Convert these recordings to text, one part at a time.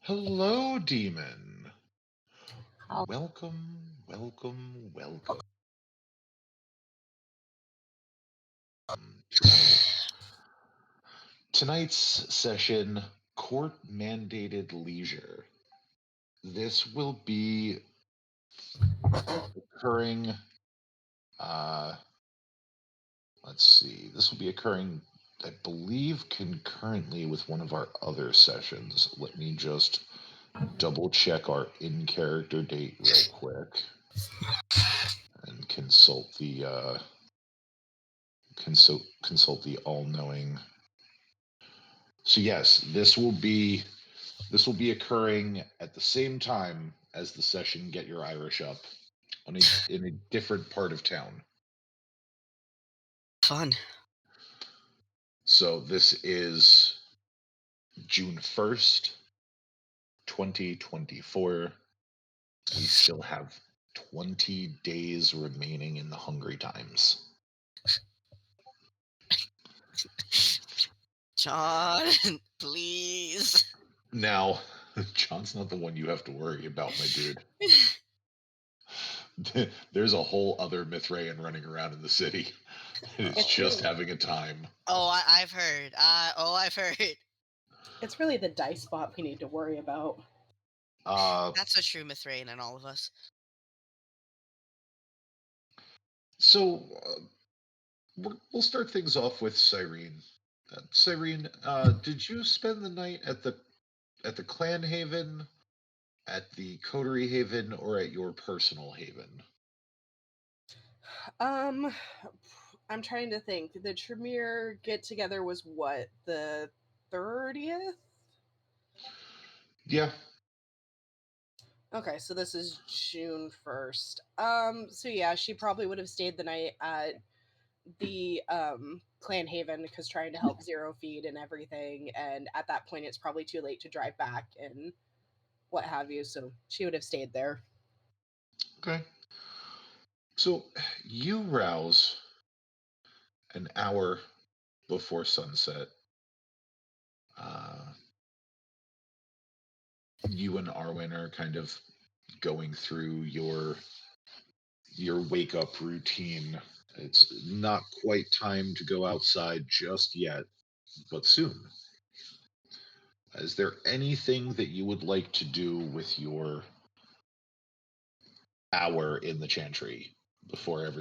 Hello, demon. How Welcome, welcome, welcome to tonight's session, Court Mandated Leisure. This will be occurring, uh, let's see, this will be occurring, I believe, concurrently with one of our other sessions. Let me just double check our in character date real quick and consult the all knowing. So yes, this will be occurring at the same time as the session Get Your Irish Up in a different part of town. fun. So this is June 1st, 2024. We still have 20 days remaining in the Hungry Times. John, please. Now, John's not the one you have to worry about, my dude. There's a whole other Mithraean running around in the city. It's It's just really having a time. I've heard. I've heard. it's really the dice bot we need to worry about. Uh, That's a true Mithrain in all of us. so we'll start things off with Cyrene. Cyrene, did you spend the night at the Clan Haven, at the Coterie Haven, or at your personal haven? Um, I'm trying to think. The Tremere get together was what, the 30th? Yeah. Okay, so this is June 1st. So yeah, she probably would have stayed the night at the Clan Haven because trying to help Zero feed and everything, and at that point it's probably too late to drive back and what have you, so she would have stayed there. Okay. So you rouse an hour before sunset. Uh, you and Arwen are kind of going through your wake up routine. It's not quite time to go outside just yet, but soon. Is there anything that you would like to do with your hour in the chantry before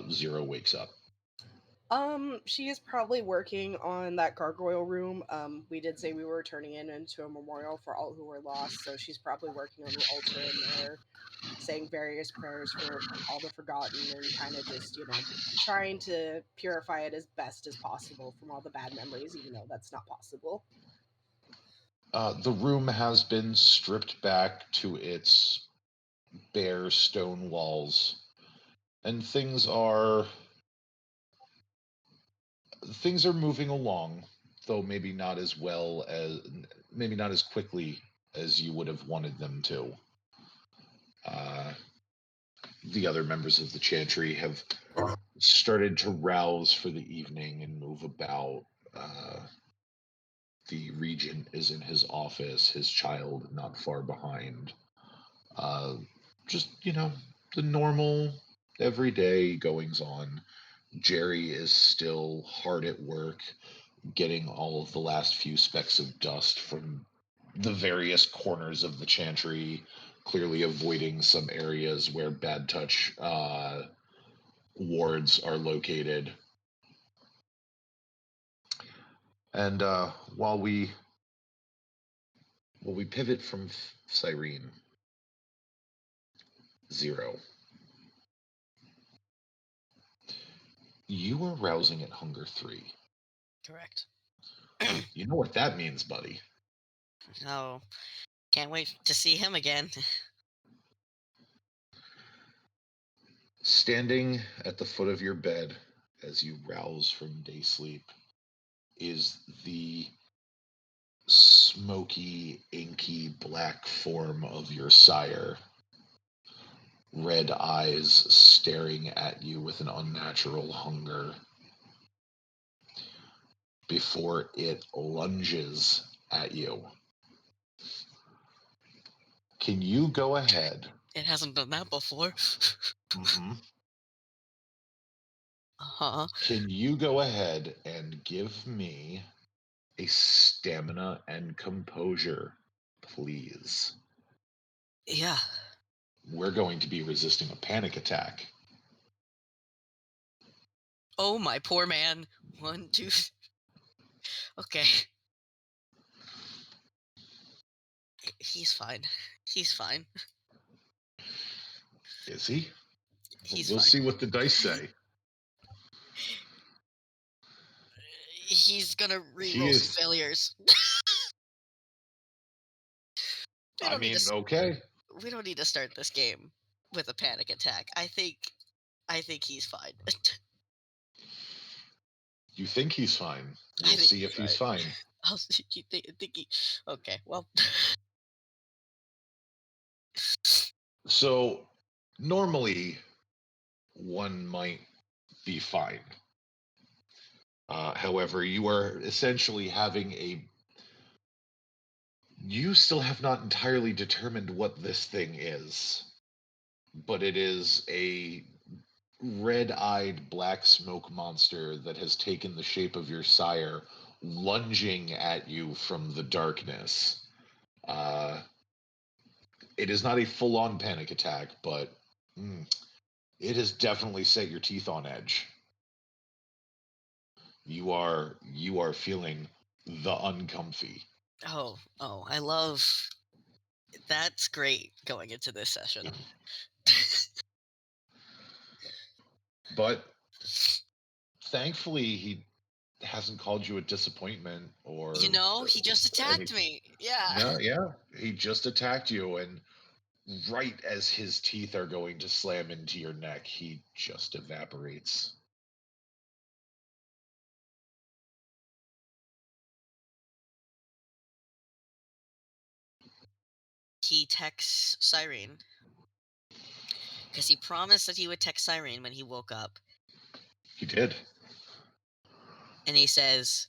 Zero wakes up? She is probably working on that gargoyle room. We did say we were turning it into a memorial for all who were lost, so she's probably working on the altar in there, saying various prayers for all the forgotten and kind of just, trying to purify it as best as possible from all the bad memories, even though that's not possible. The room has been stripped back to its bare stone walls, and things are moving along, though maybe not as quickly as you would have wanted them to. Uh, the other members of the chantry have started to rouse for the evening and move about. The regent is in his office, his child not far behind. Uh, just, the normal everyday goings on. Jerry is still hard at work getting all of the last few specks of dust from the various corners of the chantry, clearly avoiding some areas where bad touch wards are located. And while we pivot from Cyrene, Zero, you are rousing at Hunger 3. Correct. You know what that means, buddy. No, can't wait to see him again. Standing at the foot of your bed as you rouse from day sleep is the smoky, inky black form of your sire, red eyes staring at you with an unnatural hunger before it lunges at you. Can you go ahead? It hasn't done that before. Mm-hmm. Uh-huh. Can you go ahead and give me a stamina and composure, please? Yeah. We're going to be resisting a panic attack. Oh, my poor man. 1, 2. Okay. He's fine. He's fine. Is he? He's We'll fine. see what the dice say. He's gonna He re-roll some is. failures. We I don't need mean, to. okay. We don't need to start this game with a panic attack. I think he's fine. You think he's fine. I We'll think see if he's fine. I'll see. You think he? Okay. Well. So, normally, one might be fine. However, you are essentially having a. You still have not entirely determined what this thing is, but it is a red-eyed black smoke monster that has taken the shape of your sire, lunging at you from the darkness. It is not a full-on panic attack, but it has definitely set your teeth on edge. You are feeling the uncomfy. Oh, I love. That's great going into this session. But thankfully, he hasn't called you a disappointment or. You know, he just attacked me. Yeah. No, yeah, he just attacked you, and right as his teeth are going to slam into your neck, he just evaporates. He texts Cyrene because he promised that he would text Cyrene when he woke up, He did. and he says,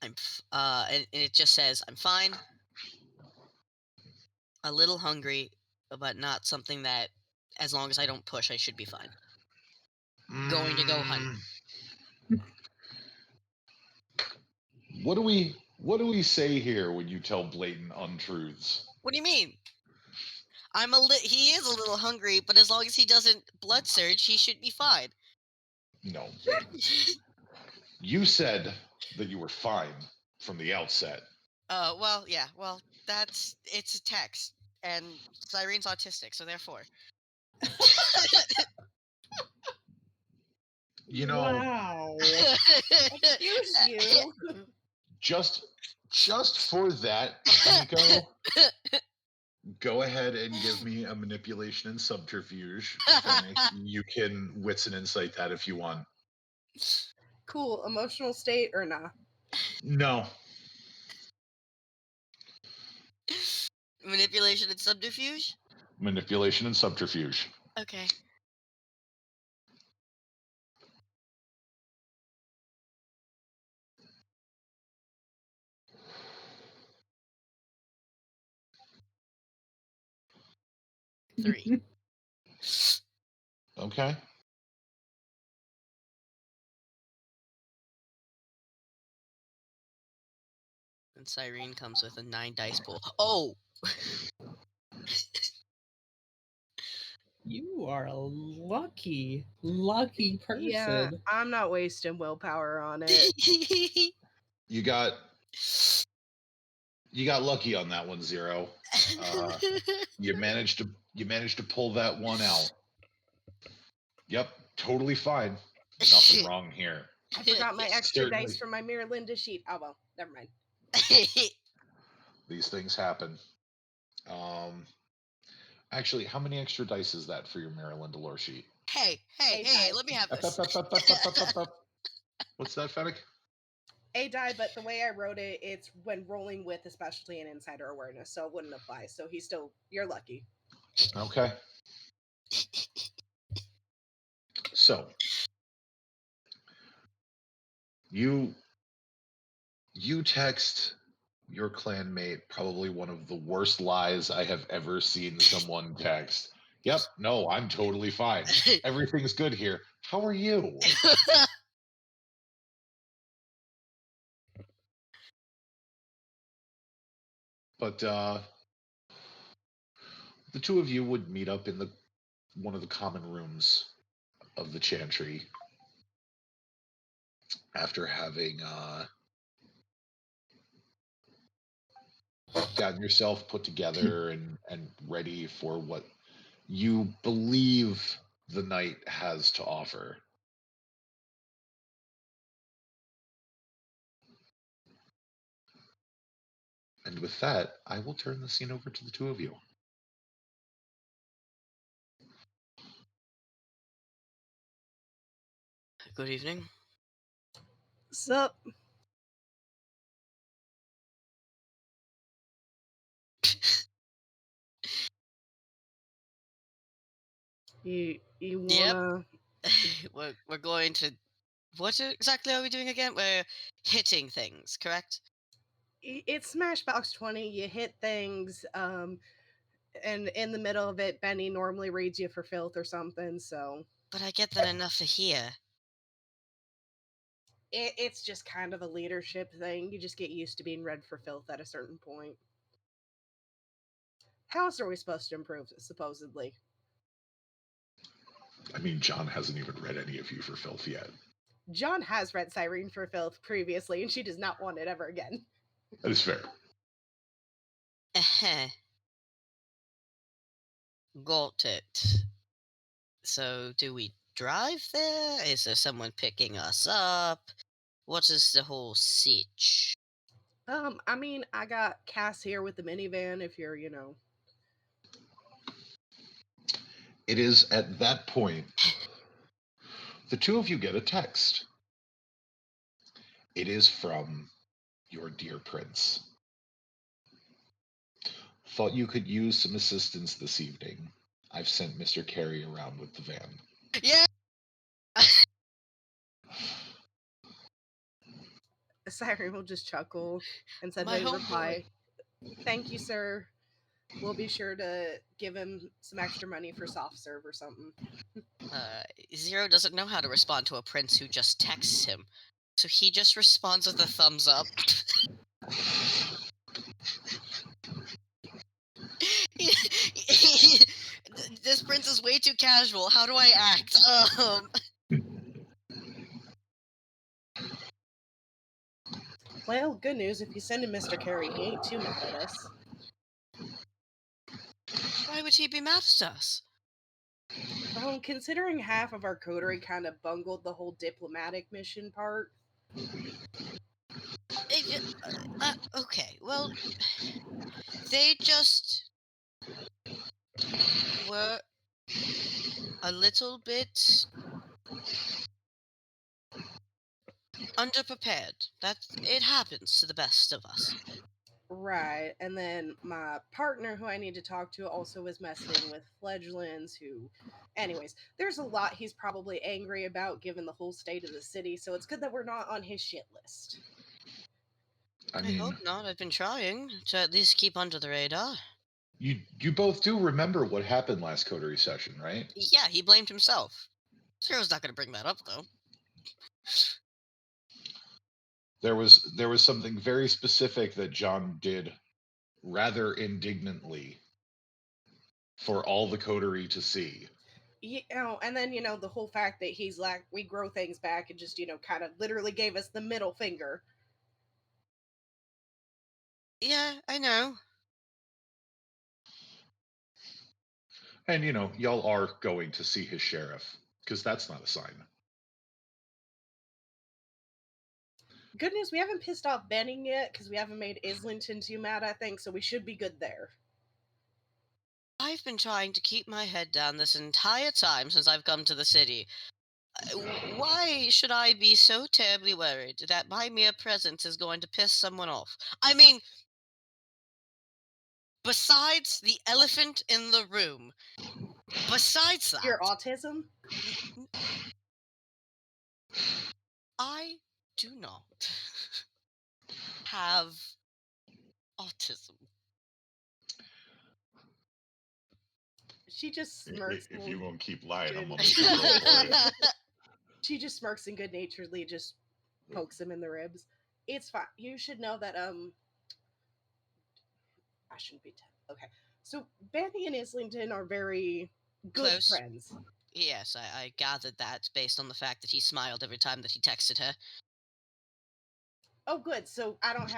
and it just says, "I'm fine. A little hungry, but not something that, as long as I don't push, I should be fine. Going to go hunt." What do we say here when you tell blatant untruths? What do you mean? He is a little hungry, but as long as he doesn't blood surge, he should be fine. No. You said that you were fine from the outset. Well, yeah. Well, it's a text, and Cyrene's autistic, so therefore. You know, Wow. Excuse you. just for that, Nico, go ahead and give me a manipulation and subterfuge. Fennec. You can wits and insight that if you want. Cool. Emotional state or nah? No. Manipulation and subterfuge? Manipulation and subterfuge. Okay. Three. Okay. And Cyrene comes with a 9 dice pool. Oh! You are a lucky person. Yeah, I'm not wasting willpower on it. You got lucky on that one, Zero. You managed to pull that one out. Yep, totally fine. Nothing wrong here. I forgot my extra Certainly. dice from my Mirror Linda sheet. Oh well, never mind. These things happen. Actually, how many extra dice is that for your Maryland lore sheet? Hey, let me have this. What's that, Fennec? A die, but the way I wrote it, it's when rolling with a specialty and insider awareness, so it wouldn't apply. So you're lucky. Okay. So you text your clanmate, probably one of the worst lies I have ever seen someone text. Yep, no, I'm totally fine. Everything's good here. How are you? But the two of you would meet up in one of the common rooms of the chantry after having gotten yourself put together and ready for what you believe the night has to offer. And with that, I will turn the scene over to the two of you. Good evening. Sup? You Yep. wanna? We're going to. What exactly are we doing again? We're hitting things, correct? It's Smashbox 20. You hit things, and in the middle of it, Benny normally reads you for filth or something. So But I get that enough for here. it's just kind of a leadership thing. You just get used to being read for filth at a certain point. How else are we supposed to improve, supposedly? I mean, John hasn't even read any of you for filth yet. John has read Cyrene for filth previously, and she does not want it ever again. That is fair. Got it. So, do we drive there? Is there someone picking us up? What is the whole sitch? I mean, I got Cass here with the minivan if you're, It is at that point the two of you get a text. It is from your dear prince. Thought you could use some assistance this evening. I've sent Mr. Carey around with the van. Yeah! Cyrene will just chuckle and My suddenly reply, homeboy. "Thank you, sir. We'll be sure to give him some extra money for soft serve or something." Zero doesn't know how to respond to a prince who just texts him. So he just responds with a thumbs up. This prince is way too casual. How do I act? Well, good news. If you send him Mr. Carey, he ain't too mad at us. Why would he be mad at us? Considering half of our coterie kind of bungled the whole diplomatic mission part. Okay, well, they just were a little bit underprepared. It happens to the best of us. Right, and then my partner who I need to talk to also was messing with fledglings who... Anyways, there's a lot he's probably angry about given the whole state of the city, so it's good that we're not on his shit list. I hope not. I've been trying to at least keep under the radar. You both do remember what happened last coterie session, right? Yeah, he blamed himself. Zero's not going to bring that up, though. There was something very specific that John did rather indignantly for all the coterie to see. And then, the whole fact that he's like, we grow things back and just, kind of literally gave us the middle finger. Yeah, I know. And, y'all are going to see his sheriff, because that's not a sign. Good news, we haven't pissed off Benning yet, because we haven't made Islington too mad, I think, so we should be good there. I've been trying to keep my head down this entire time since I've come to the city. Why should I be so terribly worried that my mere presence is going to piss someone off? I mean, besides the elephant in the room, besides that... Your autism? I do not have autism. She just smirks. If you're gonna keep lying, I'm good- gonna make you roll for it. She just smirks and good naturedly just pokes him in the ribs. It's fine. You should know that I shouldn't be okay. So Banny and Islington are very good Close. friends. Yes, I gathered that based on the fact that he smiled every time that he texted her. Oh, good. So I didn't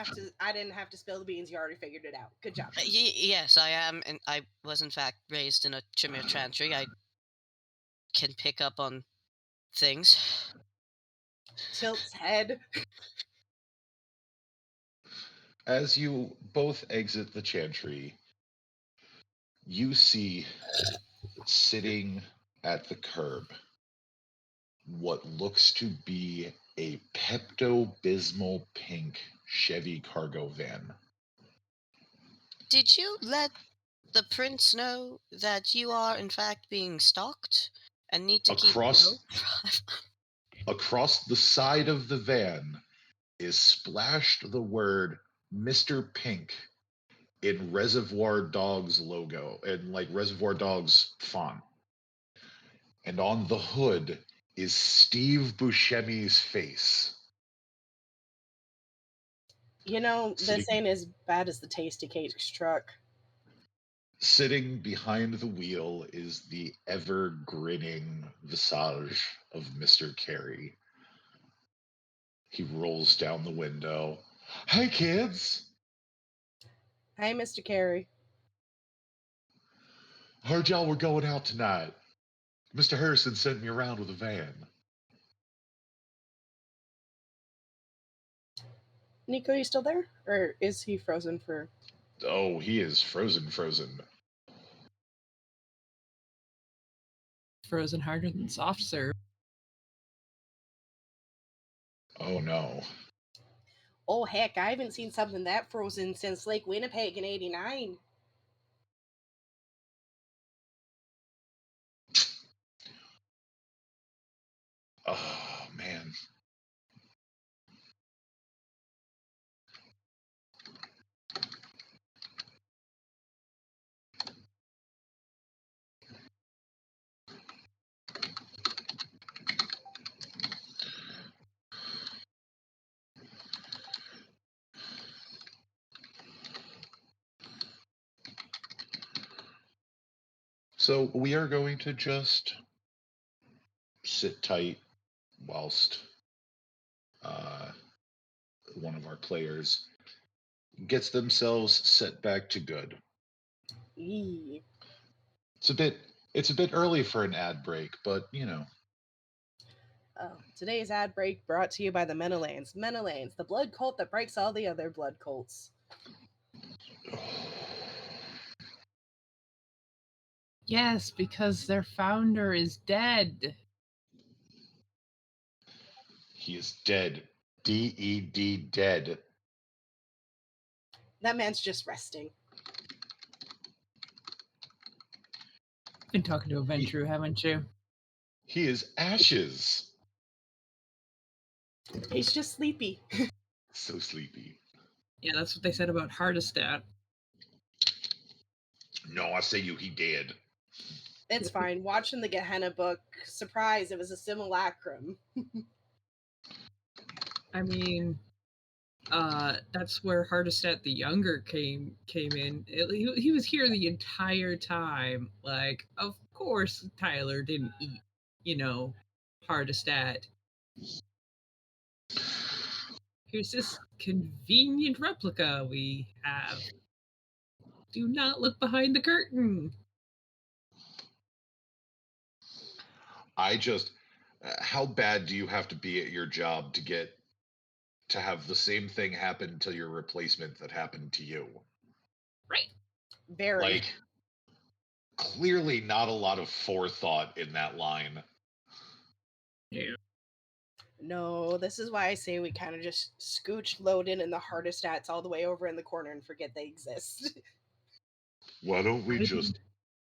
have to spill the beans. You already figured it out. Good job. Yes, I am, and I was in fact raised in a Tremere Chantry. I can pick up on things. Tilt's head. As you both exit the chantry, you see sitting at the curb what looks to be a Pepto-Bismol pink Chevy cargo van. Did you let the prince know that you are in fact being stalked and need to Across- keep Across the side of the van is splashed the word Mr. Pink in Reservoir Dogs logo, in like Reservoir Dogs font. And on the hood is Steve Buscemi's face. You know, this Sitting- ain't as bad as the Tasty Cakes truck. Sitting behind the wheel is the ever grinning visage of Mr. Carey. He rolls down the window. Hey, kids! Hey, Mr. Carey. Heard y'all were going out tonight. Mr. Harrison sent me around with a van. Nico, you still there? Or is he frozen for... Oh, he is frozen. Frozen harder than soft serve. Oh, no. Oh, heck, I haven't seen something that frozen since Lake Winnipeg in 89. Oh, man. So we are going to just sit tight whilst one of our players gets themselves set back to good. Eee. It's a bit early for an ad break, but you know. Today's ad break brought to you by the Menelanes. Menelanes, the blood cult that breaks all the other blood cults. Yes, because their founder is dead. He is dead. DED dead. That man's just resting. Been talking to Aventru, haven't you? He is ashes. He's just sleepy. So sleepy. Yeah, that's what they said about Hardestat. No, I say you, he dead. It's fine. Watching the Gehenna book, surprise, it was a simulacrum. I mean, that's where Hardestat the Younger came in. He was here the entire time. Like, of course, Tyler didn't eat, Hardestat. Here's this convenient replica we have. Do not look behind the curtain. How bad do you have to be at your job to have the same thing happen to your replacement that happened to you? Right. Very. Like, clearly not a lot of forethought in that line. Yeah. No, this is why I say we kind of just scooch Loden and the Hardestats all the way over in the corner and forget they exist. Why don't we just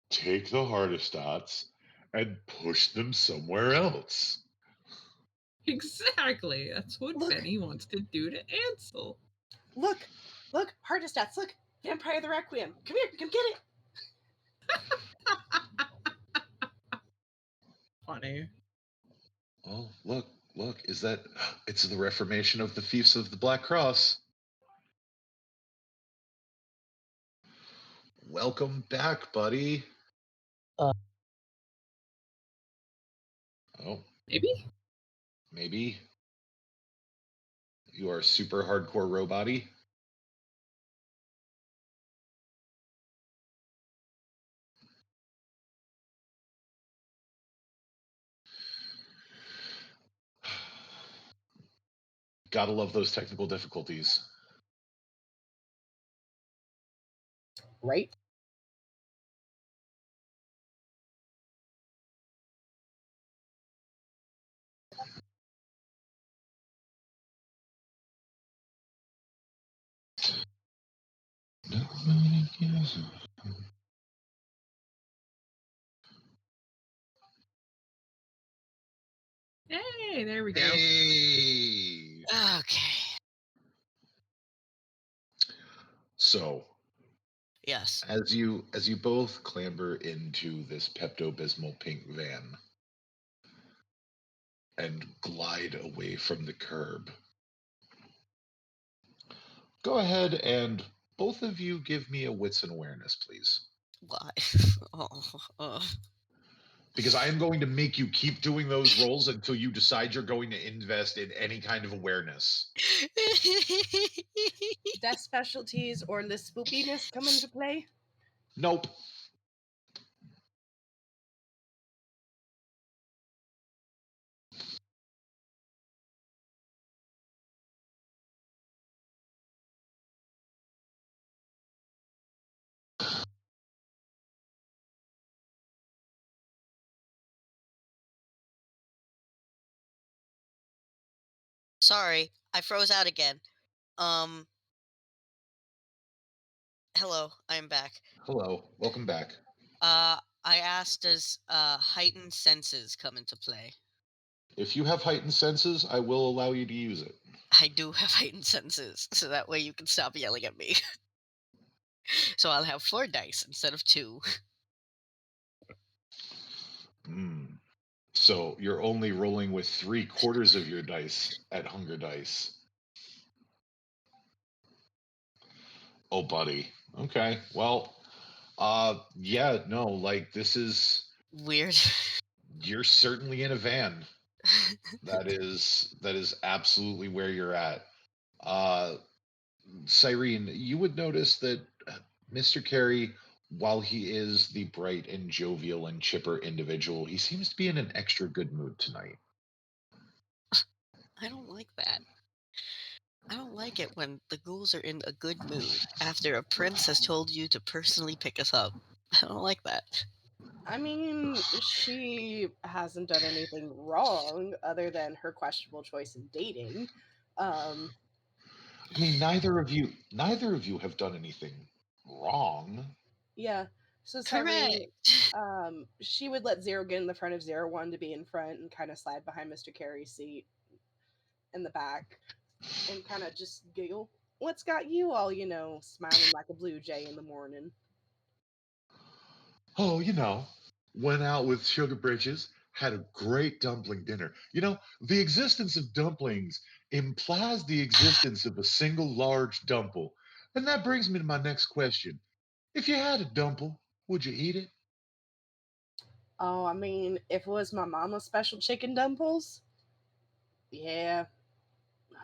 take the Hardestats and push them somewhere else? Exactly. That's what Look. Benny wants to do to Ansel. Look, Look, Hardestats, look! Vampire the Requiem! Come here, come get it! Funny. Oh, look, is that... It's the Reformation of the Thieves of the Black Cross. Welcome back, buddy. Uh. Oh, Maybe? maybe. You are super hardcore robot-y? Gotta love those technical difficulties. Right? Hey, there we go. Hey! Okay. So, Yes. as you both clamber into this Pepto-Bismol pink van and glide away from the curb, go ahead and both of you give me a wits and awareness, please. Why? Oh. Because I am going to make you keep doing those rolls until you decide you're going to invest in any kind of awareness. Death specialties or the spoopiness come into play? Nope. Sorry, I froze out again. Hello, I am back. Hello, welcome back. I asked, does heightened senses come into play? If you have heightened senses, I will allow you to use it. I do have heightened senses, so that way you can stop yelling at me. So I'll have 4 dice instead of 2. So you're only rolling with 3/4 of your dice at Hunger Dice. Oh, buddy. Okay. Well, yeah, no, like this is Weird. you're certainly in a van. That is absolutely where you're at. Cyrene, you would notice that Mr. Carey, while he is the bright and jovial and chipper individual, he seems to be in an extra good mood tonight. I don't like that. I don't like it when the ghouls are in a good mood after a prince has told you to personally pick us up. I don't like that. I mean, she hasn't done anything wrong other than her questionable choice in dating. I mean, neither of you have done anything wrong. Yeah. So Correct. Cyrene, she would let Zero get in the front of Zero One to be in front and kind of slide behind Mr. Carey's seat in the back and kind of just giggle. What's got you all, smiling like a blue jay in the morning? Oh, went out with Sugar Bridges, had a great dumpling dinner. The existence of dumplings implies the existence of a single large dumple. And that brings me to my next question. If you had a dumple, would you eat it? Oh, I mean, if it was my mama's special chicken dumplings, yeah.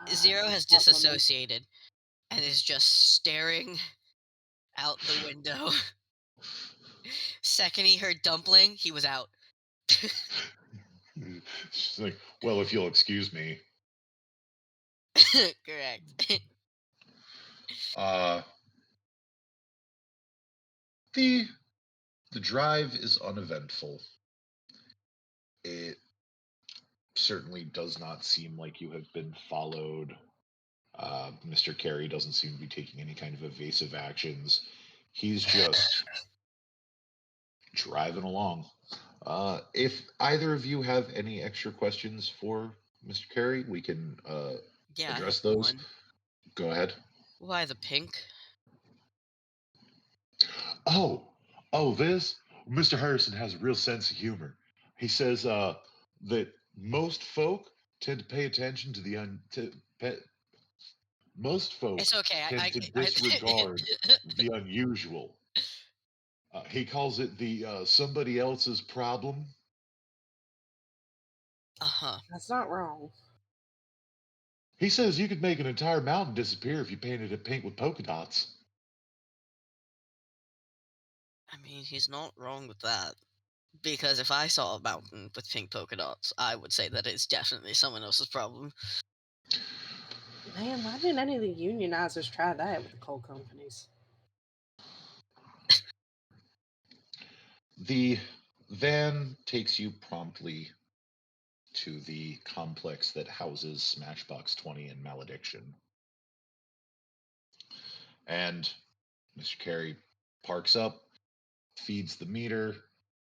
Zero has Not for me. disassociated and is just staring out the window. Second he heard dumpling, he was out. She's like, well, if you'll excuse me. Correct. The drive is uneventful. It certainly does not seem like you have been followed. Mr. Carey doesn't seem to be taking any kind of evasive actions. He's just driving along. If either of you have any extra questions for Mr. Carey, we can Yeah, I address have those. one. Go ahead. Why the pink? Oh, this Mr. Harrison has a real sense of humor. He says that most folk tend to pay attention to most folk It's okay. tend to disregard the unusual. He calls it the somebody else's problem. Uh-huh. That's not wrong. He says you could make an entire mountain disappear if you painted it pink with polka dots. I mean, he's not wrong with that. Because if I saw a mountain with pink polka dots, I would say that it's definitely someone else's problem. Man, why didn't any of the unionizers try that with the coal companies? The van takes you promptly to the complex that houses Smashbox 20 and Malediction. And Mr. Carey parks up, feeds the meter,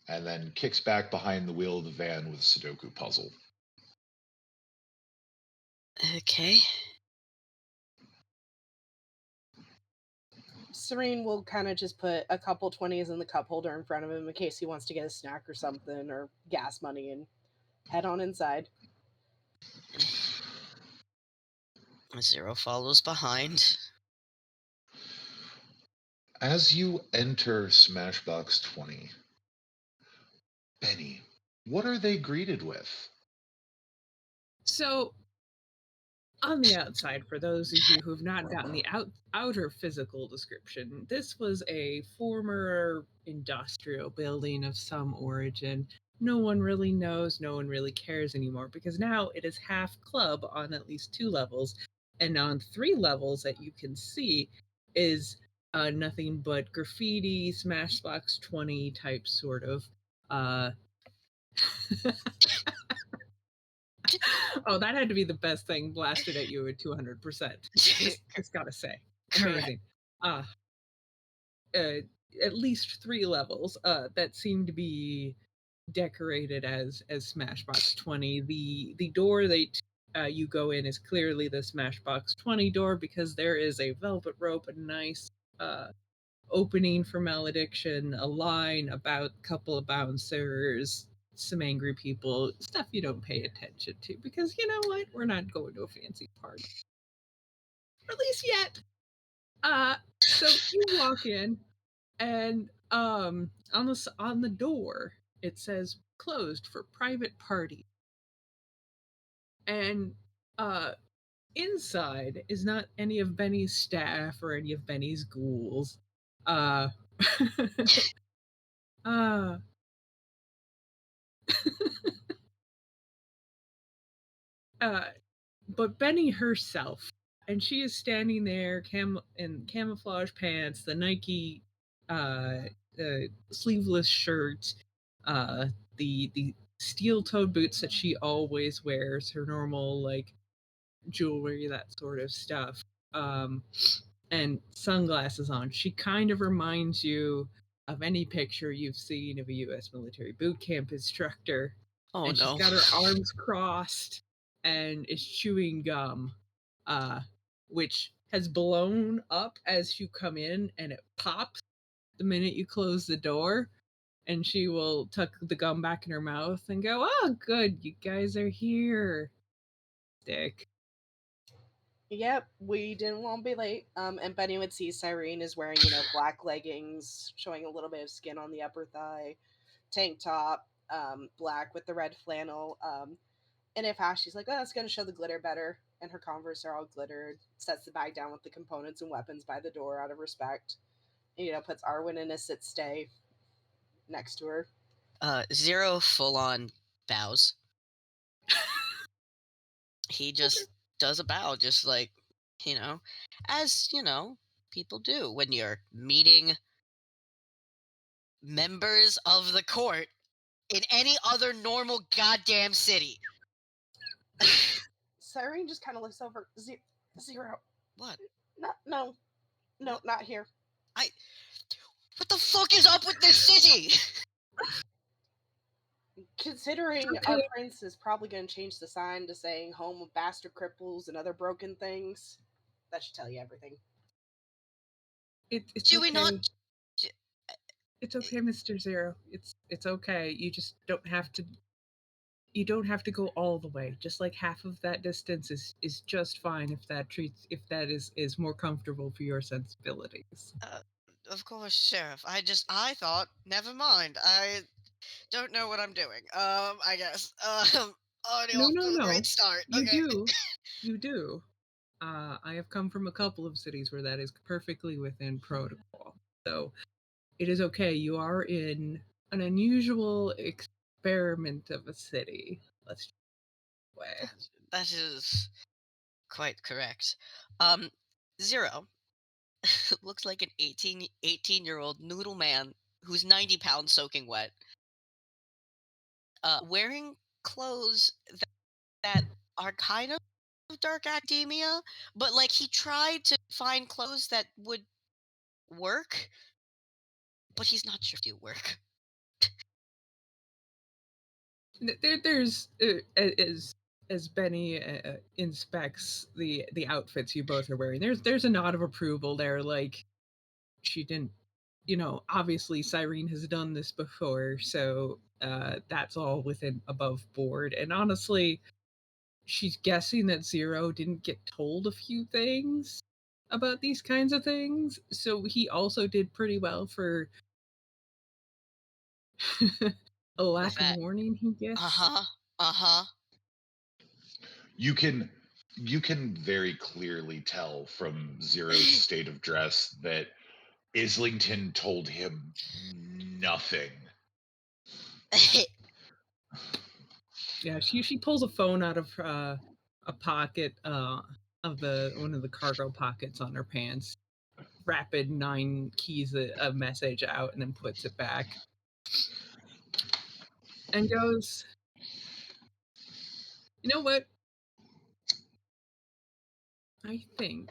and then kicks back behind the wheel of the van with a Sudoku puzzle. Okay. Serene will kind of just put a couple 20s in the cup holder in front of him in case he wants to get a snack or something or gas money and head on inside. Zero follows behind. As you enter Smashbox 20, Benny, what are they greeted with? So, on the outside, for those of you who have not gotten the outer physical description, this was a former industrial building of some origin. No one really knows, no one really cares anymore, because now it is half club on at least 2 levels, and on 3 levels that you can see is nothing but graffiti, Smashbox 20 type sort of oh, that had to be the best thing blasted at you at 200%. Just gotta say, amazing. At least 3 levels that seem to be decorated as Smashbox 20. The door that you go in is clearly the Smashbox 20 door because there is a velvet rope, a nice opening for Malediction, a line about a couple of bouncers, some angry people, stuff you don't pay attention to because you know what? We're not going to a fancy party. Or at least yet. So you walk in and on the door it says closed for private party. And inside is not any of Benny's staff or any of Benny's ghouls. Uh but Benny herself, and she is standing there in camouflage pants, the Nike sleeveless shirt, the steel-toed boots that she always wears, her normal like jewelry, that sort of stuff, and sunglasses on. She kind of reminds you of any picture you've seen of a U.S. military boot camp instructor. Oh and no. She's got her arms crossed and is chewing gum, which has blown up as you come in, and it pops the minute you close the door. And she will tuck the gum back in her mouth and go, "Oh, good, you guys are here." Dick. Yep, we didn't want to be late. And Benny would see Cyrene is wearing, black leggings, showing a little bit of skin on the upper thigh, tank top, black with the red flannel. And if Ash, she's like, oh, that's going to show the glitter better. And her Converse are all glittered, sets the bag down with the components and weapons by the door out of respect. And, puts Arwen in a sit stay next to her. Zero full-on bows. He just does a bow, just like, as, people do when you're meeting members of the court in any other normal goddamn city. Cyrene just kind of looks over. Zero. What? No, not here. What the fuck is up with this city? Considering our prince is probably going to change the sign to saying home of bastard cripples and other broken things, that should tell you everything. It's Do we not? okay. It's okay, Mr. Zero. It's okay. You just don't have to. You don't have to go all the way. Just like half of that distance is just fine if that is more comfortable for your sensibilities. Of course, Sheriff. I thought, never mind. I don't know what I'm doing. I guess. Already No, off no, to a great no. start. You Okay. do. You do. I have come from a couple of cities where that is perfectly within protocol. So it is okay. You are in an unusual experiment of a city. Let's just way. That is quite correct. Um, Zero looks like an 18-year-old noodle man who's 90 pounds soaking wet, wearing clothes that are kind of dark academia, but like he tried to find clothes that would work, but he's not sure if they work. There's as Benny inspects the outfits you both are wearing. There's a nod of approval there. Like she didn't, obviously Cyrene has done this before, so that's all within above board. And honestly, she's guessing that Zero didn't get told a few things about these kinds of things, so he also did pretty well for a lack of That. warning, he Uh guess. huh. Uh huh. You can very clearly tell from Zero's state of dress that Islington told him nothing. Yeah, she pulls a phone out of a pocket of the one of the cargo pockets on her pants. Rapid 9 keys a message out and then puts it back. And goes, "You know what? I think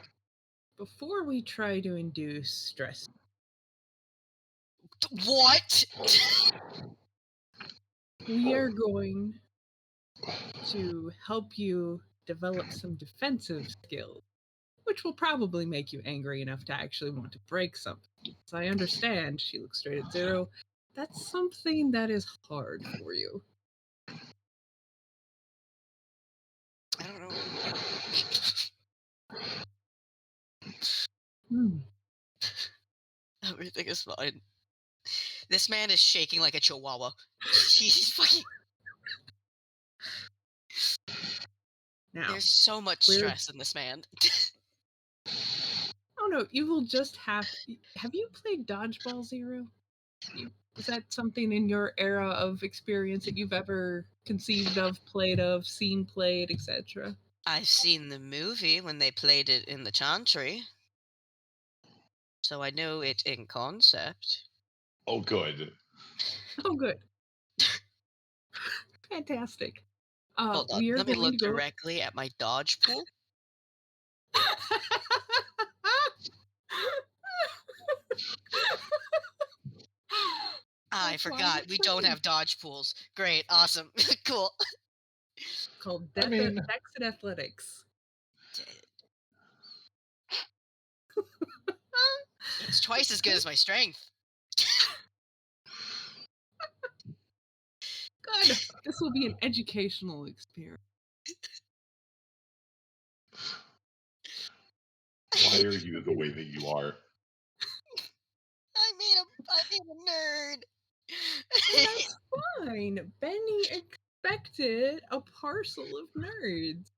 before we try to induce stress, What? we are going to help you develop some defensive skills, which will probably make you angry enough to actually want to break something. As I understand," she looks straight at Zero, "that's something that is hard for you." I don't know. Hmm. Everything is fine. This man is shaking like a chihuahua. He's fucking. Now, There's so much clear. stress in this man. Oh no, you will just have. Have you played Dodgeball Zero? Is that something in your era of experience that you've ever conceived of, played of, seen played, etc.? I've seen the movie when they played it in the Chantry, so I know it in concept. Oh, good. Oh, good. Hold Fantastic. on, We are let me going look to go. directly at my dodge pool. I That's why forgot we're we don't friends. have dodge pools. Great, awesome, cool. Called I mean, Dex and Athletics. It's twice as good as my strength. Good. This will be an educational experience. why are you the way that you are? I made a nerd. That's fine. Benny expected a parcel of nerds.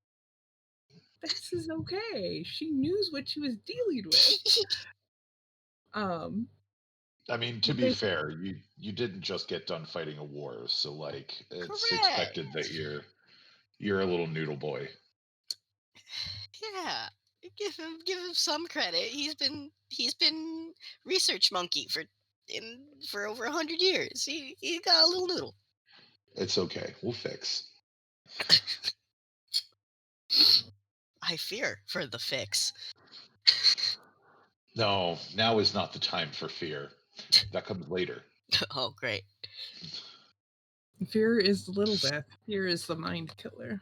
This is okay. She knew what she was dealing with. I mean, to be This fair, you didn't just get done fighting a war, so like it's Correct. expected that you're a little noodle boy. Yeah, give him some credit. He's been research monkey for over 100 years. He got a little noodle. It's okay. We'll fix. I fear for the fix. No, now is not the time for fear. That comes later. Oh, great. fear is the little death. Fear is the mind killer.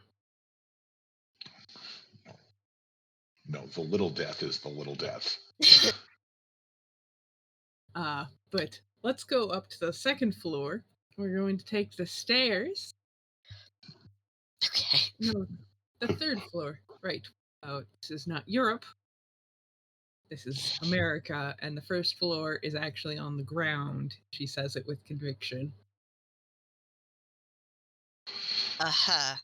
No, the little death is the little death. But let's go up to the second floor. We're going to take the stairs. Okay. No, the third floor. Right. This is not Europe. This is America, and the first floor is actually on the ground. She says it with conviction. Uh-huh.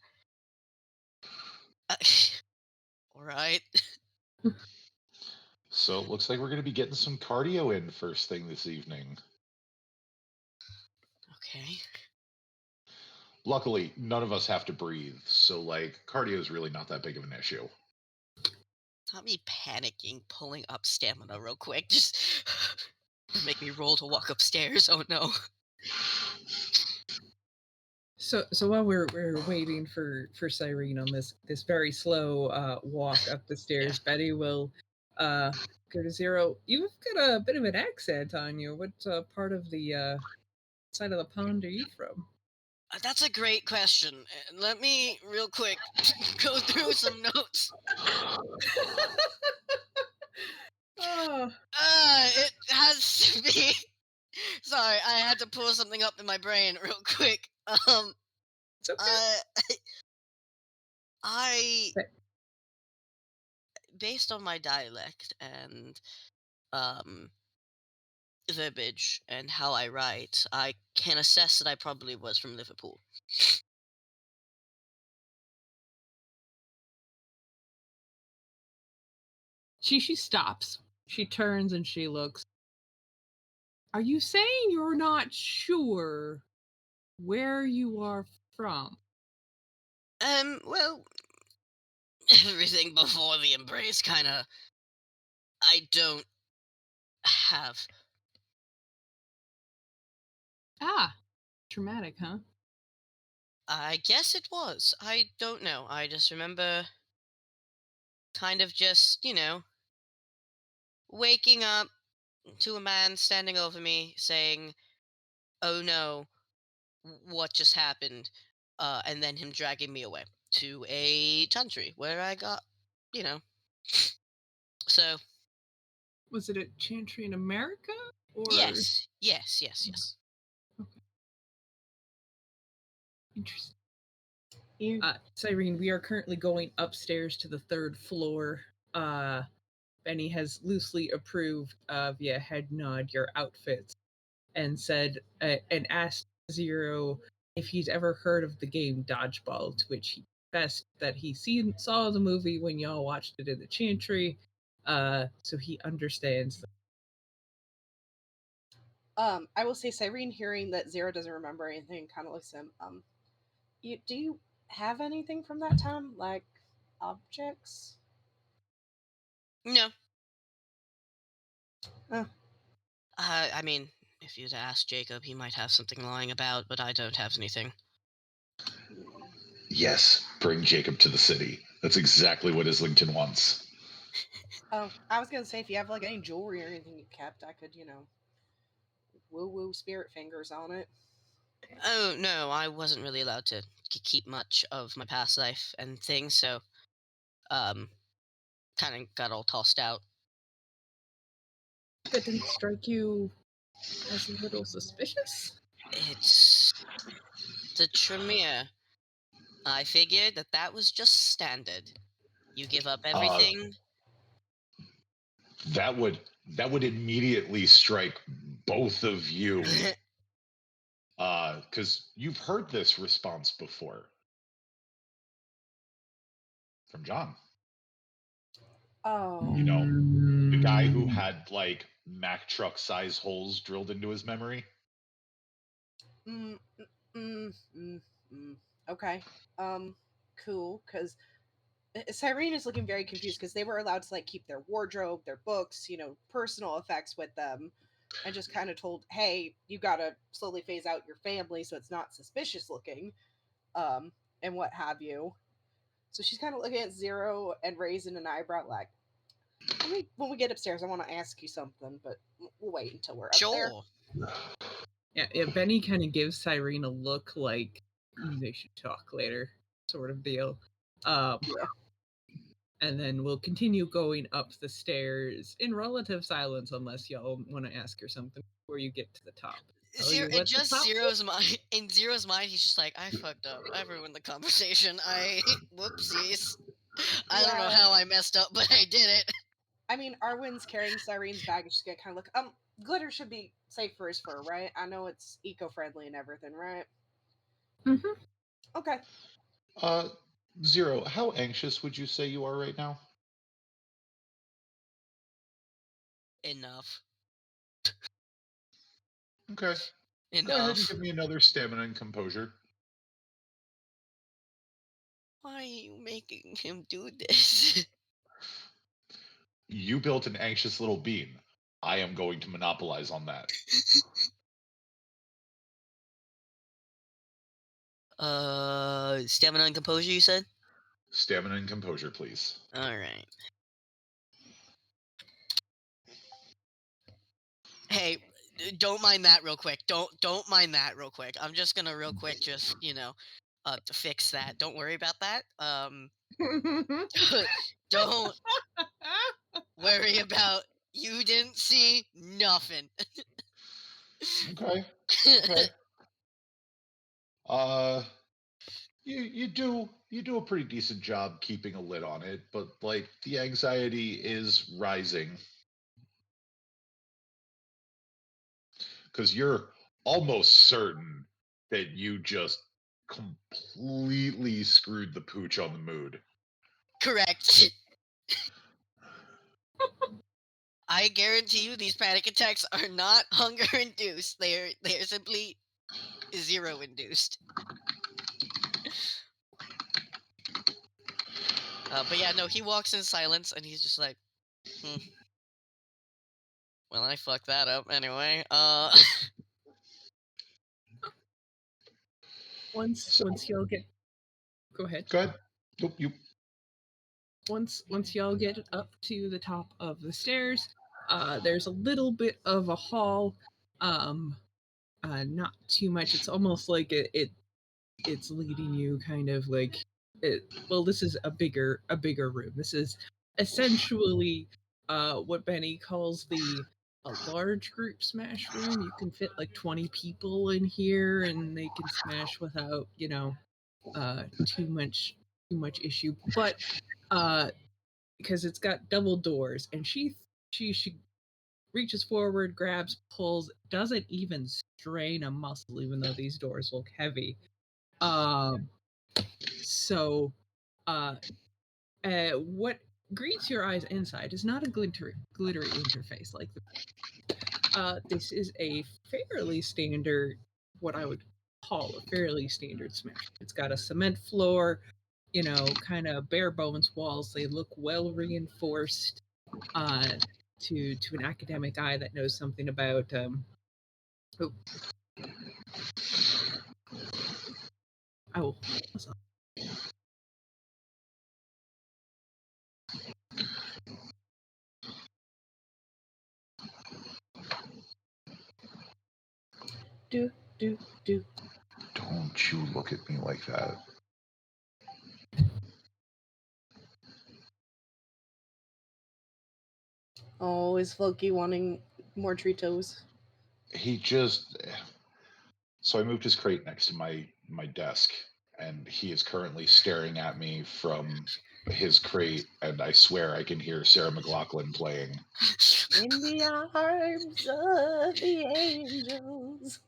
All right. So it looks like we're going to be getting some cardio in first thing this evening. Okay. Luckily, none of us have to breathe, so like cardio is really not that big of an issue. Not me panicking, pulling up stamina real quick. Just make me roll to walk upstairs. Oh no. So while we're waiting for Cyrene on this very slow walk up the stairs, Betty will go to Zero. You've got a bit of an accent on you. What part of the side of the pond are you from? That's a great question. Let me real quick go through some notes. Oh, It has to be. Sorry, I had to pull something up in my brain real quick. it's okay. I Okay. based on my dialect and verbiage and how I write, I can assess that I probably was from Liverpool. She stops. She turns and she looks. Are you saying you're not sure where you are from? Well, everything before the embrace kinda I don't have. Ah, traumatic, huh? I guess it was. I don't know. I just remember kind of just, waking up to a man standing over me saying, "Oh no, what just happened?" And then him dragging me away to a chantry where I got, you know. So, Was it a chantry in America? Or yes. Okay. Interesting. Cyrene, we are currently going upstairs to the third floor. Benny has loosely approved via head nod your outfits and said and asked Zero if he's ever heard of the game Dodgeball, to which he confessed that he saw the movie when y'all watched it in the chantry, so he understands. I will say, Cyrene, hearing that Zero doesn't remember anything, kind of looks at him. Do you have anything from that time, like objects? No. Uh, I mean, if you'd asked Jacob, he might have something lying about, but I don't have anything. Yes, bring Jacob to the city. That's exactly what Islington wants. Oh, I was gonna say, if you have like any jewelry or anything you kept, I could, woo woo spirit fingers on it. Oh, no, I wasn't really allowed to keep much of my past life and things, so, kind of got all tossed out. That didn't strike you as a little suspicious? It's the Tremere. I figured that was just standard. You give up everything. That would immediately strike both of you, because you've heard this response before from John. Oh. You know, the guy who had like Mack truck size holes drilled into his memory. Okay. Cool. Because Cyrene is looking very confused because they were allowed to like keep their wardrobe, their books, personal effects with them, and just kind of told, "Hey, you gotta slowly phase out your family so it's not suspicious looking, and what have you." So she's kind of looking at Zero and raising an eyebrow, like, when we get upstairs, I want to ask you something, but we'll wait until we're up there. Sure. Yeah, Benny kind of gives Cyrene a look like they should talk later, sort of deal. Yeah. and then we'll continue going up the stairs in relative silence, unless y'all want to ask her something before you get to the top. Tell you It what the just top Zero's mind. In Zero's mind, he's just like, I fucked up. I ruined the conversation. Whoopsies. I don't know Yeah. how I messed up, but I did it. I mean, Arwen's carrying Cyrene's baggage to get kind of like, glitter should be safe for his fur, right? I know it's eco-friendly and everything, right? Mm-hmm. Okay. Zero, how anxious would you say you are right now? Enough. Okay. Go ahead and Enough. give me another stamina and composure. Why are you making him do this? You built an anxious little bean. I am going to monopolize on that. Stamina and composure, you said? Stamina and composure, please. Alright. Hey, don't mind that real quick. Don't mind that real quick. I'm just gonna real quick just, to fix that. Don't worry about that. Don't worry about you didn't see nothing. Okay. Okay. You do a pretty decent job keeping a lid on it, but like the anxiety is rising. Because you're almost certain that you just completely screwed the pooch on the mood. Correct. I guarantee you these panic attacks are not hunger induced. They're simply zero induced. But yeah, no, he walks in silence and he's just like, well, I fucked that up anyway. Once y'all get, go ahead. Go ahead. Nope, you. Once y'all get up to the top of the stairs, there's a little bit of a hall. Not too much. It's almost like it's leading you kind of like it. Well, this is a bigger room. This is essentially what Benny calls a large group smash room. You can fit like 20 people in here, and they can smash without too much issue. But because it's got double doors, and she reaches forward, grabs, pulls, doesn't even strain a muscle, even though these doors look heavy. So what greets your eyes inside is not a glittery interface like this is a fairly standard, what I would call a fairly standard smash. It's got a cement floor, kind of bare bones walls. They look well reinforced to an academic eye that knows something about what's up? Do. Don't you look at me like that. Oh, is Floki wanting more Tritos? He just. So I moved his crate next to my desk, and he is currently staring at me from his crate, and I swear I can hear Sarah McLachlan playing. In the arms of the angels.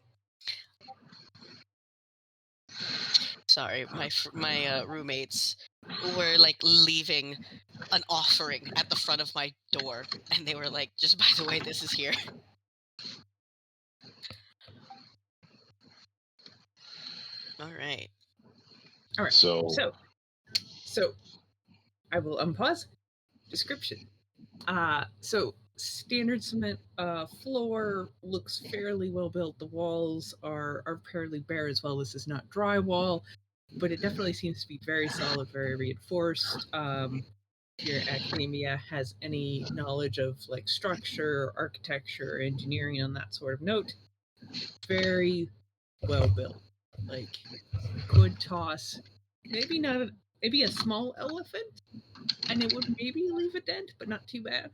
Sorry, my roommates were like leaving an offering at the front of my door, and they were like, "Just by the way, this is here." All right. So I will unpause. Description. So standard cement floor looks fairly well built. The walls are fairly bare as well. This is not drywall, but it definitely seems to be very solid, very reinforced. If your academia has any knowledge of like structure, architecture, engineering on that sort of note, very well built. Like good toss. Maybe not maybe a small elephant, and it would maybe leave a dent, but not too bad,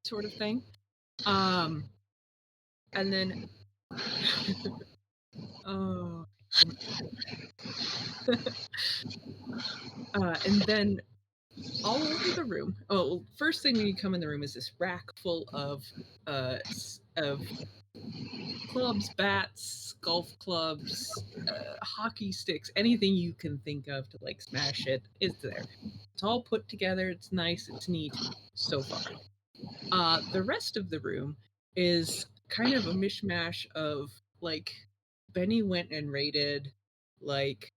sort of thing. And then, oh, and then all over the room. Oh, first thing when you come in the room is this rack full of clubs, bats, golf clubs, hockey sticks, anything you can think of to like smash it is there. It's all put together. It's nice. It's neat so far. The rest of the room is kind of a mishmash of like Benny went and raided like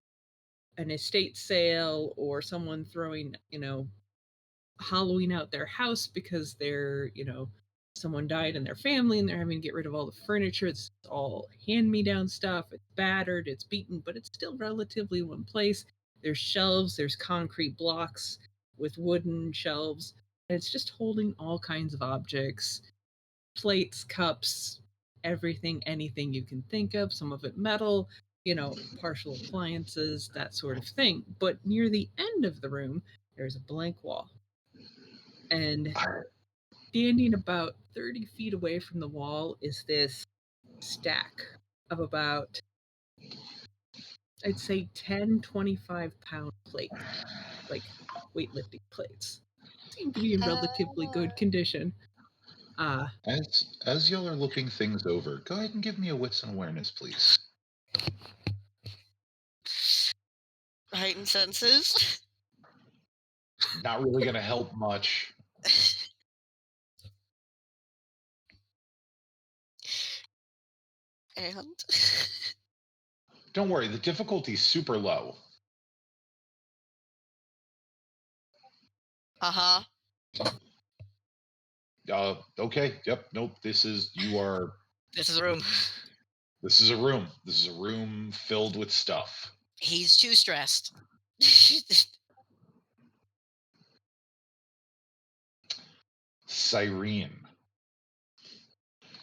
an estate sale or someone throwing, Halloween out their house because someone died in their family and they're having to get rid of all the furniture. It's all hand-me-down stuff. It's battered, it's beaten, but it's still relatively in one place. There's shelves, there's concrete blocks with wooden shelves, and it's just holding all kinds of objects, plates, cups, everything, anything you can think of, some of it metal, partial appliances, that sort of thing. But near the end of the room, there's a blank wall. And standing about 30 feet away from the wall is this stack of about, I'd say 10, 25-pound plates, like weightlifting plates. Seem to be in relatively good condition. As y'all are looking things over, go ahead and give me a wits and awareness, please. Heightened senses. Not really going to help much. And Don't worry, the difficulty's super low. uh-huh. Okay, yep, nope, this is a room. This is a room. This is a room filled with stuff. He's too stressed. Cyrene.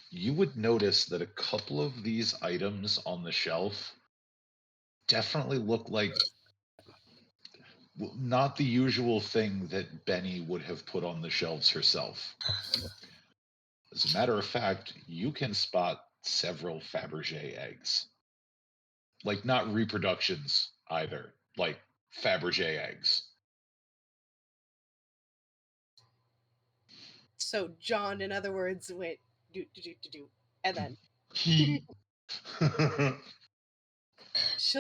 You would notice that a couple of these items on the shelf definitely look like not the usual thing that Benny would have put on the shelves herself. As a matter of fact, you can spot several Fabergé eggs. Like, not reproductions either, like Fabergé eggs. So John, in other words, went do, and then she'll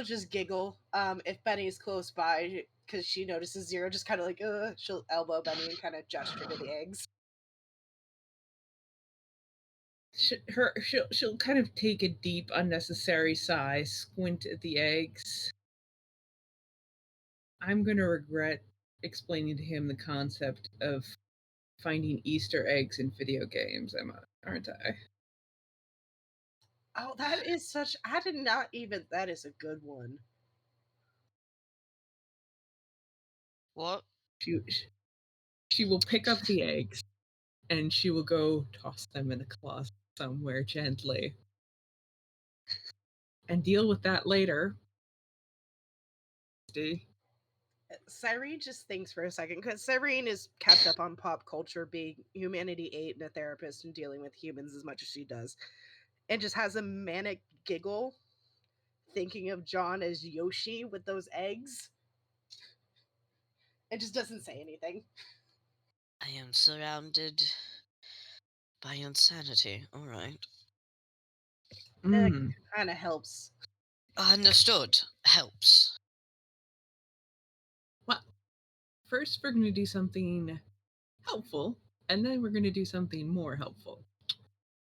just giggle. If Benny's close by, because she notices Zero, just kind of like, she'll elbow Benny and kind of gesture to the eggs. She'll kind of take a deep, unnecessary sigh, squint at the eggs. I'm gonna regret explaining to him the concept of finding Easter eggs in video games, aren't I? Oh, that is such. I did not even. That is a good one. What? She will pick up the eggs and she will go toss them in a closet somewhere gently and deal with that later. Cyrene just thinks for a second, because Cyrene is kept up on pop culture, being Humanity 8 and a therapist and dealing with humans as much as she does, and just has a manic giggle thinking of John as Yoshi with those eggs, and just doesn't say anything. I am surrounded by insanity. All right. It kind of helps. Understood. Helps. Well, first we're going to do something helpful, and then we're going to do something more helpful,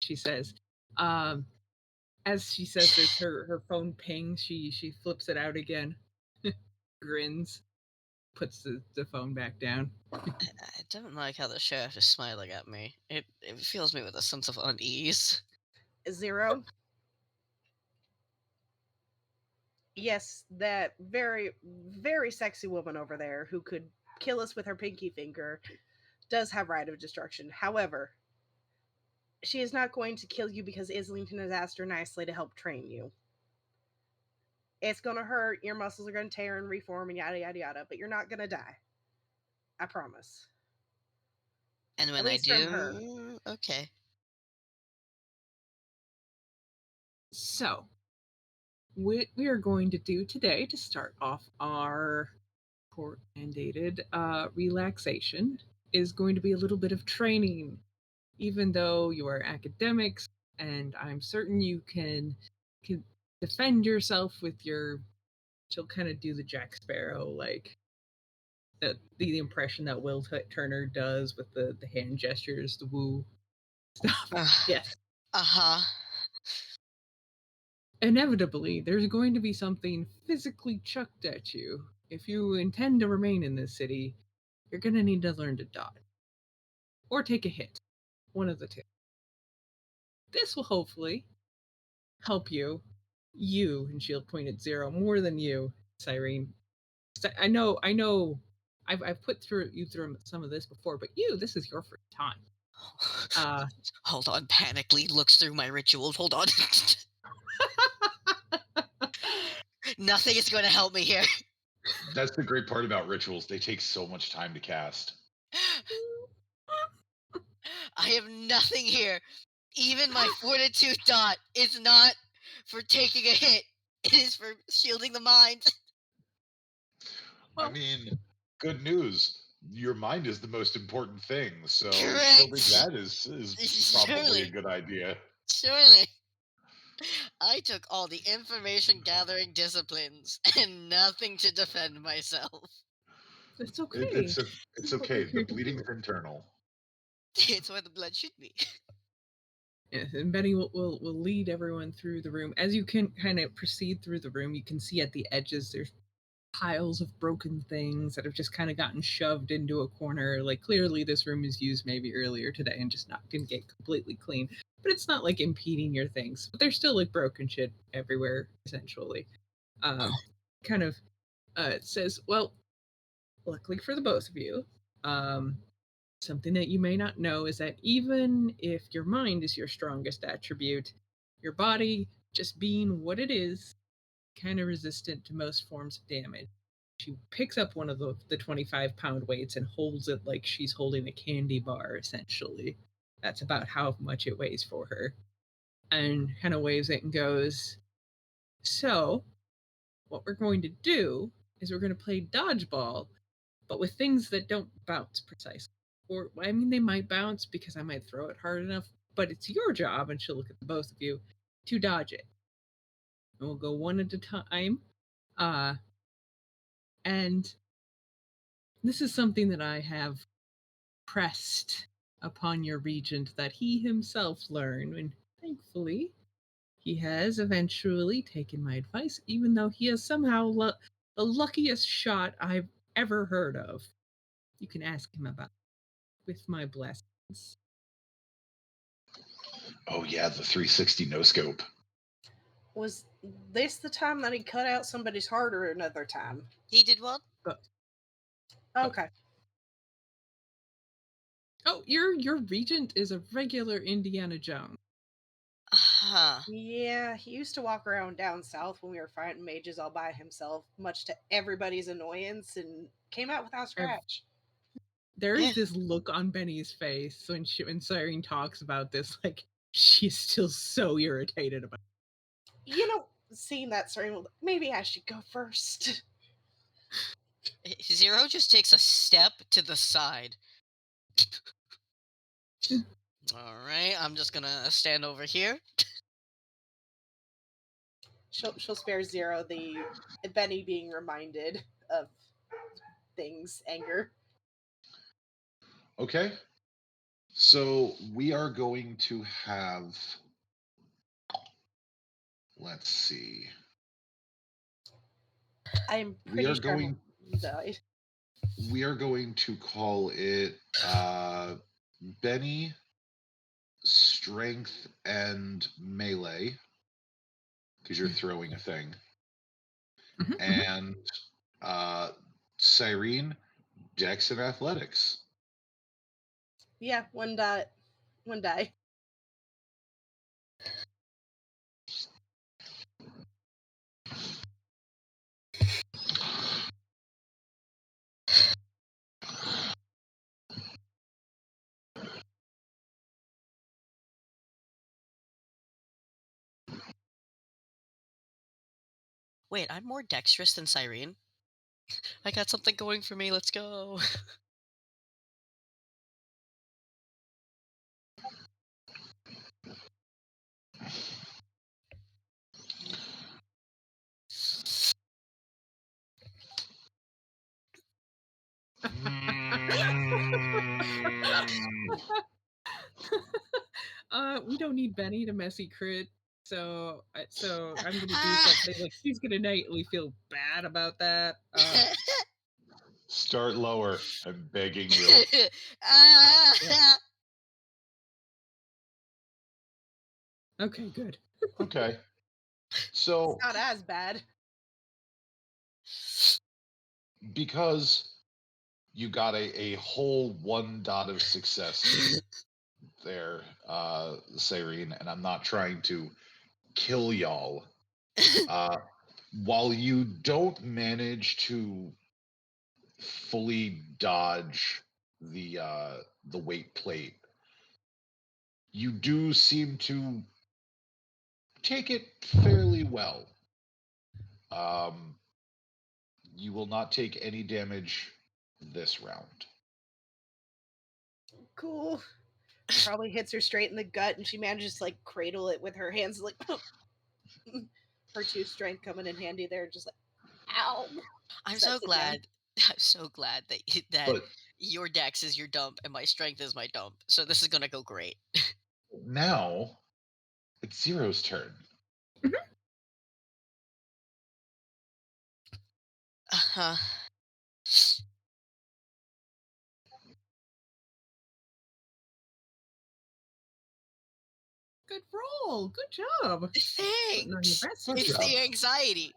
she says. As she says this, her phone pings. She flips it out again, grins, puts the phone back down. I don't like how the sheriff is smiling at me. It fills me with a sense of unease. Zero. Yes, that very, very sexy woman over there who could kill us with her pinky finger does have right of destruction. However, she is not going to kill you because Islington has asked her nicely to help train you. It's gonna hurt. Your muscles are gonna tear and reform and yada yada yada. But you're not gonna die. I promise. And At when I least from her. do, okay. So, what we are going to do today to start off our court mandated relaxation is going to be a little bit of training. Even though you are academics, and I'm certain you can defend yourself with your. She'll kind of do the Jack Sparrow, like the impression that Will Turner does with the hand gestures, the woo stuff. Yes. Uh-huh. Inevitably, there's going to be something physically chucked at you. If you intend to remain in this city, you're going to need to learn to dodge. Or take a hit. One of the two. This will hopefully help you, and she'll point at Zero, more than you, Cyrene. I know, I've put you through some of this before, but this is your first time. Hold on, panically looks through my rituals. Hold on. Nothing is going to help me here. That's the great part about rituals. They take so much time to cast. I have nothing here. Even my fortitude dot is not for taking a hit. It is for shielding the mind. I mean, good news. Your mind is the most important thing, so Correct. shielding that is probably Surely. a good idea. Surely. I took all the information gathering disciplines and nothing to defend myself. It's okay. It's okay. The bleeding's internal. It's where the blood should be. Yes, and Benny will lead everyone through the room. As you can kind of proceed through the room, you can see at the edges there's piles of broken things that have just kind of gotten shoved into a corner. Like, clearly this room is used maybe earlier today and just didn't get completely clean. But it's not like impeding your things. But there's still like broken shit everywhere, essentially. Kind of it says, well, luckily for the both of you, something that you may not know is that even if your mind is your strongest attribute, your body, just being what it is, kind of resistant to most forms of damage. She picks up one of the 25-pound weights and holds it like she's holding a candy bar, essentially. That's about how much it weighs for her. And kind of waves it and goes, so, what we're going to do is we're going to play dodgeball, but with things that don't bounce precisely. Or, I mean, they might bounce because I might throw it hard enough, but it's your job, and she'll look at the both of you, to dodge it. And we'll go one at a time. And this is something that I have pressed upon your regent that he himself learn, and thankfully he has eventually taken my advice, even though he is somehow the luckiest shot I've ever heard of. You can ask him about it, with my blessings. Oh yeah, the 360 no scope. Was this the time that he cut out somebody's heart, or another time? He did what? Okay. Oh, your regent is a regular Indiana Jones. Huh. Yeah, he used to walk around down south when we were fighting mages all by himself, much to everybody's annoyance, and came out without scratch. There is this look on Benny's face when Cyrene talks about this, like she's still so irritated about it. You know, seeing that, Cyrene, maybe I should go first. Zero just takes a step to the side. Alright, I'm just gonna stand over here. She'll spare Zero the Benny being reminded of things, anger. Okay. So we are going to have, let's see. I'm pretty sure I'm died. We are going to call it Benny, Strength, and Melee, because you're throwing a thing. And Cyrene, Dex, and Athletics. Yeah, one die. Wait, I'm more dexterous than Cyrene. I got something going for me. Let's go. We don't need Benny to messy crit, so I'm gonna do Ah! something like she's gonna nightly feel bad about that. Start lower. I'm begging you. Ah! Okay, good. Okay. So Not as bad. because you got a whole 1 dot of success there, Cyrene, and I'm not trying to kill y'all. While you don't manage to fully dodge the weight plate, you do seem to take it fairly well. You will not take any damage this round. Cool. Probably hits her straight in the gut, and she manages to like cradle it with her hands, like her 2 strength coming in handy there, just like ow. I'm Sets so it down. glad. I'm so glad that But your dex is your dump and my strength is my dump. So this is gonna go great. now it's Zero's turn. Uh-huh. Good roll. Good job. Putting on your Thanks. best. Good It's job. the anxiety.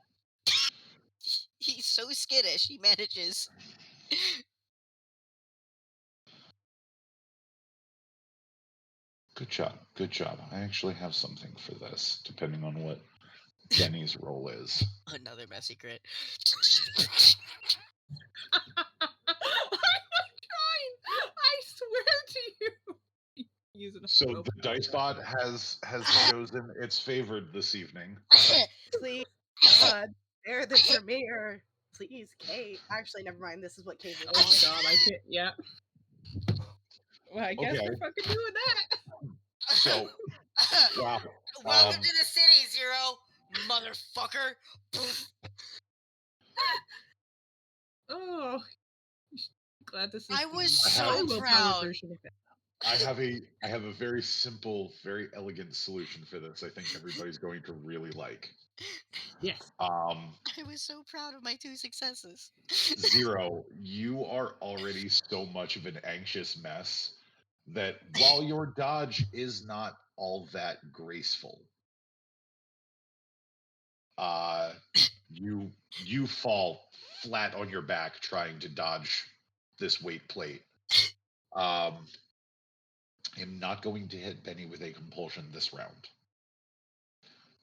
He's so skittish. He manages. Good job. Good job. I actually have something for this, depending on what Benny's roll is. Another messy crit. I'm not trying. I swear to you. Using a So rope. the dice bot has chosen its favored this evening. Please, there the premiere. Please, Kate. Actually, never mind. This is what Kate would Oh want. god, I can't. Yeah. Well, I guess Okay. we're fucking doing that. So wow. Welcome to the city, Zero, motherfucker. Oh, glad this is. I was the so low-powered proud. version of that. I have a very simple, very elegant solution for this. I think everybody's going to really like. Yes. Um, I was so proud of my 2 successes. Zero, you are already so much of an anxious mess that while your dodge is not all that graceful, you fall flat on your back trying to dodge this weight plate. I'm not going to hit Benny with a compulsion this round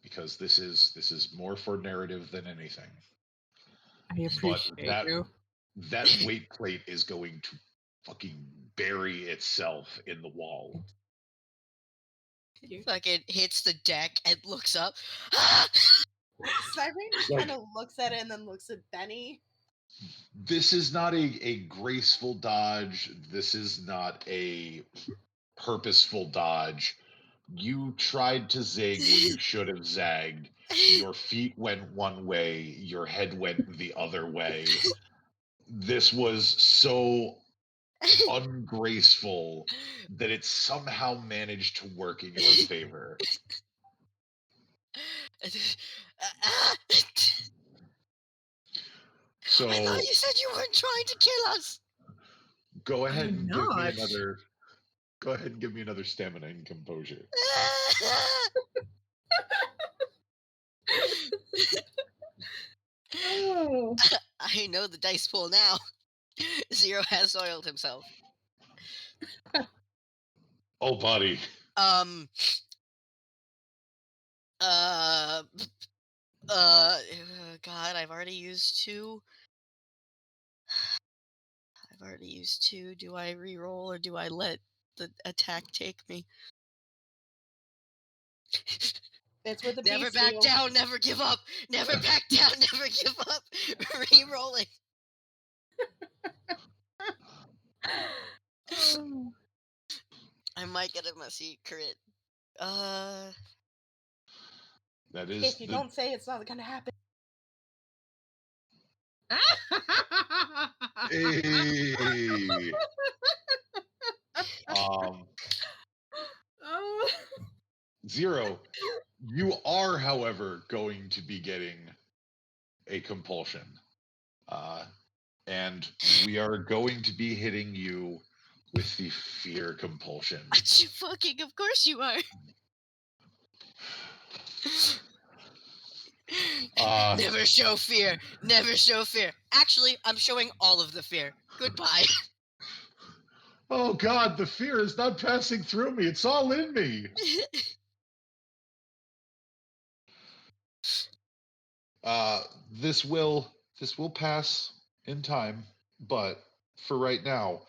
because this is more for narrative than anything. I appreciate you. That weight plate is going to fucking bury itself in the wall. He fucking hits the deck and looks up. Cyrene just Like- kind of looks at it and then looks at Benny. This is not a graceful dodge. This is not a purposeful dodge. You tried to zig when you should have zagged. Your feet went one way, your head went the other way. This was so ungraceful that it somehow managed to work in your favor. So I thought you said you weren't trying to kill us. go ahead I'm and give me not. another. Go ahead and give me another stamina and composure. Oh. I know the dice pool now. Zero has soiled himself. Oh, buddy. God, I've already used 2. I've already used 2. Do I re-roll or do I let the attack take me? It's with a Never beast back seal. down, never give up. Never back down, never give up. Re-rolling. Oh. I might get a messy crit. That is If you don't say it's not gonna happen. Hey. Oh. Zero. You are, however, going to be getting a compulsion. And we are going to be hitting you with the fear compulsion. you fucking, of course you are. Never show fear. Never show fear. Actually, I'm showing all of the fear. Goodbye. Oh God, the fear is not passing through me. It's all in me. This will pass in time, but for right now,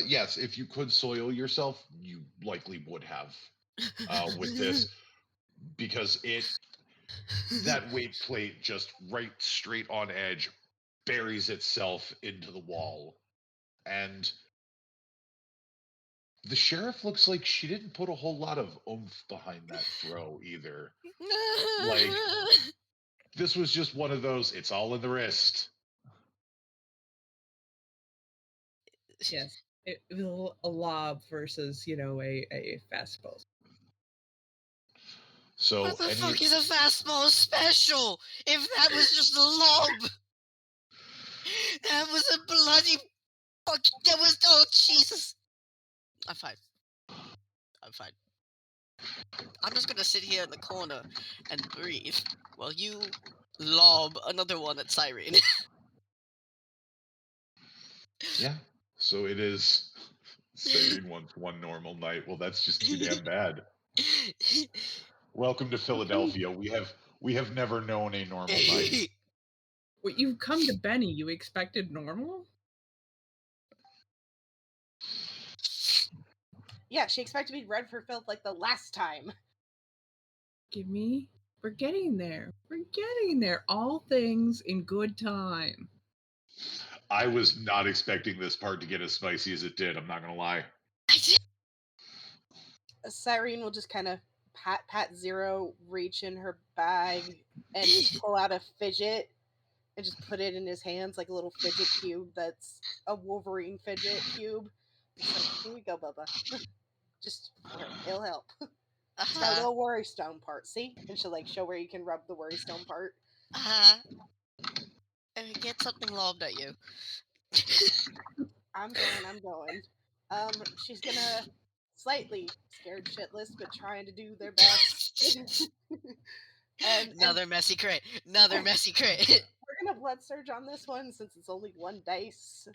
yes, if you could soil yourself, you likely would have with this, because that weight plate just right straight on edge buries itself into the wall, and the sheriff looks like she didn't put a whole lot of oomph behind that throw either. Like, this was just one of those, it's all in the wrist. Yes. It was a lob versus, a fastball. So what the fuck is a fastball special? If that was just a lob. That was a bloody fuck. That was, oh Jesus. I'm fine. I'm just gonna sit here in the corner and breathe while you lob another one at Cyrene. Yeah. So it is. Cyrene wants one normal night. Well, that's just too damn bad. Welcome to Philadelphia. We have never known a normal night. Well, you've come to Benny. You expected normal? Yeah, she expected to be red for filth like the last time. Give me. We're getting there. We're getting there. All things in good time. I was not expecting this part to get as spicy as it did. I'm not gonna lie. Cyrene will just kind of pat Zero, reach in her bag, and just pull out a fidget and just put it in his hands like a little fidget cube that's a Wolverine fidget cube. Just like, here you go, Bubba. Just it'll help. It's got a little worry stone part, see? And she'll like show where you can rub the worry stone part. Get something lobbed at you. I'm going. She's gonna slightly scared shitless, but trying to do their best. Another messy crit. Another messy crit. We're gonna blood surge on this one since it's only one dice.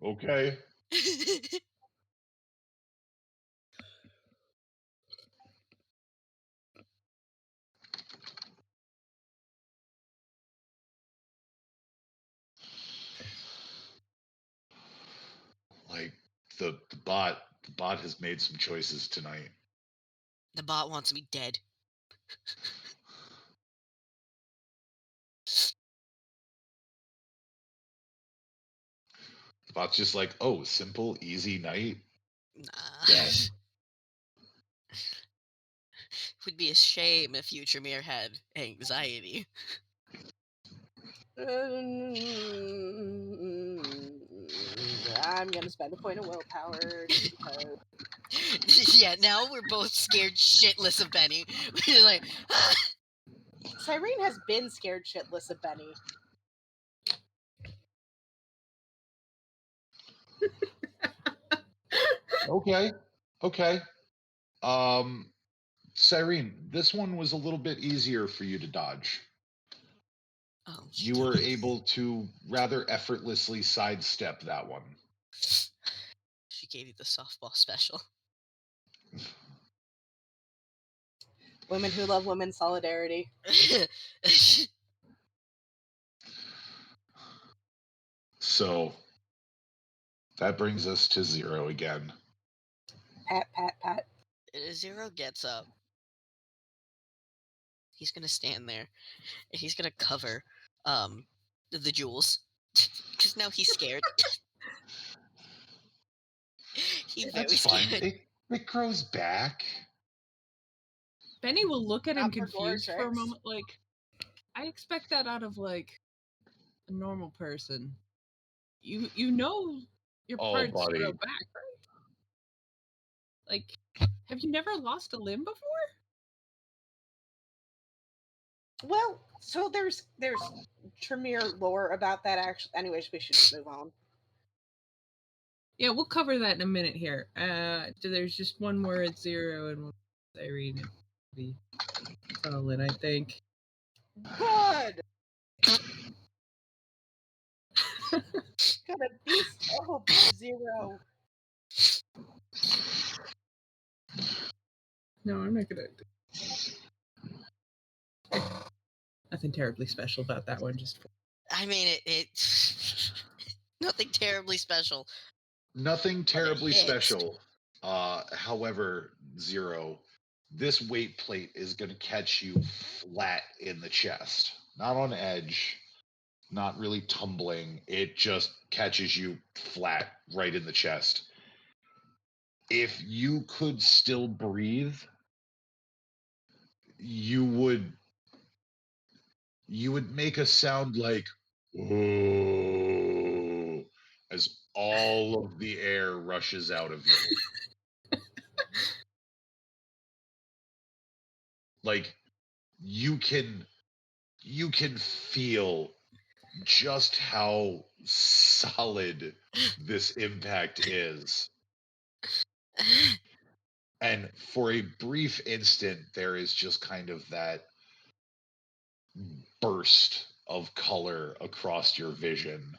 Okay. Like the bot has made some choices tonight. The bot wants me dead. The bot's just like, oh, simple, easy night. Nah. Yes. It would be a shame if Futuremere had anxiety. I'm gonna spend a point of willpower just because. Yeah, now we're both scared shitless of Benny. We're like, Cyrene has been scared shitless of Benny. Okay. Cyrene, this one was a little bit easier for you to dodge. oh, You were able to rather effortlessly sidestep that one. She gave you the softball special. Women who love women solidarity. So that brings us to Zero again. Pat. Zero gets up He's gonna stand there and he's gonna cover the jewels. Because now he's scared. He's very That's fine. scared. It grows back. Benny will look at him Not for confused for a Goretrix. moment, like, I expect that out of, like, a normal person. You know your Oh, parts buddy. grow back, right? Like, have you never lost a limb before? Well, so there's Tremere lore about that actually. Anyways, we should just move on. Yeah, we'll cover that in a minute here. There's just one more at 0 and one at Irene. It'll be solid, I think. Good. Got a beast. Oh, 0. No, I'm not gonna. Nothing terribly special about that one. Just I mean, it nothing terribly special. Nothing terribly hits. special. However, 0, this weight plate is going to catch you flat in the chest. Not on edge, not really tumbling. It just catches you flat right in the chest. If you could still breathe, you would make a sound like "Whoa," as all of the air rushes out of you. Like you can feel just how solid this impact is. And for a brief instant, there is just kind of that burst of color across your vision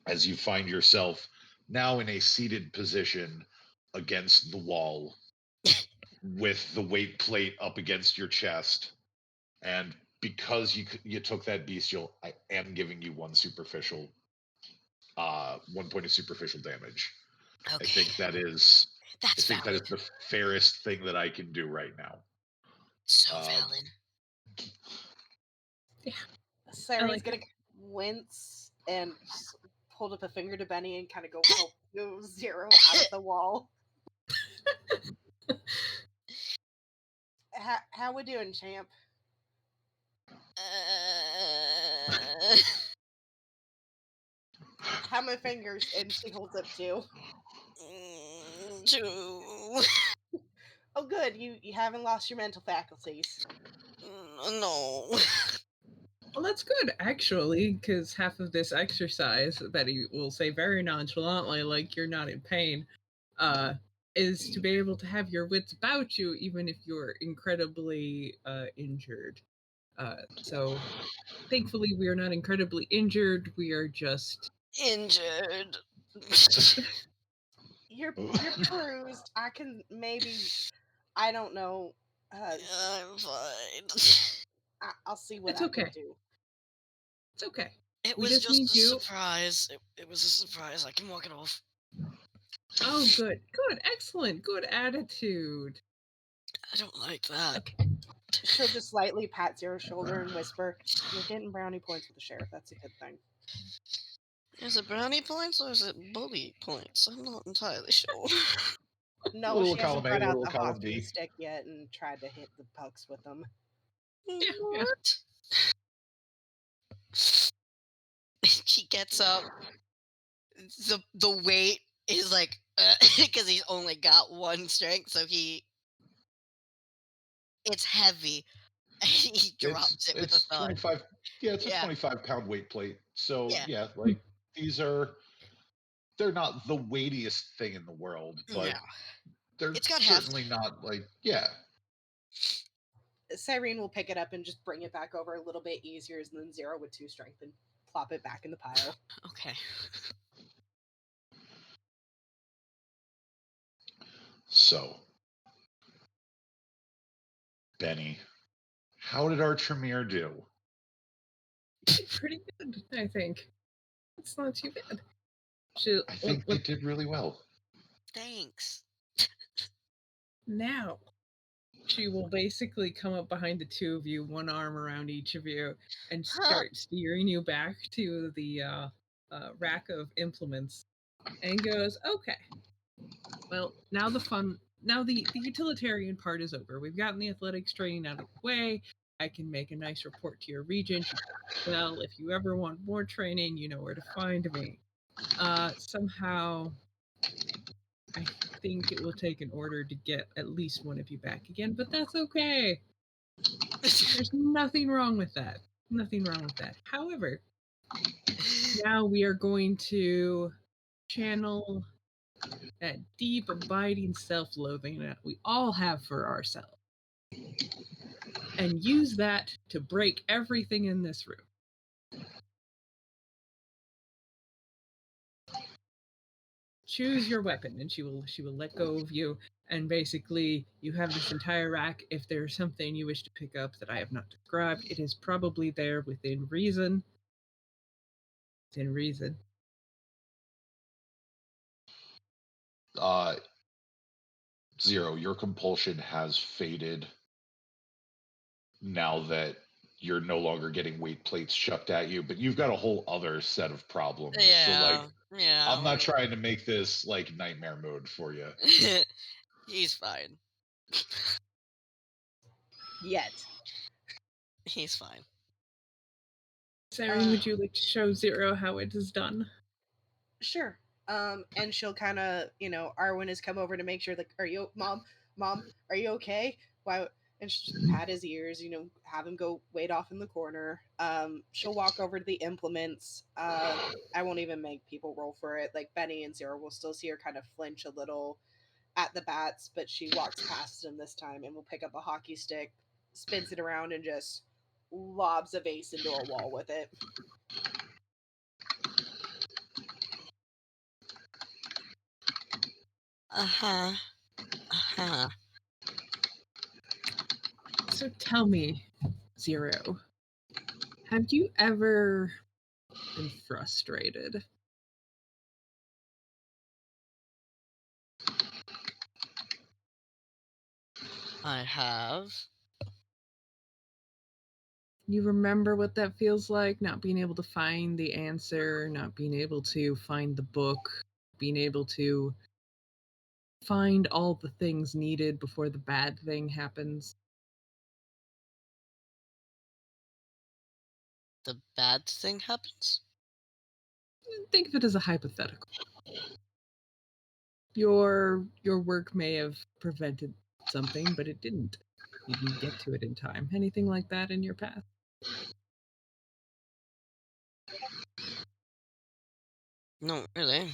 as you find yourself now in a seated position against the wall with the weight plate up against your chest. And because you took that bestial, I am giving you one point of superficial damage. Okay. I think that is That's that valid. is the fairest thing that I can do right now. So valid. Saren's gonna wince and hold up a finger to Benny and kind of go help move 0 out of the wall. How we doing, champ? How many fingers? And she holds up 2. 2. Oh, good. You haven't lost your mental faculties. No. Well, that's good, actually, because half of this exercise that he will say very nonchalantly, like you're not in pain, is to be able to have your wits about you, even if you're incredibly injured. So, thankfully, we are not incredibly injured. We are just injured. You're bruised. I can maybe. I don't know. I'm fine. I'll see what It's I okay. can do. It's okay. It We was just need just a you. surprise. It was a surprise. I can walk it off. Oh, good. Good. Excellent. Good attitude. I don't like that. Okay. She'll just slightly pat Zero's shoulder and whisper, "You're getting brownie points with the sheriff. That's a good thing." Is it brownie points or is it bully points? I'm not entirely sure. No, Little she hasn't column A, brought out little the column hockey B. stick yet and tried to hit the pucks with them. Yeah. What? He gets up. The weight is like because he's only got 1 strength, so it's heavy. He drops it with a It's thud. 25. Yeah, it's a Yeah. 25-pound weight plate. So Yeah. like they're not the weightiest thing in the world, but No. they're It's got certainly not like Cyrene will pick it up and just bring it back over a little bit easier than 0 with 2 strength and plop it back in the pile. Okay. So, Benny, how did our Tremere do? Pretty good, I think. It's not too bad. I think they did really well. Thanks. Now, She will basically come up behind the two of you, one arm around each of you, and start steering you back to the rack of implements, and goes, "Okay, well, now the utilitarian part is over. We've gotten the athletics training out of the way. I can make a nice report to your regent. Well, if you ever want more training, you know where to find me." Somehow, I think it will take an order to get at least one of you back again, but that's okay. There's nothing wrong with that. Nothing wrong with that. However, now we are going to channel that deep, abiding self loathing that we all have for ourselves and use that to break everything in this room. Choose your weapon, and she will let go of you, and basically you have this entire rack. If there's something you wish to pick up that I have not described, it is probably there within reason. Within reason. Zero, your compulsion has faded now that you're no longer getting weight plates shoved at you, but you've got a whole other set of problems. So like, Yeah. I'm not trying to make this like nightmare mode for you. He's fine. Yet. He's fine. Saren, would you like to show Zero how it is done? Sure. And she'll kind of, Arwen has come over to make sure, like, are you, mom, are you okay? Why? And she'll just pat his ears, have him go wait off in the corner. She'll walk over to the implements. I won't even make people roll for it. Like, Benny and Zero will still see her kind of flinch a little at the bats, but she walks past him this time and will pick up a hockey stick, spins it around, and just lobs a vase into a wall with it. So tell me, Zero, have you ever been frustrated? I have. You remember what that feels like? Not being able to find the answer, not being able to find the book, being able to find all the things needed before the bad thing happens. The bad thing happens? Think of it as a hypothetical. Your work may have prevented something, but it didn't. You didn't get to it in time. Anything like that in your path? No, really.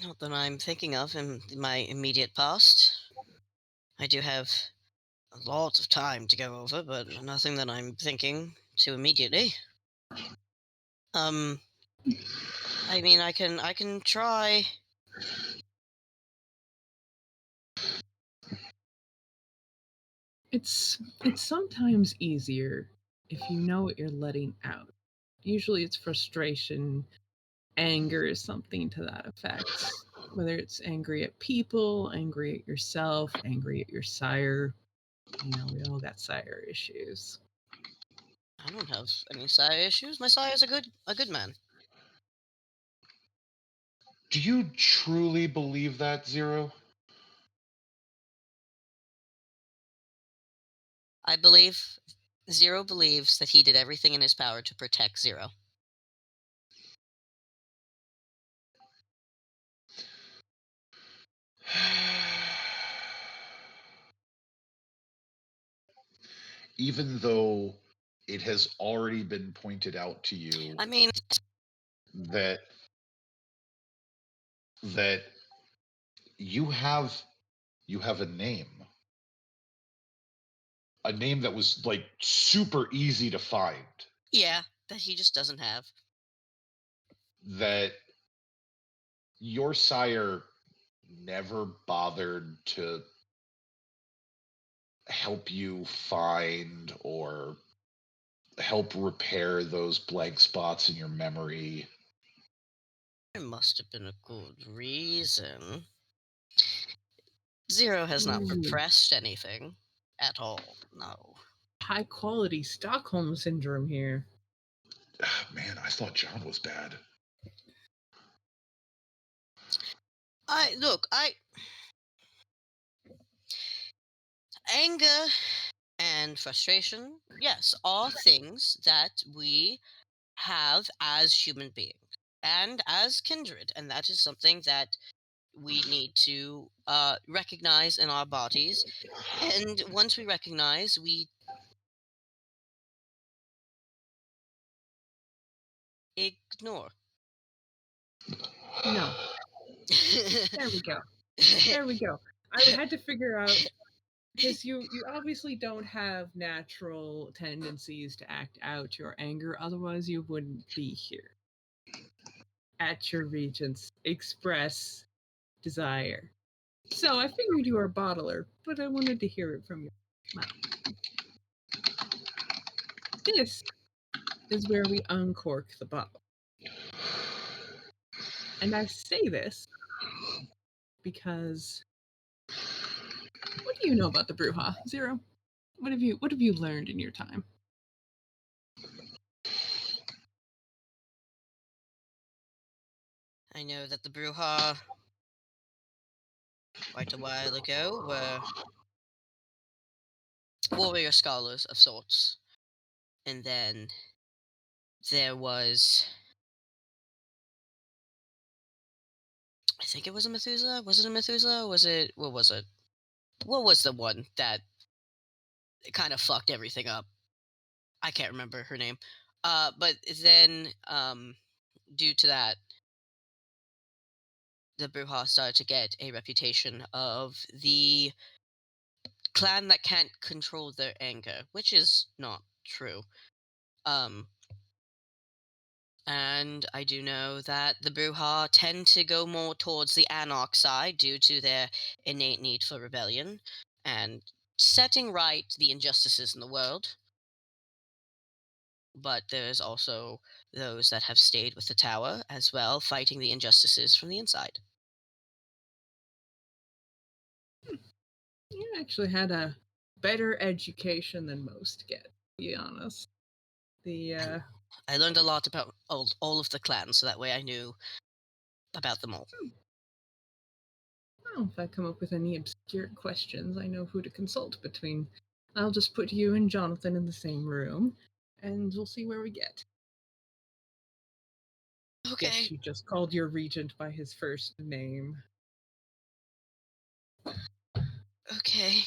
Not that I'm thinking of in my immediate past. I do have a lot of time to go over, but nothing that I'm thinking to immediately. I mean, I can try. It's sometimes easier if you know what you're letting out. Usually it's frustration, anger is something to that effect. Whether it's angry at people, angry at yourself, angry at your sire. We all got sire issues. I don't have any sire issues. My sire's a good man. Do you truly believe that, Zero? I believe Zero believes that he did everything in his power to protect Zero. Even though it has already been pointed out to you I mean, that you have a name. A name that was like super easy to find. yeah, that he just doesn't have. That your sire never bothered to help you find or help repair those blank spots in your memory. There must have been a good reason. Zero has not Ooh. repressed anything at all. No. High quality Stockholm syndrome here. Man, I thought John was bad. Anger and frustration, yes, are things that we have as human beings and as kindred, and that is something that we need to recognize in our bodies. And once we recognize, we ignore. No. There we go. There we go. I had to figure out, because you obviously don't have natural tendencies to act out your anger, otherwise you wouldn't be here. At your regent's express desire. So I figured you were a bottler, but I wanted to hear it from your mouth. This is where we uncork the bottle. And I say this because what do you know about the Bruja, Zero? What have you learned in your time? I know that the Bruja, quite a while ago, were warrior scholars of sorts. And then there was, I think it was a Methuselah. Was it a Methuselah? What was it? What was the one that kind of fucked everything up? I can't remember her name. But then, due to that, the Bruja started to get a reputation of the clan that can't control their anger, which is not true. And I do know that the Bruja tend to go more towards the Anarch side due to their innate need for rebellion and setting right the injustices in the world. But there's also those that have stayed with the tower as well, fighting the injustices from the inside. You actually had a better education than most get, to be honest. I learned a lot about all of the clans, so that way I knew about them all. Well, if I come up with any obscure questions, I know who to consult between. I'll just put you and Jonathan in the same room, and we'll see where we get. Okay. Guess you just called your regent by his first name. Okay.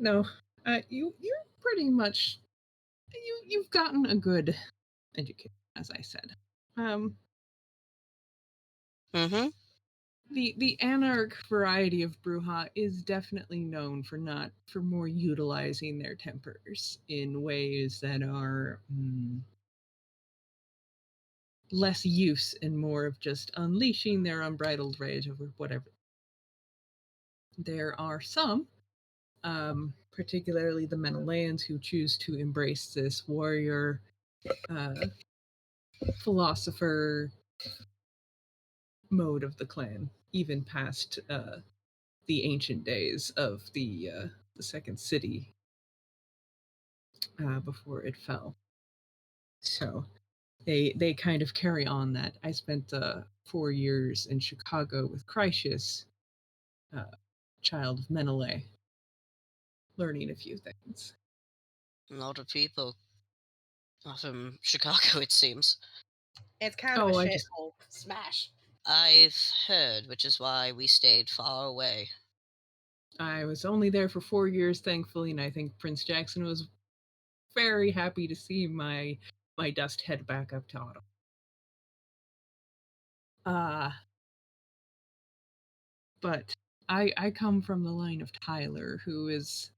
No, you're pretty much you've gotten a good education, as I said. Mm-hmm. The Anarch variety of Bruja is definitely known for more utilizing their tempers in ways that are less use and more of just unleashing their unbridled rage over whatever. There are some, particularly the Menelaeans, who choose to embrace this warrior, philosopher mode of the clan, even past the ancient days of the second city before it fell. So they kind of carry on that. I spent 4 years in Chicago with Critius, child of Menelae, learning a few things. A lot of people are from Chicago, it seems. It's kind of Oh, a I shithole. Smash. I've heard, which is why we stayed far away. I was only there for 4 years, thankfully, and I think Prince Jackson was very happy to see my dust head back up to Ottawa. But I come from the line of Tyler, who is,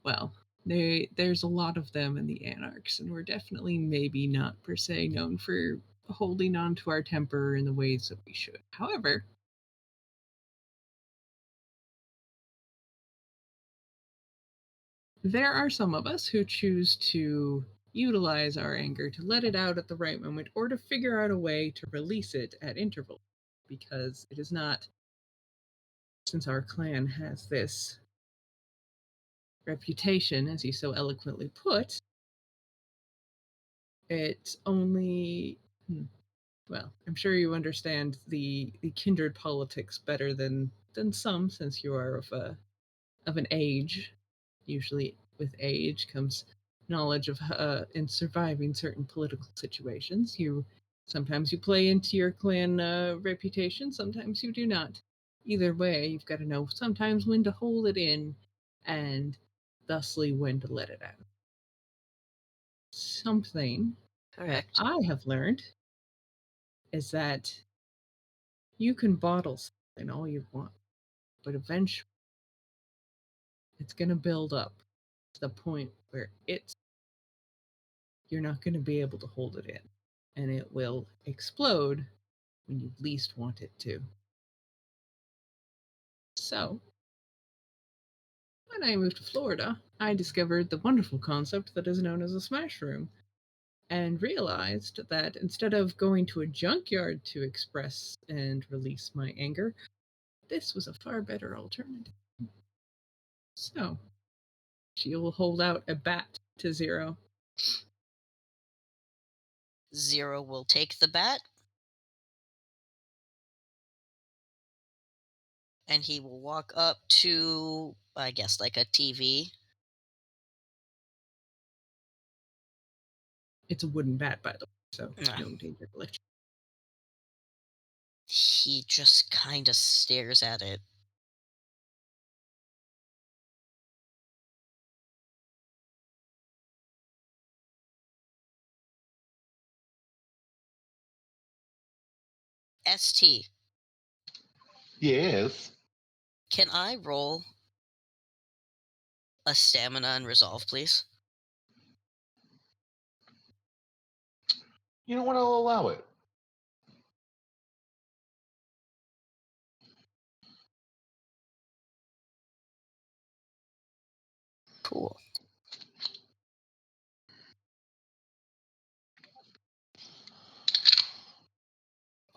well, there's a lot of them in the Anarchs, and we're definitely maybe not per se known for holding on to our temper in the ways that we should. However, there are some of us who choose to utilize our anger to let it out at the right moment or to figure out a way to release it at intervals. Because it is not, since our clan has this reputation, as you so eloquently put, it's only. Well, I'm sure you understand the kindred politics better than some, since you are of an age. Usually, with age comes knowledge of in surviving certain political situations. Sometimes you play into your clan reputation, sometimes you do not. Either way, you've got to know sometimes when to hold it in, and thusly when to let it out. Something that Correct. I have learned is that you can bottle something all you want, but eventually it's going to build up to the point where you're not going to be able to hold it in, and it will explode when you least want it to. So, when I moved to Florida, I discovered the wonderful concept that is known as a smash room, and realized that instead of going to a junkyard to express and release my anger, this was a far better alternative. So, she will hold out a bat to Zero. Zero will take the bat, and he will walk up to, I guess, like a TV. It's a wooden bat, by the way, so Ah. no danger of electrocution. He just kind of stares at it. ST, Yes. can I roll a stamina and resolve, please? You know what? I'll allow it. Cool.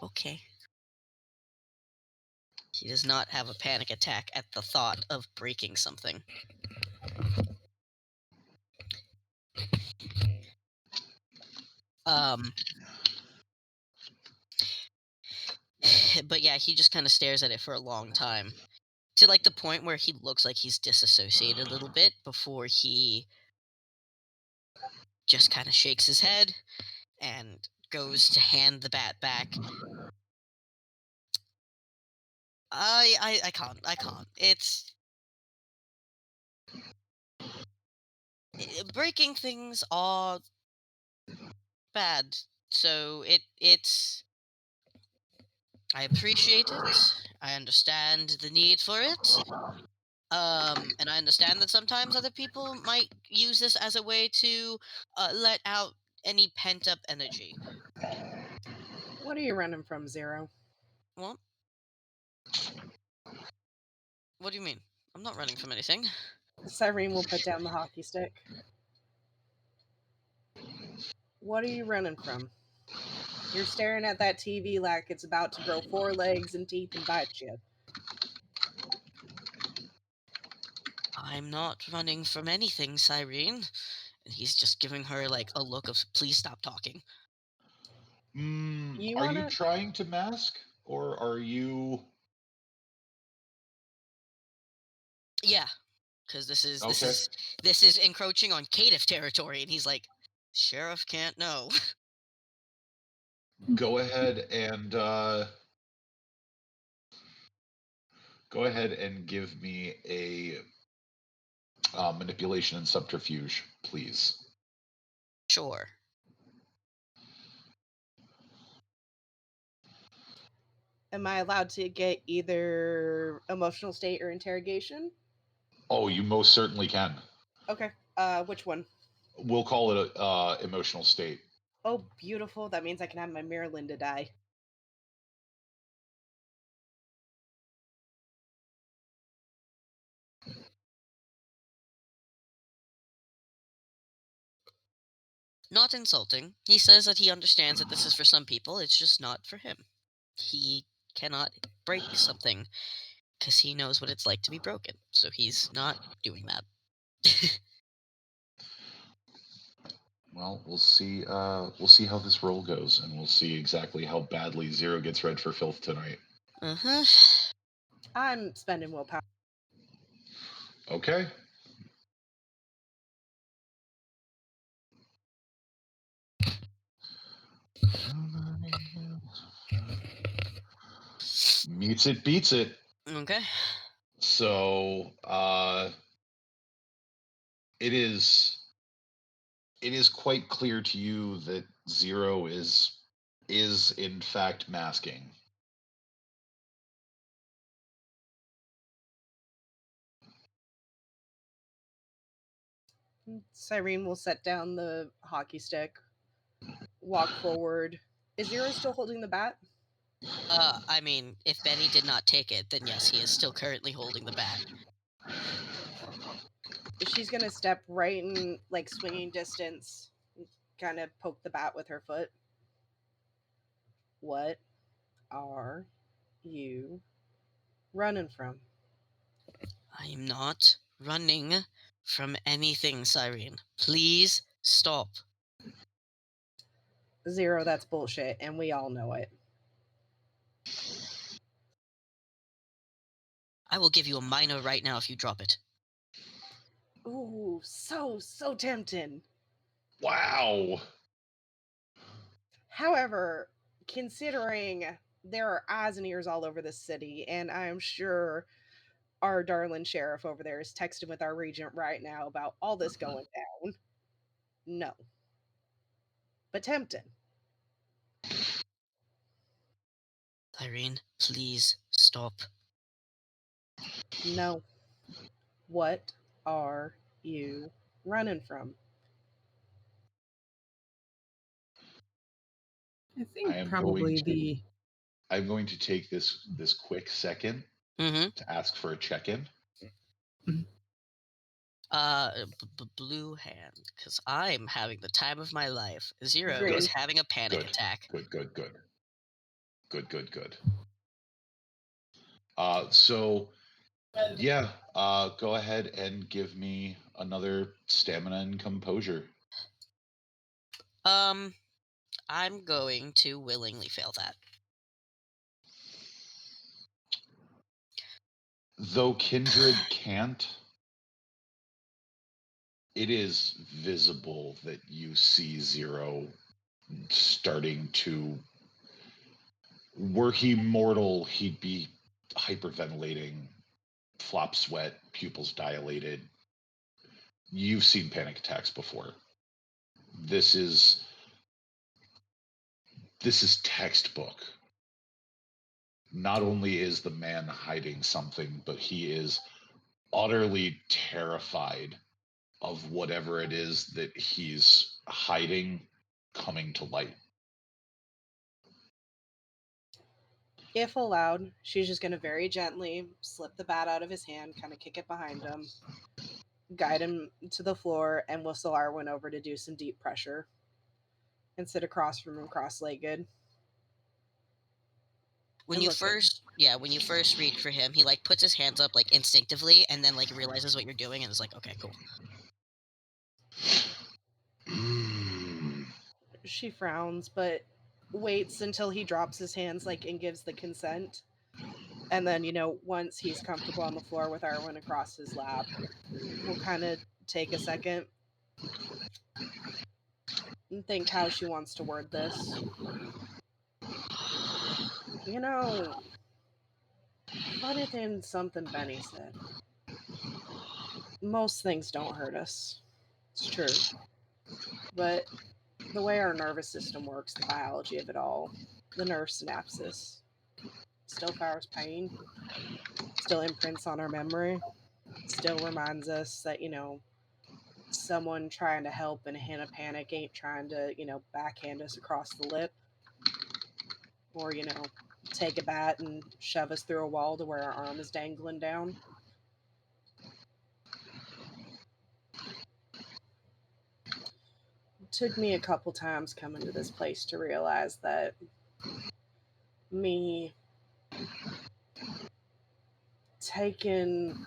Okay. He does not have a panic attack at the thought of breaking something. But yeah, he just kind of stares at it for a long time. To like the point where he looks like he's disassociated a little bit before he just kind of shakes his head and goes to hand the bat back. I can't. It's breaking things are bad. So it's I appreciate it. I understand the need for it. And I understand that sometimes other people might use this as a way to let out any pent up energy. What are you running from, Zero? What? What do you mean? I'm not running from anything. Cyrene will put down the hockey stick. What are you running from? You're staring at that TV like it's about to grow 4 legs and teeth and bite you. I'm not running from anything, Cyrene. And he's just giving her like a look of please stop talking. You Are you wanna? trying to mask, or are you? Yeah, because this Okay. is encroaching on Caitiff territory, and he's like, Sheriff can't know. Go ahead and give me a manipulation and subterfuge, please. Sure. Am I allowed to get either emotional state or interrogation? Oh, you most certainly can. Okay. Which one? We'll call it a emotional state. Oh, beautiful. That means I can have my Marylinda die. Not insulting. He says that he understands that this is for some people, it's just not for him. He cannot break something because he knows what it's like to be broken, so he's not doing that. Well, we'll see. We'll see how this roll goes, and we'll see exactly how badly Zero gets read for filth tonight. Uh-huh. I'm spending willpower. Okay. Meets it, beats it. Okay. So, it is quite clear to you that Zero is in fact masking. Cyrene will set down the hockey stick, walk forward. Is Zero still holding the bat? I mean, if Benny did not take it, then yes, he is still currently holding the bat. She's gonna step right in, like, swinging distance, kind of poke the bat with her foot. What are you running from? I am not running from anything, Cyrene. Please stop. Zero, that's bullshit, and we all know it. I will give you a minor right now if you drop it. Ooh, so tempting. Wow. However, considering there are eyes and ears all over the city, and I am sure our darling sheriff over there is texting with our regent right now about all this going down. No. But tempting. Cyrene, please stop. No. What are you running from? I think I am probably I'm going to take this quick second Mm-hmm. to ask for a check-in. Blue hand, because I'm having the time of my life. Zero Great. is having a panic Good. attack. Good. So yeah, go ahead and give me another stamina and composure. I'm going to willingly fail that. Though Kindred can't, it is visible that you see Zero starting to. Were he mortal, he'd be hyperventilating, flop sweat, pupils dilated. You've seen panic attacks before. This is textbook. Not only is the man hiding something, but he is utterly terrified of whatever it is that he's hiding coming to light. If allowed, she's just going to very gently slip the bat out of his hand, kind of kick it behind him, guide him to the floor, and whistle Arwen over to do some deep pressure and sit across from him cross-legged. When And you listen. when you first reach for him, he like puts his hands up like instinctively, and then like realizes what you're doing, and is like, okay, cool. She frowns, but waits until he drops his hands, like, and gives the consent. And then, once he's comfortable on the floor with Arwen across his lap, we'll kind of take a second and think how she wants to word this. Funny thing, something Benny said. Most things don't hurt us. It's true. But the way our nervous system works, the biology of it all, the nerve synapses, still fires pain, still imprints on our memory, still reminds us that, someone trying to help in a hint of panic ain't trying to, backhand us across the lip or, take a bat and shove us through a wall to where our arm is dangling down. took me a couple times coming to this place to realize that me taking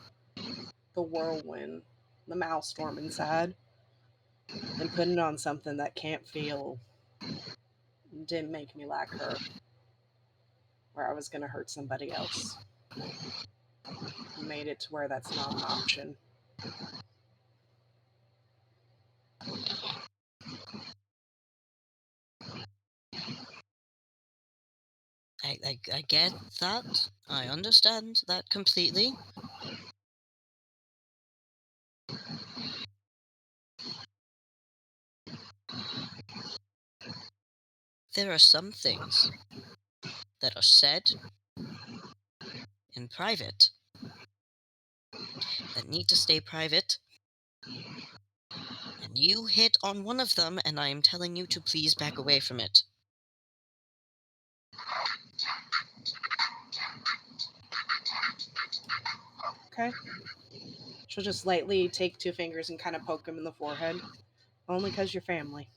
the whirlwind, the maelstrom inside, and putting it on something that can't feel didn't make me like her, where I was going to hurt somebody else. Made it to where that's not an option. I get that. I understand that completely. There are some things that are said in private that need to stay private. And you hit on one of them, and I am telling you to please back away from it. Okay. She'll just lightly take 2 fingers and kind of poke him in the forehead. Only because you're family.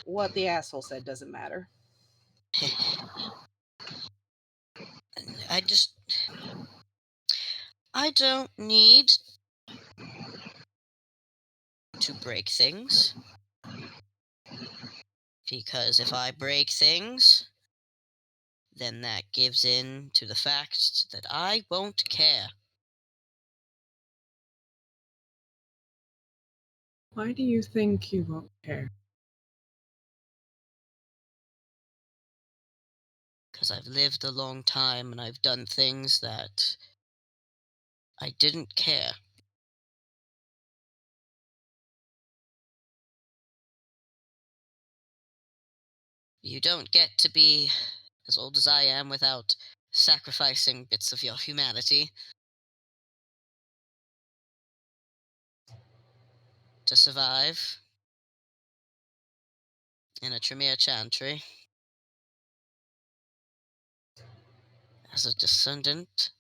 What the asshole said doesn't matter. I don't need to break things. Because if I break things, then that gives in to the fact that I won't care. Why do you think you won't care? Because I've lived a long time and I've done things that I didn't care. You don't get to be as old as I am without sacrificing bits of your humanity to survive in a Tremere Chantry. As a descendant.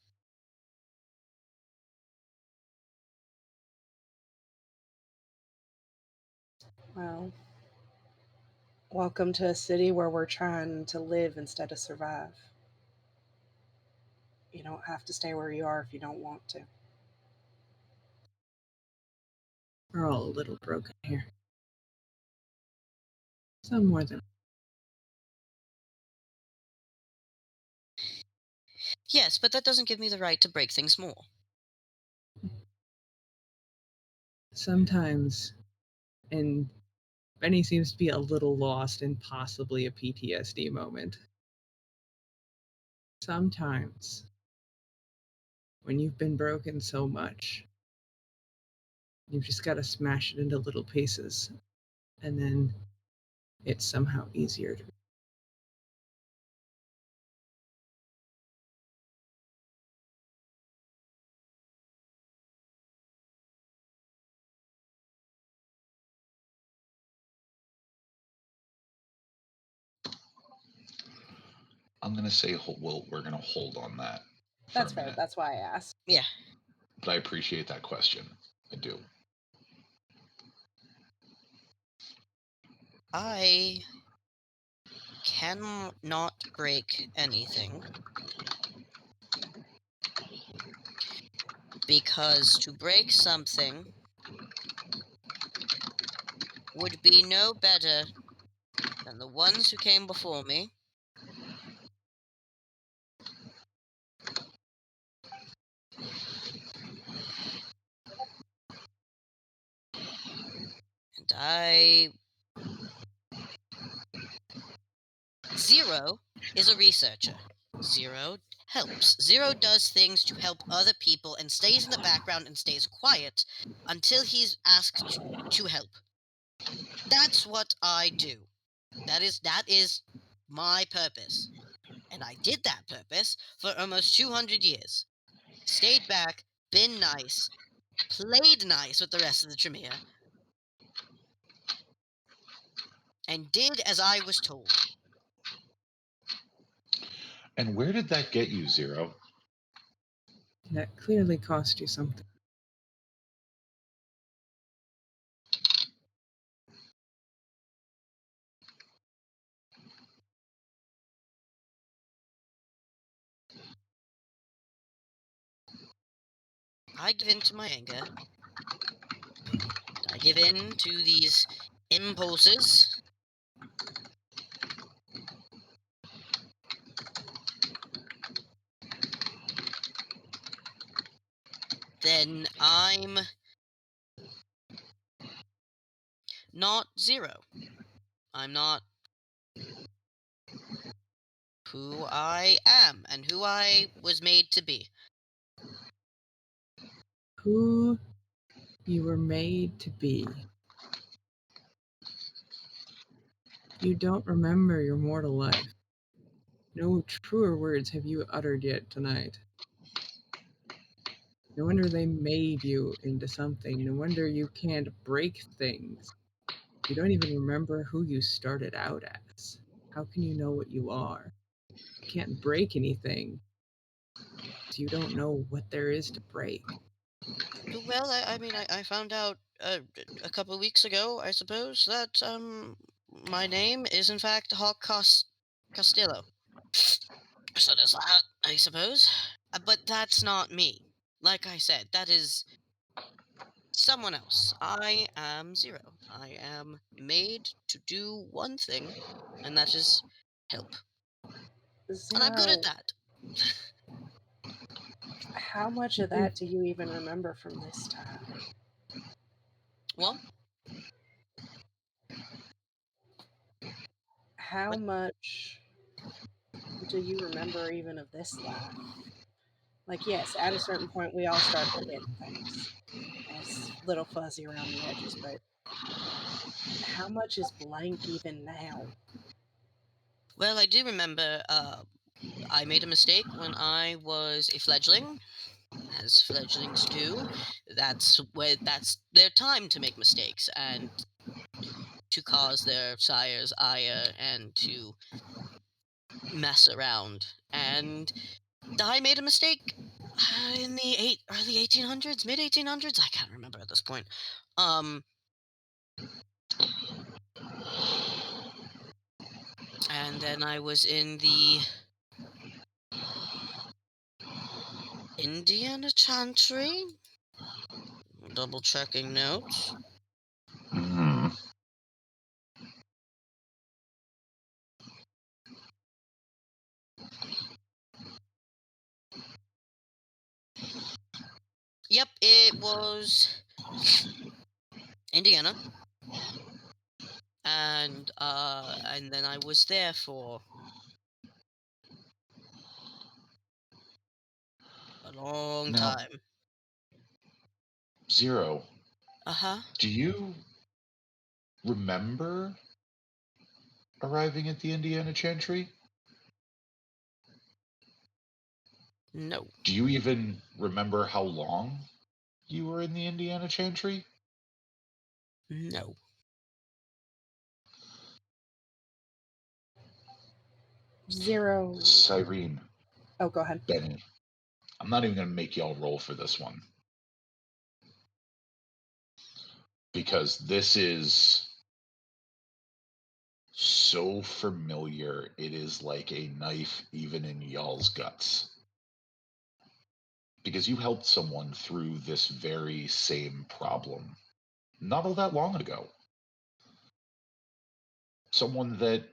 Well, welcome to a city where we're trying to live instead of survive. You don't have to stay where you are if you don't want to. We're all a little broken here. Some more than. Yes, but that doesn't give me the right to break things more. Sometimes, and Benny seems to be a little lost in possibly a PTSD moment. Sometimes, when you've been broken so much, you've just got to smash it into little pieces, and then it's somehow easier to. I'm gonna say we're gonna hold on that. That's fair. That's why I asked. Yeah. But I appreciate that question. I do. I cannot break anything. Because to break something would be no better than the ones who came before me. And Zero is a researcher. Zero helps. Zero does things to help other people and stays in the background and stays quiet until he's asked to help. That's what I do. That is my purpose. And I did that purpose for almost 200 years. Stayed back, been nice, played nice with the rest of the Tremere, and did as I was told. And where did that get you, Zero? That clearly cost you something. I give in to my anger. I give in to these impulses. Then I'm not Zero. I'm not who I am and who I was made to be. Who you were made to be. You don't remember your mortal life. No truer words have you uttered yet tonight. No wonder they made you into something. No wonder you can't break things. You don't even remember who you started out as. How can you know what you are? You can't break anything. So you don't know what there is to break. Well, I mean, I found out a couple of weeks ago, I suppose, that my name is in fact Hawk Costello. So there's that, I suppose. But that's not me. Like I said, that is someone else. I am Zero. I am made to do one thing, and that is help. And I'm good at Zero, that. how much of that do you even remember from this time? Well, How what? much do you remember even of this life? Like, yes, at a certain point, we all start forgetting things. It's a little fuzzy around the edges, but how much is blank even now? Well, I do remember I made a mistake when I was a fledgling, as fledglings do. That's their time to make mistakes and to cause their sires ire and to mess around. And I made a mistake in the early 1800s, mid 1800s. I can't remember at this point. Um, and then I was in the Indiana Chantry. Double checking notes. Hmm. Yep, it was Indiana, and then I was there for a long Now, time. Zero, Uh huh. do you remember arriving at the Indiana Chantry? No, Do you even remember how long you were in the Indiana Chantry? no. Zero. Cyrene, Oh, go ahead. Benny, I'm not even going to make y'all roll for this one. Because this is so familiar, it is like a knife even in y'all's guts. Because you helped someone through this very same problem not all that long ago. Someone that,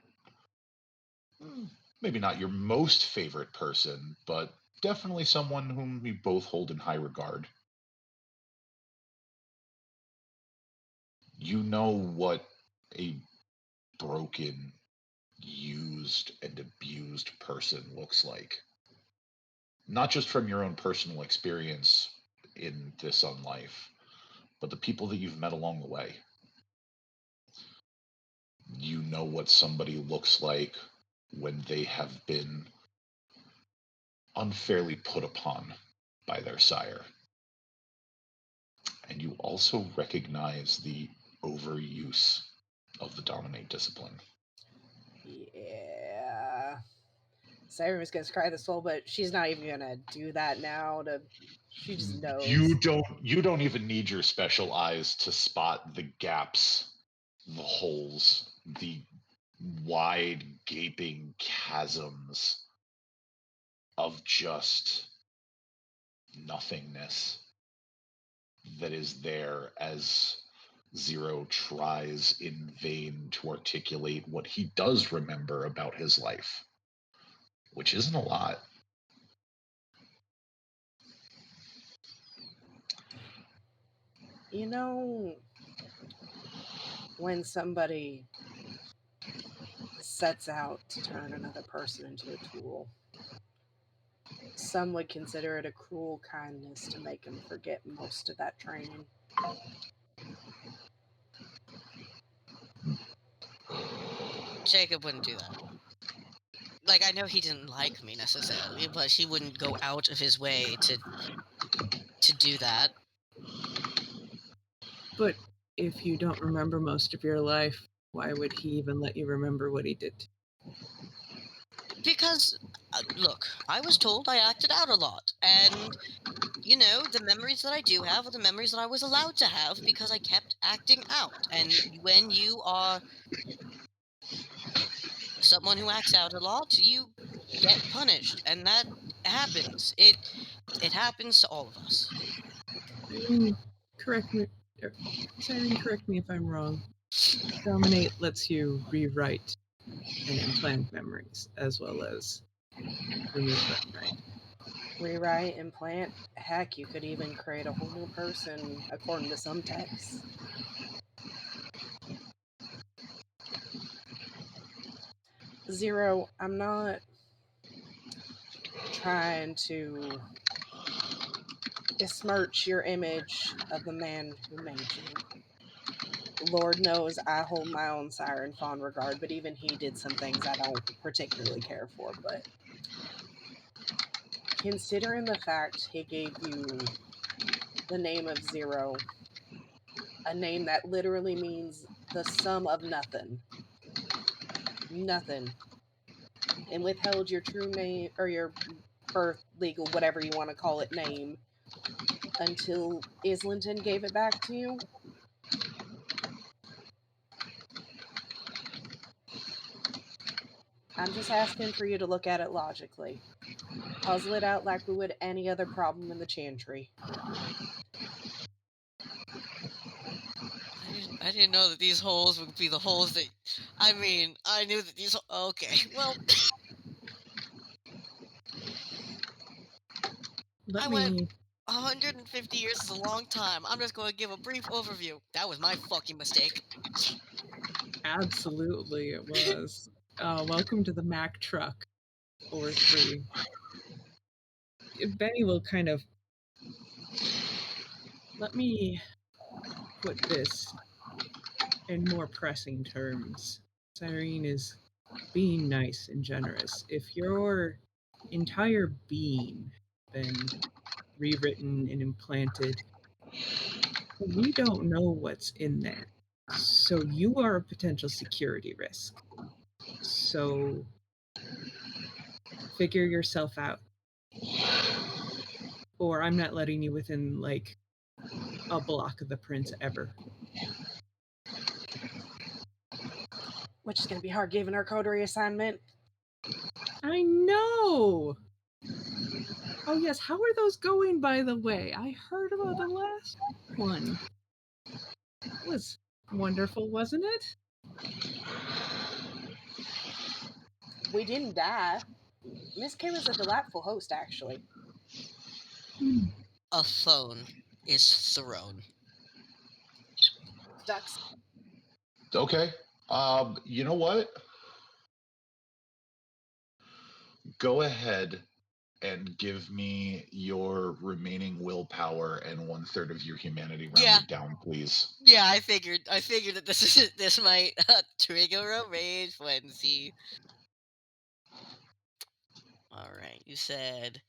maybe not your most favorite person, but definitely someone whom you both hold in high regard. You know what a broken, used, and abused person looks like. Not just from your own personal experience in this on life, but the people that you've met along the way. You know what somebody looks like when they have been unfairly put upon by their sire. And you also recognize the overuse of the dominate discipline. Yeah. Siren was gonna cry the soul, but she's not even gonna do that now. She just knows. You don't even need your special eyes to spot the gaps, the holes, the wide gaping chasms of just nothingness that is there as Zero tries in vain to articulate what he does remember about his life, which isn't a lot. You know, when somebody sets out to turn another person into a tool, some would consider it a cruel kindness to make him forget most of that training. Jacob wouldn't do that. Like, I know he didn't like me necessarily, but he wouldn't go out of his way to do that. But if you don't remember most of your life, why would he even let you remember what he did? Because, look, I was told I acted out a lot, and you know, the memories that I do have are the memories that I was allowed to have because I kept acting out. And when you are someone who acts out a lot, you get punished, and that happens. It happens to all of us. Irene, correct me. Cyrene, correct me if I'm wrong. Dominate lets you rewrite and implant memories as well as remove them, right? Rewrite, implant, heck, you could even create a whole new person according to some texts. Zero, I'm not trying to besmirch your image of the man who made you. Lord knows I hold my own sire in fond regard, but even he did some things I don't particularly care for. But considering the fact he gave you the name of Zero, a name that literally means the sum of nothing, nothing, and withheld your true name or your birth, legal, whatever you want to call it, name until Islington gave it back to you. I'm just asking for you to look at it logically. Puzzle it out like we would any other problem in the Chantry. I didn't know that these holes would be the holes that. I mean, I knew that these. Okay, well, Let I went me 150 years is a long time. I'm just going to give a brief overview. That was my fucking mistake. absolutely it was. Welcome to the Mack truck or 3. Benny will kind of let me put this in more pressing terms. Cyrene is being nice and generous. If your entire being been rewritten and implanted, we don't know what's in there. So you are a potential security risk. So figure yourself out. Or I'm not letting you within like a block of the prince ever. Which is going to be hard given our code reassignment. I know! Oh yes, how are those going, by the way? I heard about the last one. It was wonderful, wasn't it? We didn't die. Miss Kim is a delightful host, actually. A phone is thrown. Ducks. Okay. You know what? Go ahead and give me your remaining willpower and 1/3 of your humanity rounded Yeah. down, please. Yeah, I figured that this might trigger a rage frenzy. All right, you said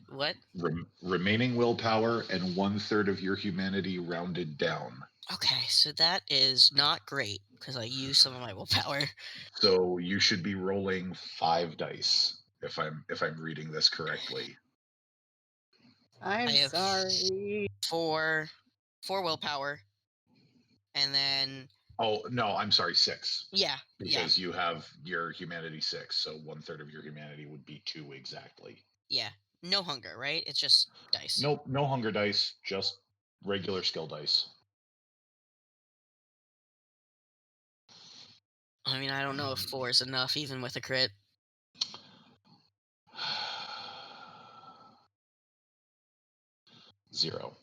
what? Remaining willpower and 1/3 of your humanity rounded down. Okay, so that is not great because I used some of my willpower. So you should be rolling 5 dice if I'm reading this correctly. I'm I have sorry. 4 willpower, and then Oh no, I'm sorry, 6. yeah, Because you have your humanity 6, so 1/3 of your humanity would be 2 exactly. yeah. No hunger, right? It's just dice. Nope, no hunger dice, just regular skill dice. I mean, I don't know if 4 is enough, even with a crit. Zero.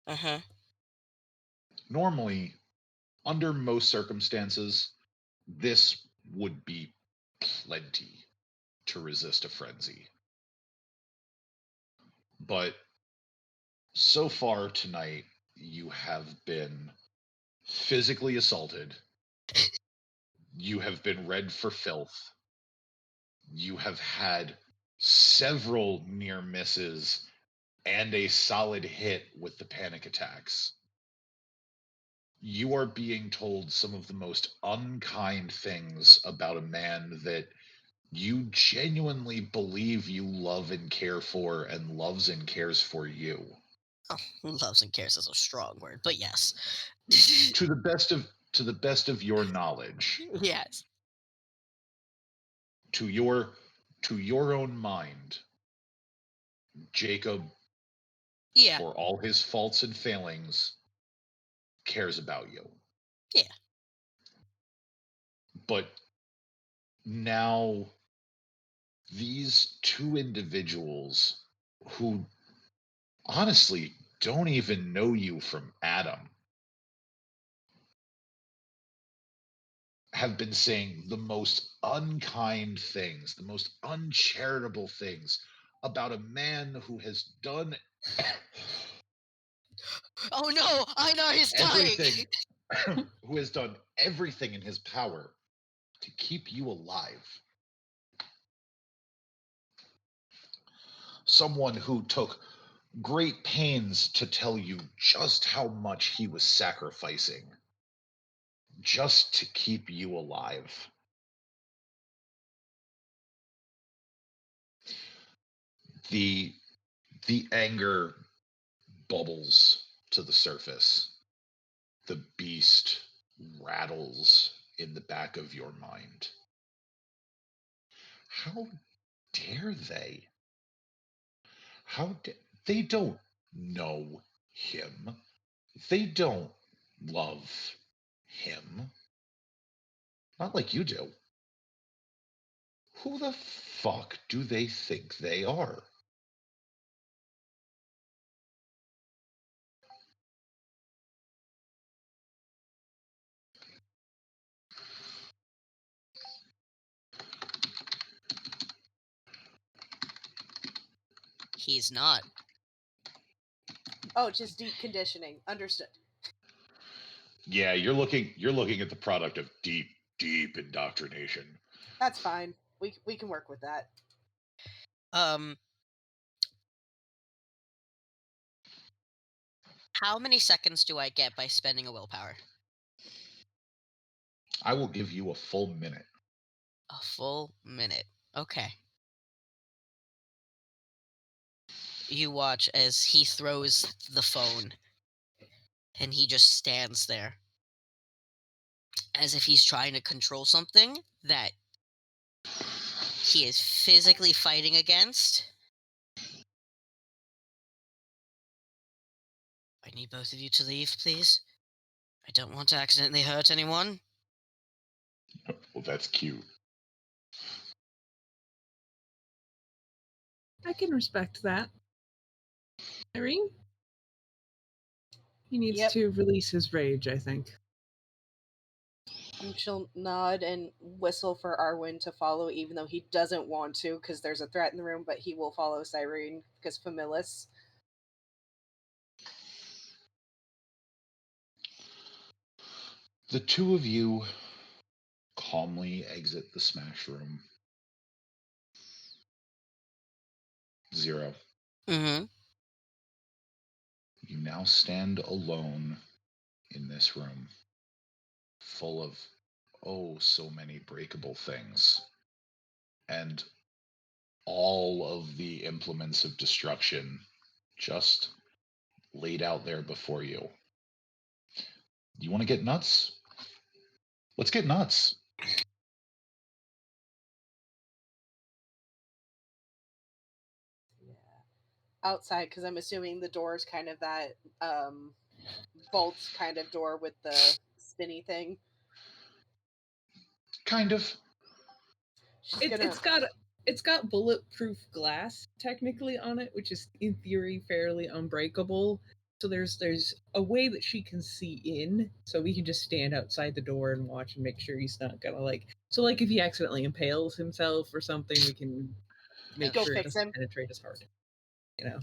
Uh-huh. Normally, under most circumstances, this would be plenty to resist a frenzy. But so far tonight, you have been physically assaulted. You have been read for filth. You have had several near misses and a solid hit with the panic attacks. You are being told some of the most unkind things about a man that you genuinely believe you love and care for and loves and cares for you. Oh, loves and cares is a strong word, but yes. To the best of your knowledge, Yes. to your own mind, Jacob, Yeah. for all his faults and failings, cares about you. Yeah. But now these two individuals who honestly don't even know you from Adam have been saying the most unkind things, the most uncharitable things about a man who has done Oh no, I know he's dying. everything who has done everything in his power to keep you alive. Someone who took great pains to tell you just how much he was sacrificing just to keep you alive. The anger bubbles to the surface. The beast rattles in the back of your mind. How dare they? They don't know him. They don't love him. Not like you do. Who the fuck do they think they are? He's not. Oh, just deep conditioning. Understood. Yeah, you're looking at the product of deep indoctrination. That's fine. We can work with that. How many seconds do I get by spending a willpower? I will give you a full minute. A full minute. Okay. You watch as he throws the phone and he just stands there as if he's trying to control something that he is physically fighting against. I need both of you to leave, please. I don't want to accidentally hurt anyone. Well, that's cute. I can respect that. Irene? He needs Yep. to release his rage, I think. She'll nod and whistle for Arwen to follow, even though he doesn't want to, because there's a threat in the room, but he will follow Cyrene, because Familis. The two of you calmly exit the smash room. 0. Mm-hmm. You now stand alone in this room, full of oh so many breakable things, and all of the implements of destruction just laid out there before you. You want to get nuts? Let's get nuts. outside, because I'm assuming the door is kind of that bolt kind of door with the spinny thing. Kind of. She's gonna. It's got bulletproof glass technically on it, which is in theory fairly unbreakable. So there's a way that she can see in, so we can just stand outside the door and watch and make sure he's not gonna if he accidentally impales himself or something, we can make Go sure it fix doesn't him. penetrate his heart. You know.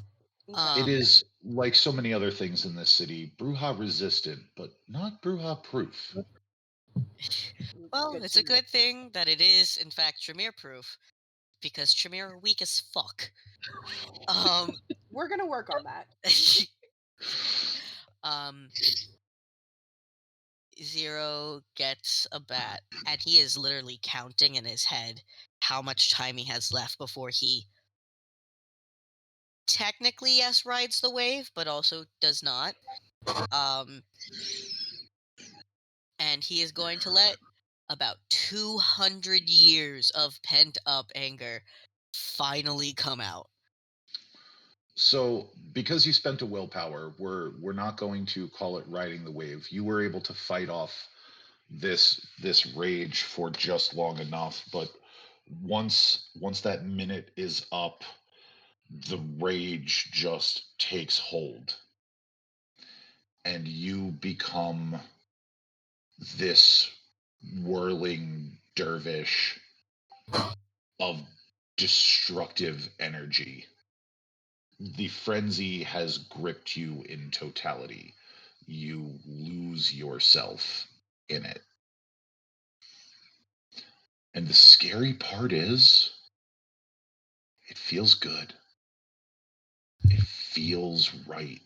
Okay. It is, like so many other things in this city, Brujah resistant, but not Brujah proof. Well, Good it's to a good thing that it is, in fact, Tremere proof, because Tremere are weak as fuck. We're gonna work on that. Zero gets a bat, and he is literally counting in his head how much time he has left before he technically, yes, rides the wave, but also does not. And he is going to let about 200 years of pent-up anger finally come out. So, because you spent a willpower, we're not going to call it riding the wave. You were able to fight off this rage for just long enough, but once that minute is up, the rage just takes hold, and you become this whirling dervish of destructive energy. The frenzy has gripped you in totality. You lose yourself in it. And the scary part is, it feels good. It feels right.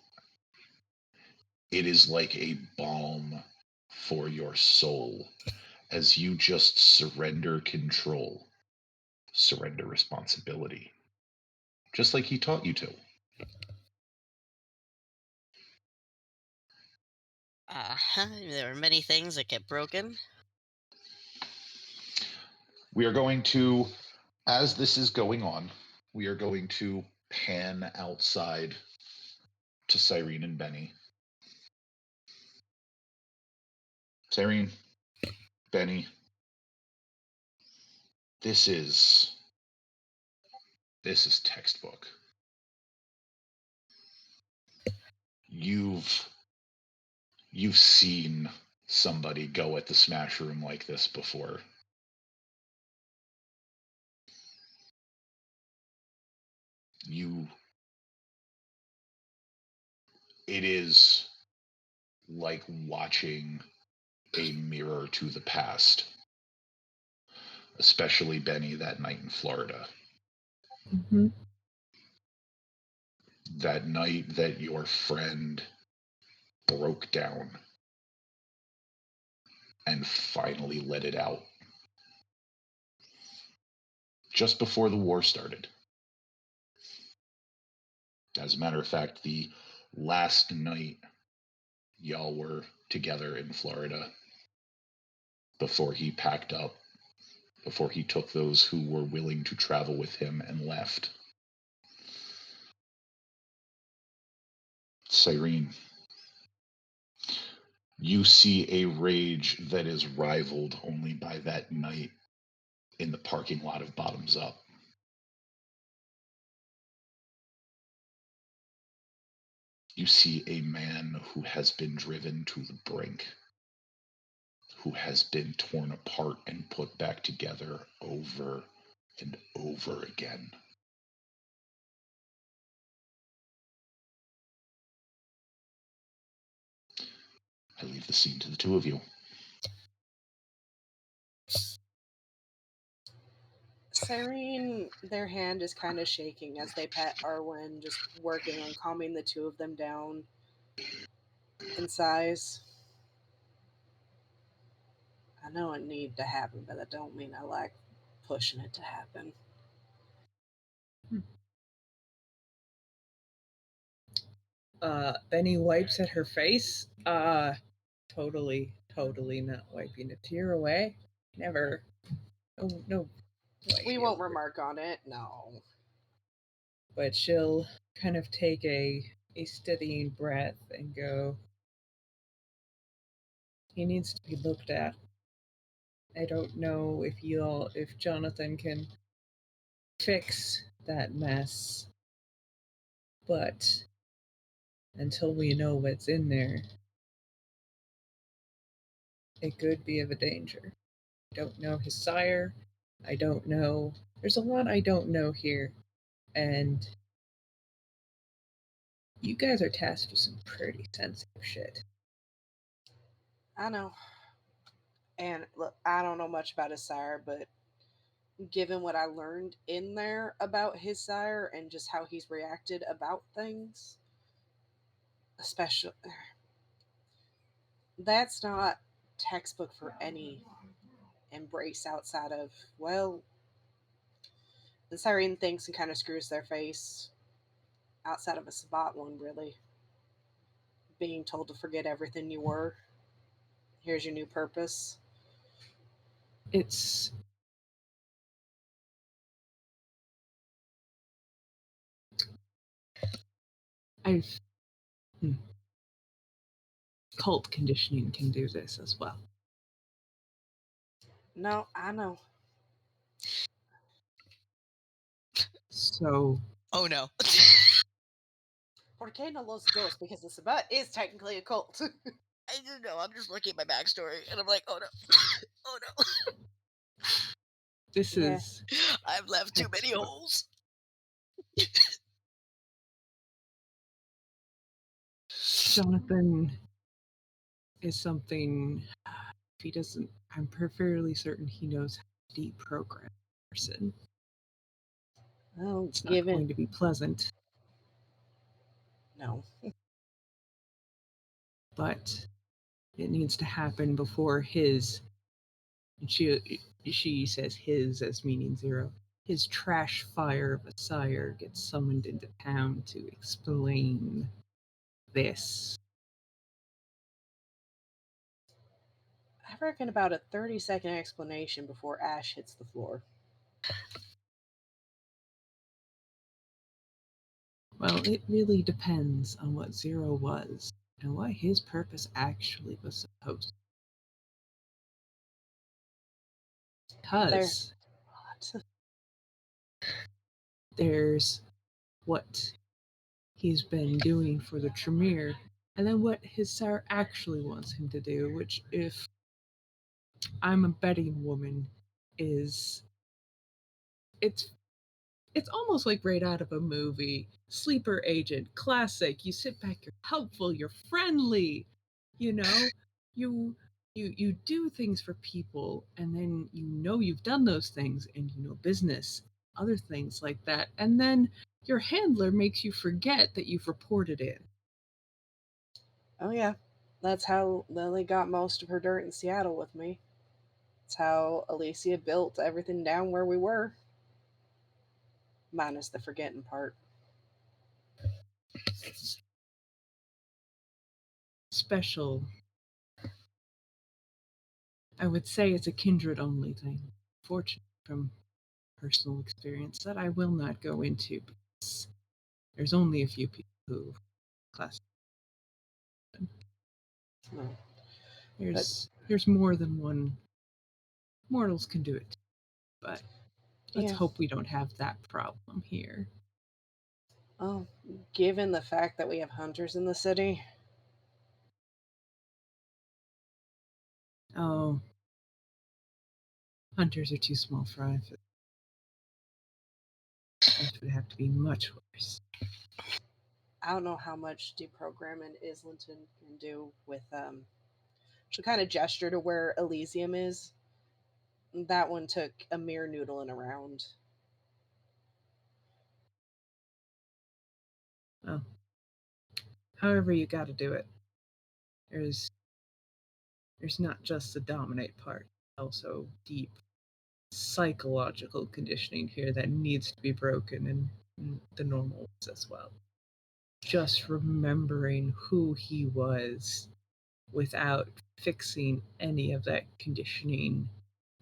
It is like a balm for your soul as you just surrender control, surrender responsibility, just like he taught you to. There are many things that get broken. We are going to, as this is going on, we are going to pan outside to Cyrene and Benny. Cyrene, Benny, this is textbook. You've seen somebody go at the Smash Room like this before. It is like watching a mirror to the past, especially Benny that night in Florida. Mm-hmm. That night that your friend broke down and finally let it out. Just before the war started. As a matter of fact, the last night y'all were together in Florida before he packed up, before he took those who were willing to travel with him and left. Cyrene, you see a rage that is rivaled only by that night in the parking lot of Bottoms Up. You see a man who has been driven to the brink, who has been torn apart and put back together over and over again. I leave the scene to the two of you. Cyrene, their hand is kind of shaking as they pet Arwen, just working on calming the two of them down in size. I know it need to happen, but that don't mean I like pushing it to happen. Benny wipes at her face. Totally not wiping a tear away. Never. No. We won't remark on it, no. But she'll kind of take a steadying breath and go, he needs to be looked at. I don't know if Jonathan can fix that mess, but until we know what's in there, it could be of a danger. I don't know his sire. I don't know. There's a lot I don't know here. And you guys are tasked with some pretty sensitive shit. I know. And look, I don't know much about his sire, but given what I learned in there about his sire and just how he's reacted about things, especially that's not textbook for any embrace outside of, well, the siren thinks and kind of screws their face outside of a Sabbat one, really. Being told to forget everything you were. Here's your new purpose. It's I've cult conditioning can do this as well. No, I know. So Oh no. Porque no los dos, because the Sabbat is technically a cult. I don't know. I'm just looking at my backstory and I'm like, oh no. Oh no. this Yeah. is I've left too many holes. Jonathan is something if he doesn't, I'm fairly certain he knows how to deprogram a person. Oh, It's not going to be pleasant, No. but it needs to happen before his, and she says his as meaning zero, his trash fire of a sire gets summoned into town to explain this. I reckon about a 30-second explanation before Ash hits the floor. Well, it really depends on what Zero was and what his purpose actually was supposed to be. Because What? there's what he's been doing for the Tremere, and then what his sire actually wants him to do, which, if I'm a betting woman, is it's almost like right out of a movie. Sleeper agent, classic. You sit back, you're helpful, you're friendly. You know, you do things for people, and then you know you've done those things, and you know business, other things like that, and then your handler makes you forget that you've reported in. Oh, yeah. That's how Lily got most of her dirt in Seattle with me. That's how Alicia built everything down where we were. Minus the forgetting part. Special. I would say it's a kindred only thing. Fortunate from personal experience that I will not go into because there's only a few people who class. No. There's more than one. Mortals can do it, but let's Yeah. hope we don't have that problem here. Oh, given the fact that we have hunters in the city, Oh, hunters are too small fry for this. Would have to be much worse. I don't know how much deprogramming Islington can do with she'll kind of gesture to where Elysium is. That one took a mere noodling around. Well, however you got to do it. There's not just the dominate part, also deep psychological conditioning here that needs to be broken in the normal ones as well. Just remembering who he was without fixing any of that conditioning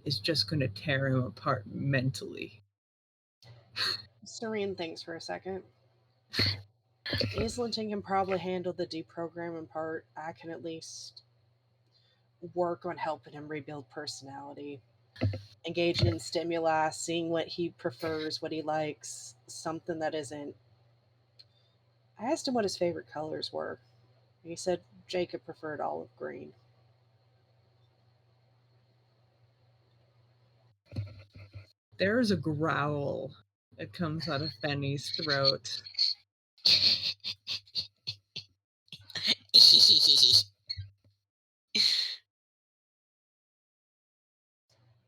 is just going to tear him apart mentally. Serene thinks for a second. Islington can probably handle the deprogramming part. I can at least work on helping him rebuild personality, engaging in stimuli, seeing what he prefers, what he likes, something that isn't. I asked him what his favorite colors were. He said Jacob preferred olive green. There's a growl that comes out of Fenny's throat.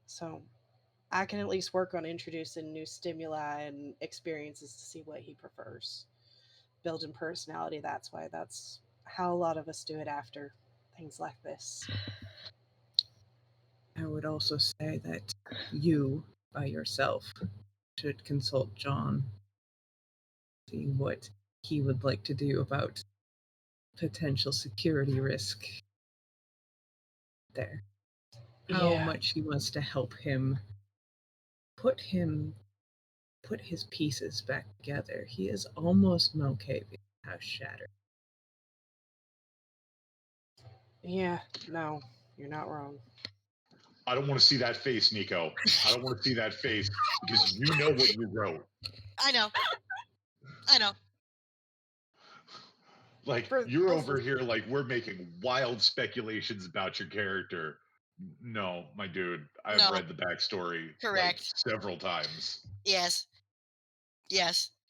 So I can at least work on introducing new stimuli and experiences to see what he prefers. Building personality, that's how a lot of us do it after things like this. I would also say that you, by yourself, should consult John, see what he would like to do about potential security risk there. How Yeah. much he wants to help him put his pieces back together. He is almost Malkavian, house shattered. Yeah, no, you're not wrong. I don't want to see that face, Nico. I don't want to see that face because you know what you wrote. I know. Like, For you're those over here like we're making wild speculations about your character. No, my dude, I've No. read the backstory like Correct. several times. Yes.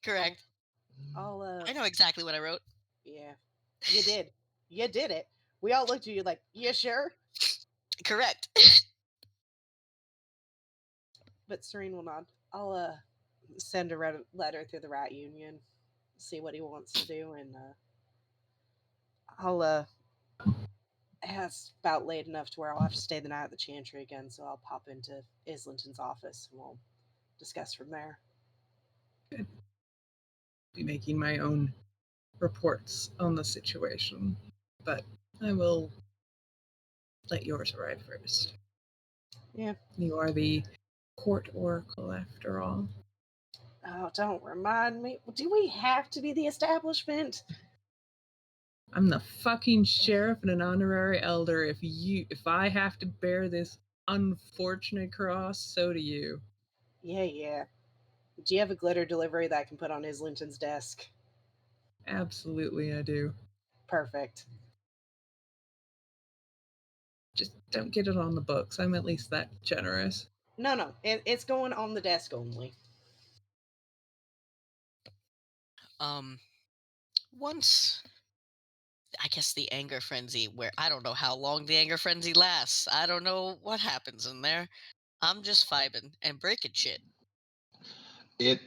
Correct. I'll I know exactly what I wrote. Yeah, you did. You did it. We all looked at you like, you sure? Correct. But Serene will nod. I'll send a letter through the Rat Union, see what he wants to do, and I'll it's about late enough to where I'll have to stay the night at the Chantry again, so I'll pop into Islington's office and we'll discuss from there. Good. Be making my own reports on the situation, but I will let yours arrive first. Yeah. You are the court oracle, after all. Oh, don't remind me. Do we have to be the establishment? I'm the fucking sheriff and an honorary elder. If I have to bear this unfortunate cross, so do you. Yeah. Do you have a glitter delivery that I can put on Islington's desk? Absolutely, I do. Perfect. Just don't get it on the books. I'm at least that generous. No. It's going on the desk only. Once I guess the anger frenzy, where I don't know how long the anger frenzy lasts. I don't know what happens in there. I'm just vibing and breaking shit. The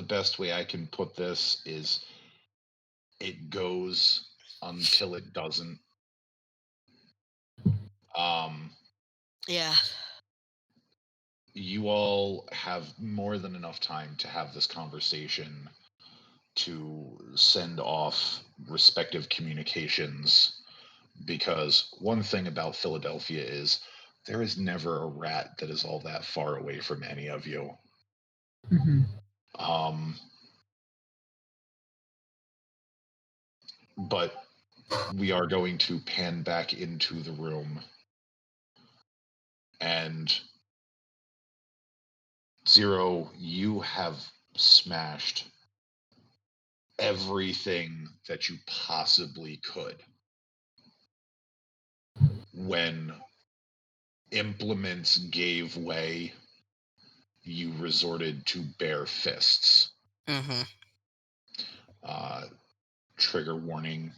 best way I can put this is it goes until it doesn't. Yeah. You all have more than enough time to have this conversation, to send off respective communications, because one thing about Philadelphia is there is never a rat that is all that far away from any of you. Mm-hmm. But we are going to pan back into the room, and Zero, you have smashed everything that you possibly could. When implements gave way, you resorted to bare fists. Mm-hmm. Trigger warning,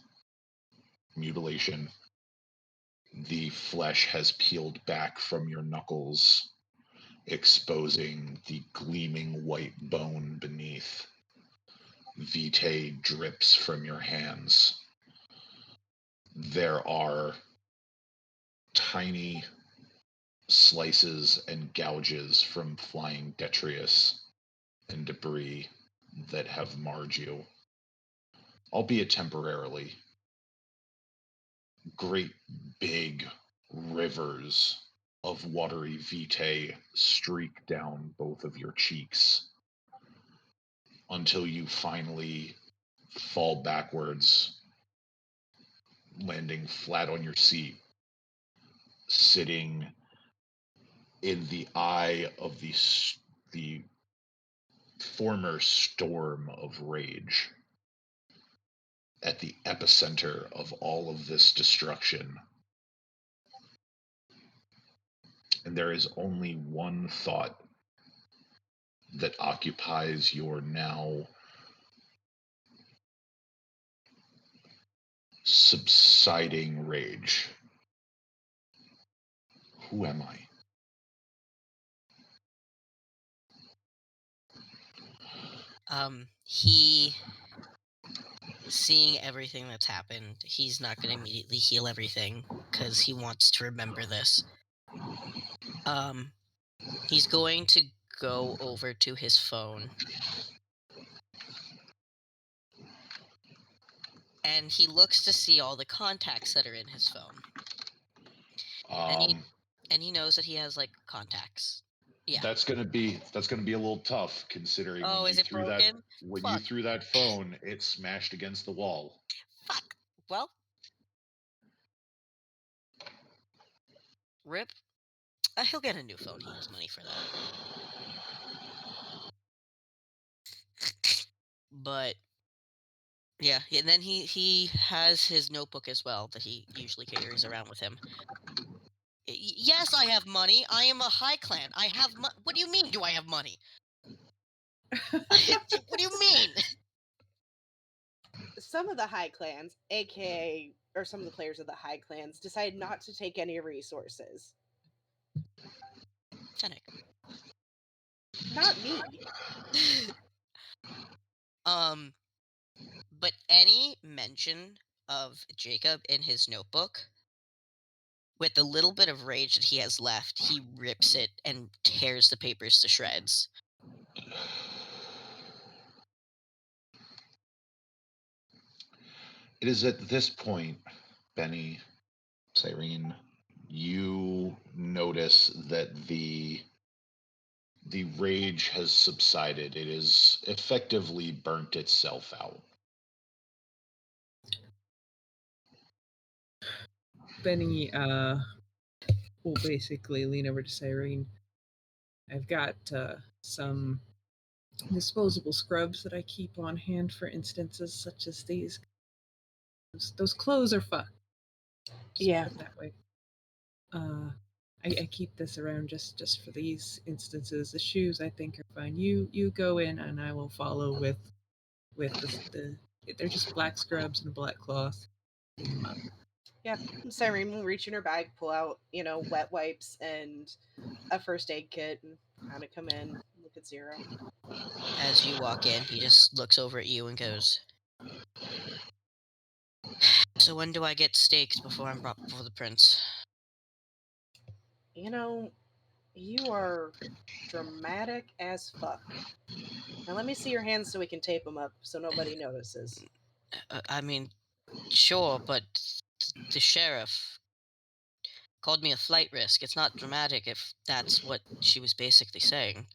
mutilation. The flesh has peeled back from your knuckles, exposing the gleaming white bone beneath. Vitae drips from your hands. There are tiny slices and gouges from flying detritus and debris that have marred you, albeit temporarily. Great big rivers of watery vitae streak down both of your cheeks. until you finally fall backwards, landing flat on your seat, sitting in the eye of the former storm of rage, at the epicenter of all of this destruction. And there is only one thought that occupies your now subsiding rage. Who am I? He, seeing everything that's happened, he's not going to immediately heal everything because he wants to remember this. He's going to go over to his phone. And he looks to see all the contacts that are in his phone. And he knows that he has like contacts. Yeah. That's gonna be a little tough considering Oh, is it broken? When you threw that phone, it smashed against the wall. Fuck. Well, rip. He'll get a new phone. He has money for that. But yeah, and then he has his notebook as well that he usually carries around with him. Yes, I have money. I am a high clan. I have What do you mean? Do I have money? What do you mean? Some of the high clans, aka, or some of the players of the high clans, decide not to take any resources. Fennec. Not me. But any mention of Jacob in his notebook, with the little bit of rage that he has left, he rips it and tears the papers to shreds. It is at this point, Benny, Cyrene, you notice that the rage has subsided. It has effectively burnt itself out. Benny will basically lean over to Cyrene. I've got some disposable scrubs that I keep on hand for instances such as these. Those clothes are fucked. Yeah. That way. I keep this around just for these instances. The shoes I think are fine. You go in and I will follow with the they're just black scrubs and a black cloth. Clean them up. Yeah, Cyrene will reach in her bag, pull out, wet wipes and a first aid kit, and kind of come in, look at Zero. As you walk in, he just looks over at you and goes, "So when do I get staked before I'm brought before the prince?" You are dramatic as fuck. Now let me see your hands so we can tape them up so nobody notices. I mean, sure, but the sheriff called me a flight risk. It's not dramatic if that's what she was basically saying.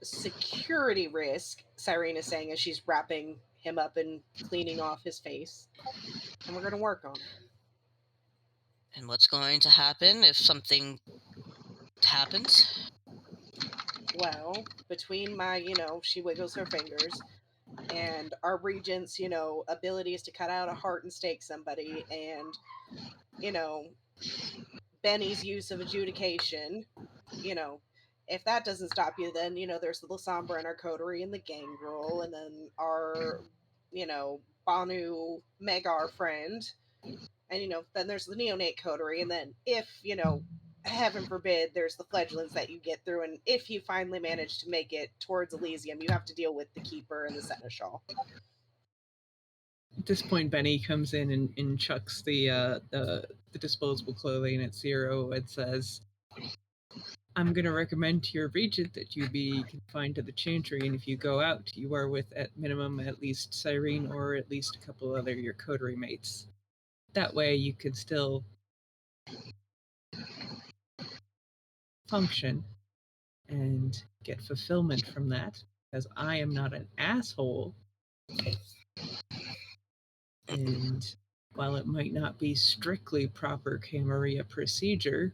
Security risk, Cyrene is saying as she's wrapping him up and cleaning off his face. And we're going to work on it. And what's going to happen if something happens? Well, between my, she wiggles her fingers, and our regent's, abilities to cut out a heart and stake somebody, and, Benny's use of adjudication, if that doesn't stop you, then, there's the Lasombra and our coterie and the gangrel, and then our, Banu Megar friend, and, then there's the neonate coterie, and then if, heaven forbid, there's the fledglings that you get through, and if you finally manage to make it towards Elysium, you have to deal with the Keeper and the Seneschal. At this point, Benny comes in and chucks the disposable clothing at Zero and says, "I'm going to recommend to your regent that you be confined to the chantry, and if you go out, you are with at minimum at least Cyrene or at least a couple other your coterie mates. That way you can still function and get fulfillment from that, because I am not an asshole. And while it might not be strictly proper Camarilla procedure,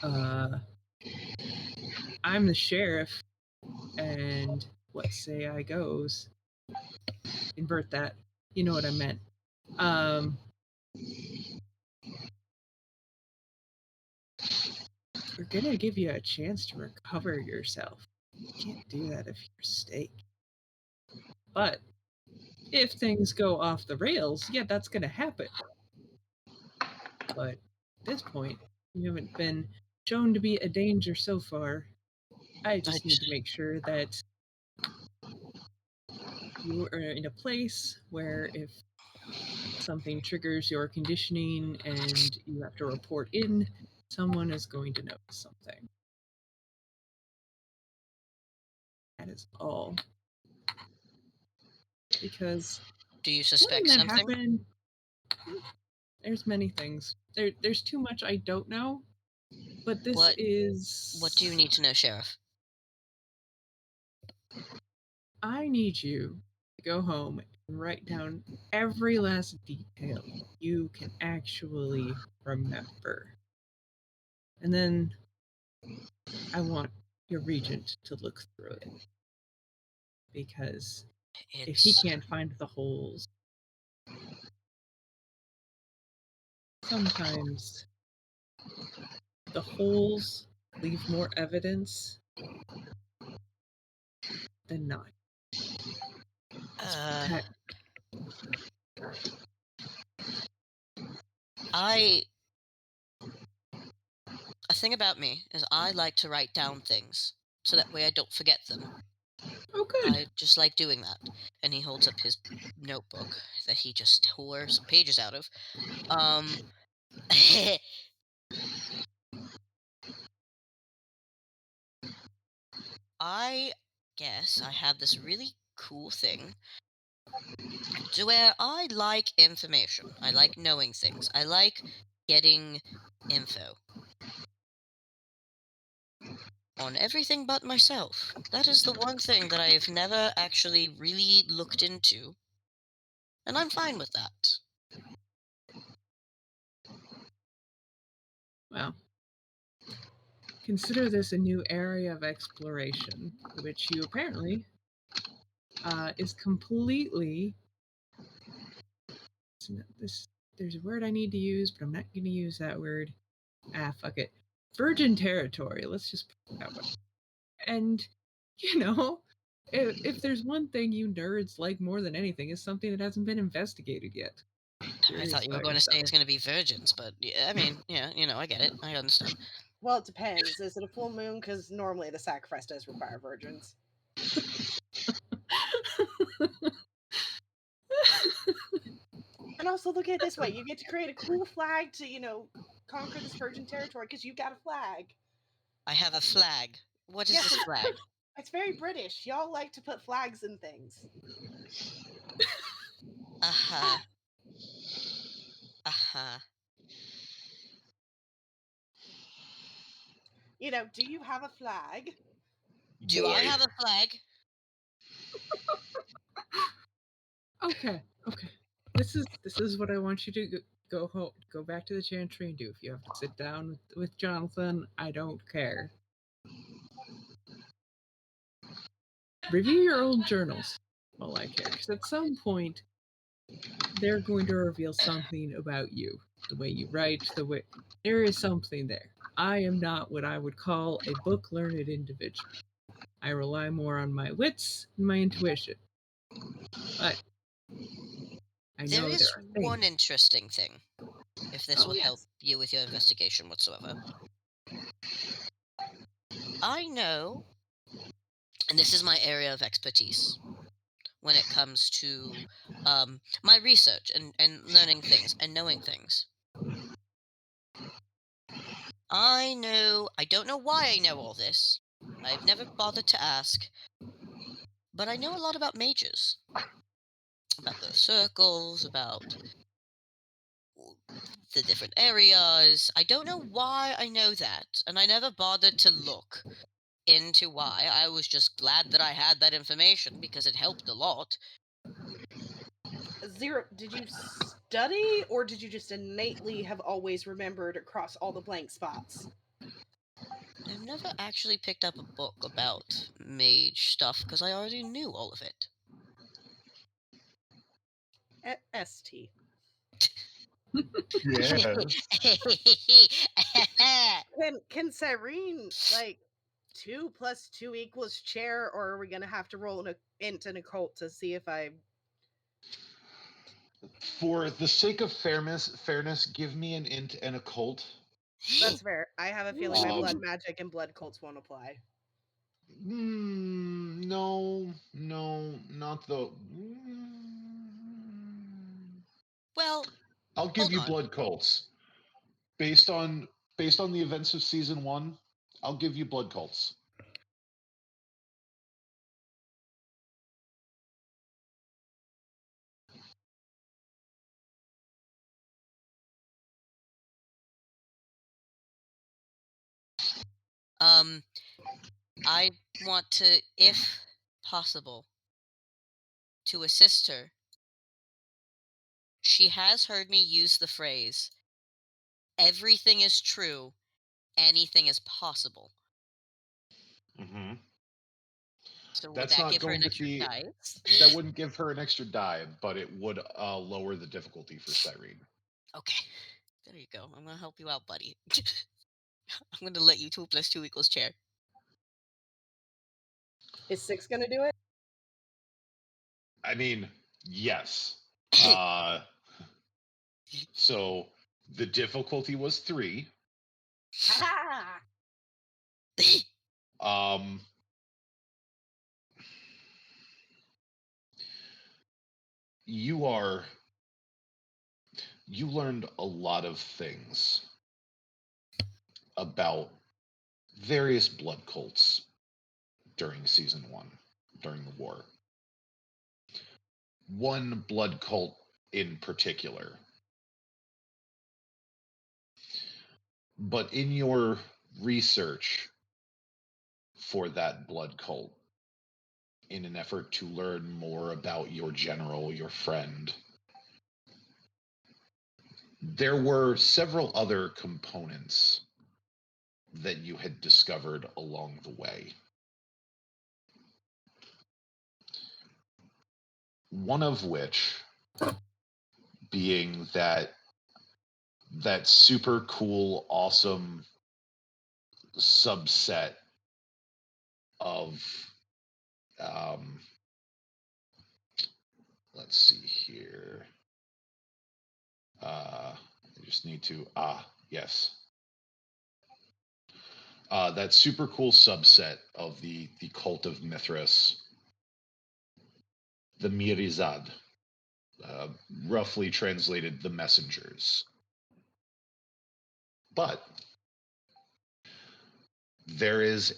I'm the sheriff, and what say I goes. Invert that. You know what I meant. We're gonna give you a chance to recover yourself. You can't do that if you're a stake. But if things go off the rails, yeah, that's gonna happen. But at this point, you haven't been shown to be a danger so far. I just need to make sure that you are in a place where if something triggers your conditioning and you have to report in, someone is going to notice something. That is all. Because Do you suspect when that something? happened, there's many things. There's too much I don't know, but this is... What do you need to know, Sheriff? I need you to go home and write down every last detail you can actually remember. And then I want your regent to look through it. Because if he can't find the holes, sometimes the holes leave more evidence than not. A thing about me is I like to write down things, so that way I don't forget them. Oh, good. I just like doing that. And he holds up his notebook that he just tore some pages out of. I guess I have this really cool thing to where I like information. I like knowing things. I like getting info on everything but myself. That is the one thing that I've never actually really looked into, and I'm fine with that. Well, consider this a new area of exploration, which you apparently is completely... There's a word I need to use, but I'm not going to use that word. Fuck it. Virgin territory. Let's just put it that way. And, you know, if there's one thing you nerds like more than anything, is something that hasn't been investigated yet. I thought you were going to say it's going to be virgins, but yeah, I mean, yeah, I get it. I understand. Well, it depends. Is it a full moon? Because normally the sacrifice does require virgins. And also look at it this way. You get to create a cool flag to, conquer this virgin territory because you got a flag. I have a flag. What is this flag? It's very British. Y'all like to put flags in things. Uh-huh. Uh-huh. Do you have a flag? Do I have a flag? Okay. This is what I want you to go home, go back to the chantry and do. If you have to sit down with Jonathan, I don't care. Review your old journals while I care, because at some point they're going to reveal something about you. The way you write, there is something there. I am not what I would call a book-learned individual. I rely more on my wits and my intuition. But I know there is there are one interesting thing, if this will help you with your investigation whatsoever. I know, and this is my area of expertise when it comes to my research and learning things and knowing things. I don't know why I know all this. I've never bothered to ask. But I know a lot about mages. About the circles, about the different areas. I don't know why I know that, and I never bothered to look. into why. I was just glad that I had that information because it helped a lot. Zero, did you study, or did you just innately have always remembered across all the blank spots? I've never actually picked up a book about mage stuff because I already knew all of it. ST. Yes. Can Cyrene, like, 2 plus 2 equals chair, or are we gonna have to roll an int and a cult to see if I... For the sake of fairness, give me an int and a cult. That's fair. I have a feeling my blood Um, magic and blood cults won't apply. No, not the. Well, I'll give hold you on. blood cults based on the events of season 1. I'll give you blood cults. I want to, if possible, to assist her. She has heard me use the phrase, everything is true, anything is possible. Mm-hmm. So would That's that not give her going an to extra be. dice? That wouldn't give her an extra die, but it would lower the difficulty for Cyrene. Okay. There you go. I'm gonna help you out, buddy. I'm gonna let you 2 plus 2 equals chair. Is 6 gonna do it? I mean, yes. So the difficulty was 3. Um, you learned a lot of things about various blood cults during season 1, during the war. One blood cult in particular. But in your research for that blood cult, in an effort to learn more about your general, your friend, there were several other components that you had discovered along the way. One of which being that super cool, awesome subset of let's see here. I just need to yes. That super cool subset of the cult of Mithras, the Mirizad, roughly translated the messengers. But there is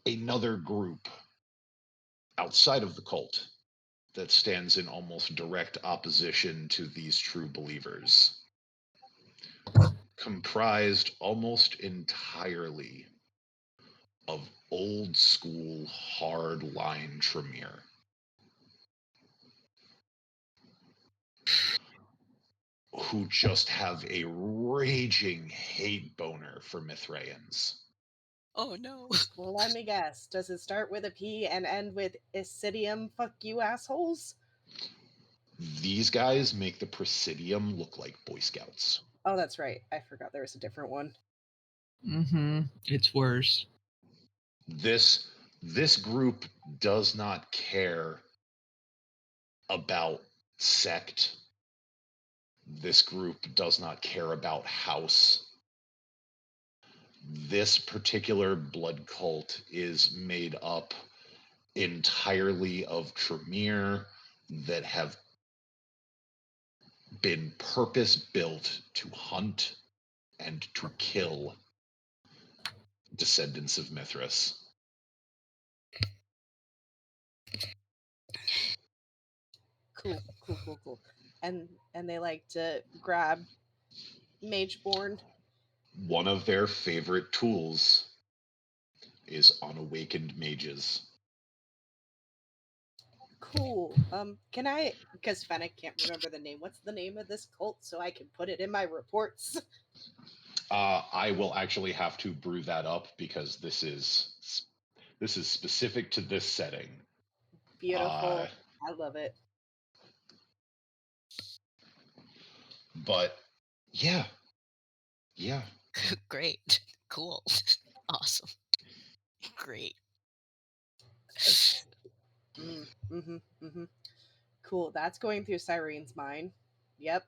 another group outside of the cult that stands in almost direct opposition to these true believers, comprised almost entirely of old school hard line Tremere. Who just have a raging hate boner for Mithraians. Oh no. Well, let me guess. Does it start with a P and end with Isidium? Fuck you, assholes? These guys make the Presidium look like Boy Scouts. Oh, that's right. I forgot there was a different one. Mm-hmm. It's worse. This group does not care about sect. This group does not care about house. This particular blood cult is made up entirely of Tremere that have been purpose built to hunt and to kill descendants of Mithras. Cool. And they like to grab Mageborn. One of their favorite tools is unawakened mages. Cool. Can I? Because Fennec can't remember the name. What's the name of this cult so I can put it in my reports? I will actually have to brew that up because this is specific to this setting. Beautiful. I love it. But yeah. Great. Cool. Awesome. Great. Cool. That's going through Cyrene's mind. Yep.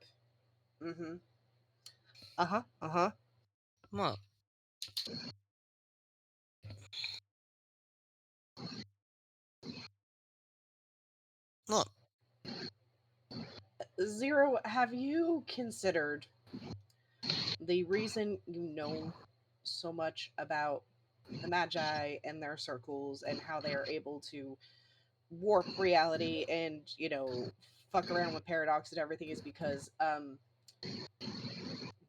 Uh-huh. Well, look, Zero, have you considered the reason you know so much about the Magi and their circles and how they are able to warp reality and, fuck around with paradox and everything is because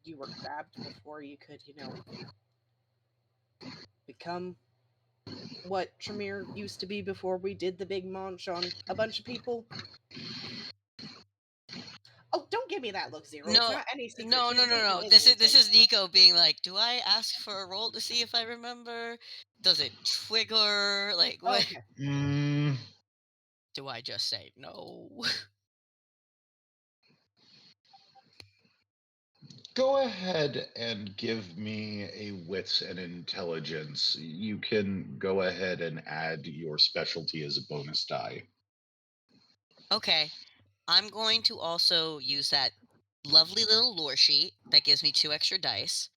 you were grabbed before you could, become what Tremere used to be before we did the big munch on a bunch of people? Oh, don't give me that look, Zero. It's no, not any secret. no. She's dating This is Nico being like, do I ask for a roll to see if I remember? Does it trigger? Like, what? Okay. Do I just say no? Go ahead and give me a wits and intelligence. You can go ahead and add your specialty as a bonus die. Okay. I'm going to also use that lovely little lore sheet that gives me 2 extra dice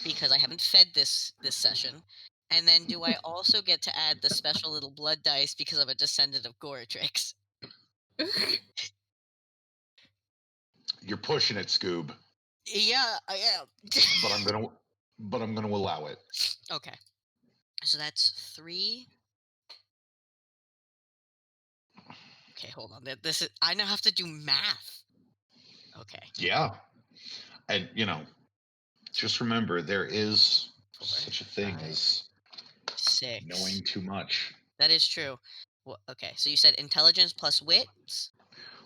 because I haven't fed this session. And then do I also get to add the special little blood dice because I'm a descendant of Goratrix? You're pushing it, Scoob. Yeah, I am. but I'm gonna allow it. Okay. So that's 3. Okay, hold on. This is I now have to do math. Okay. Yeah. And just remember there is 4, such a thing 5, as 6. knowing too much. That is true. Well, okay, so you said intelligence plus wits?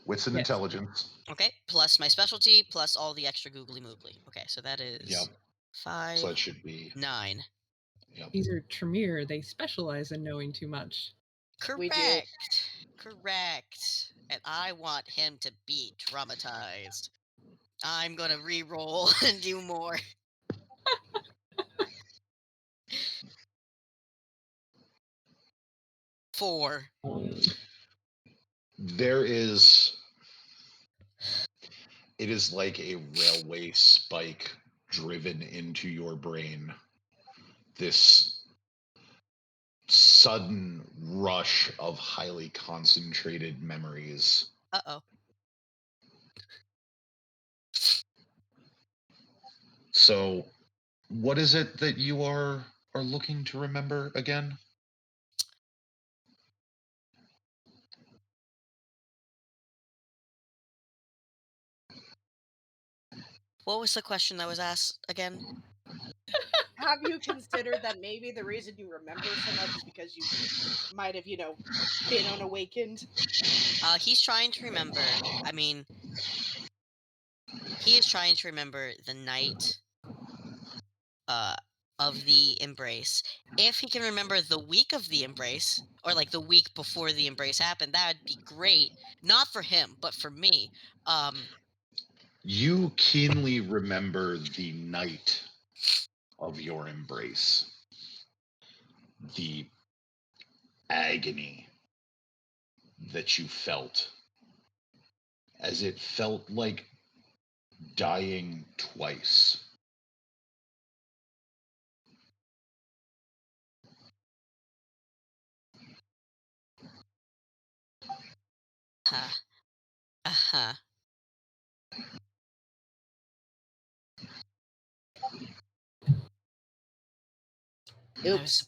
Wits and Yes. intelligence. Okay, plus my specialty, plus all the extra googly moogly. Okay, so that is Yep. 5, So that should be 9. Yep. These are Tremere. They specialize in knowing too much. We do. Correct. And I want him to be traumatized. I'm gonna re-roll and do more. Four. It is like a railway spike driven into your brain. This sudden rush of highly concentrated memories. Uh-oh. So, what is it that you are looking to remember again? What was the question that was asked again? Have you considered that maybe the reason you remember so much is because you might have, been unawakened? He's trying to remember. I mean, he is trying to remember the night of the embrace. If he can remember the week of the embrace, or like the week before the embrace happened, that would be great. Not for him, but for me. You keenly remember the night of your embrace. The agony that you felt, as it felt like dying twice. Uh-huh. Oops.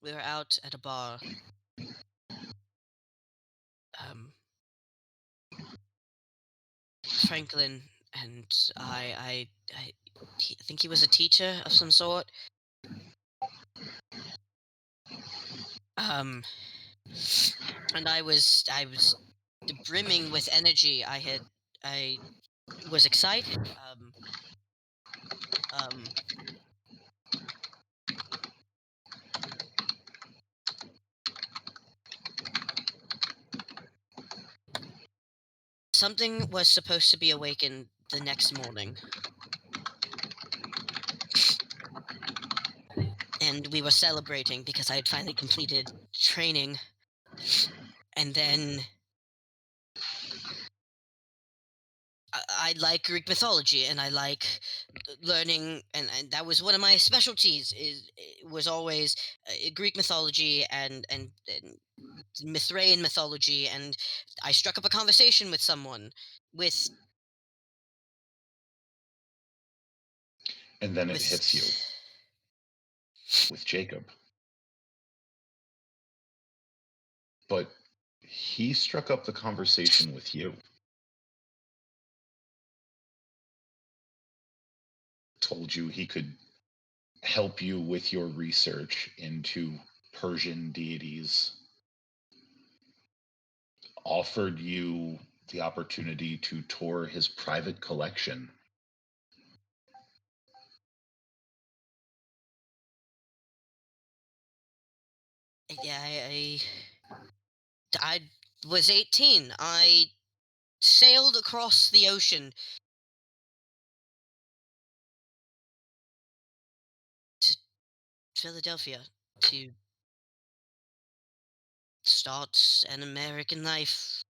We were out at a bar. um, Franklin and I think he was a teacher of some sort. Um, and I was brimming with energy. I was excited. Um, Something was supposed to be awakened the next morning, and we were celebrating because I had finally completed training. And then I like Greek mythology, and I like learning, and that was one of my specialties. Was always Greek mythology and Mithraean mythology, and I struck up a conversation with someone with And then it with hits you with Jacob. But he struck up the conversation with you. Told you he could help you with your research into Persian deities. Offered you the opportunity to tour his private collection. yeah I was 18. I sailed across the ocean to Philadelphia to start an American life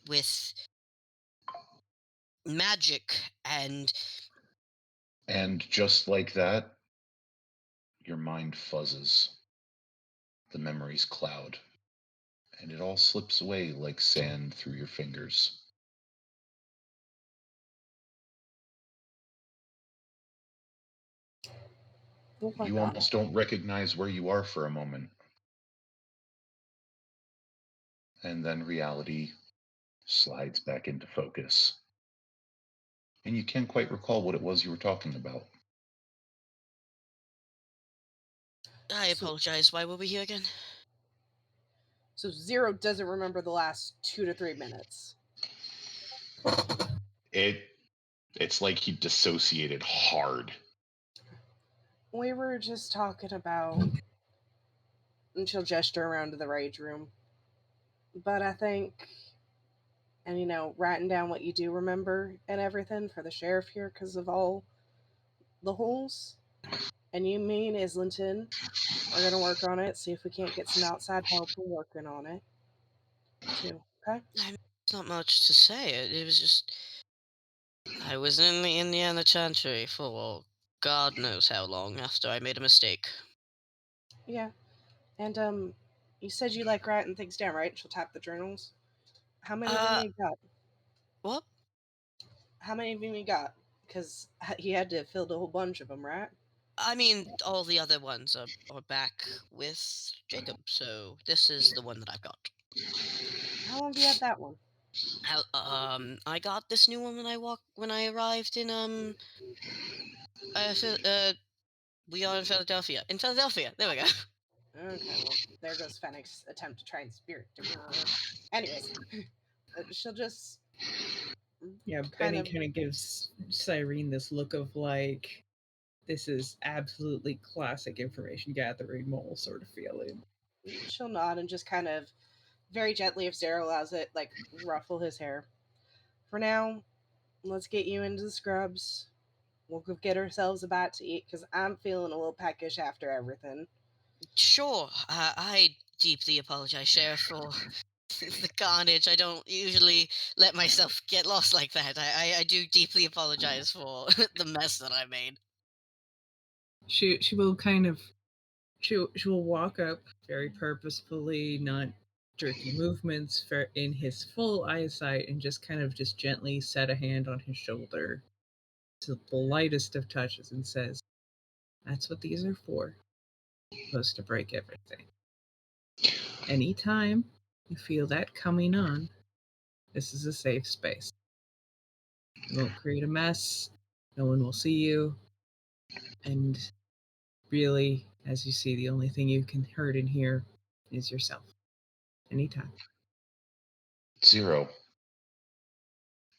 with magic and And just like that, your mind fuzzes. The memories cloud. And it all slips away like sand through your fingers. Oh my You god. almost don't recognize where you are for a moment. And then reality slides back into focus. And you can't quite recall what it was you were talking about. I So, apologize. Why were we here again? so Zero doesn't remember the last 2 to 3 minutes. It's like he dissociated hard. We were just talking about, and she'll gesture around to the rage room. But I think, and writing down what you do remember and everything for the sheriff here because of all the holes. And you, me, and Islington are going to work on it, see if we can't get some outside help. We're working on it, too. Okay? I mean, there's not much to say. It was just I was in the Indiana Chantry for God knows how long after I made a mistake. Yeah. And, you said you like writing things down, right? She'll tap the journals. How many of them Uh, you got? what? How many of them you got? Because he had to fill a whole bunch of them, right? I mean, all the other ones are back with Jacob, so this is the one that I've got. How long have you had that one? I got this new one when I arrived in we are in Philadelphia. In Philadelphia, there we go. Okay, well, there goes Fennec's attempt to try and spirit. Anyways, she'll just Yeah, kind Benny of kind of gives Cyrene this look of like, this is absolutely classic information gathering mole sort of feeling. she'll nod and just kind of very gently, if Zara allows it, like ruffle his hair. For now, let's get you into the scrubs. We'll go get ourselves a bite to eat because I'm feeling a little peckish after everything. Sure, I deeply apologize, Sheriff, for the carnage. I don't usually let myself get lost like that. I do deeply apologize for the mess that I made. She will kind of she will walk up very purposefully, not jerky movements, in his full eyesight, and just kind of just gently set a hand on his shoulder to the lightest of touches and says, "That's what these are for. Supposed to break everything. Anytime You feel that coming on. This is a safe space. You won't create a mess. No one will see you. And really, as you see, the only thing you can hurt in here is yourself. Anytime. Zero,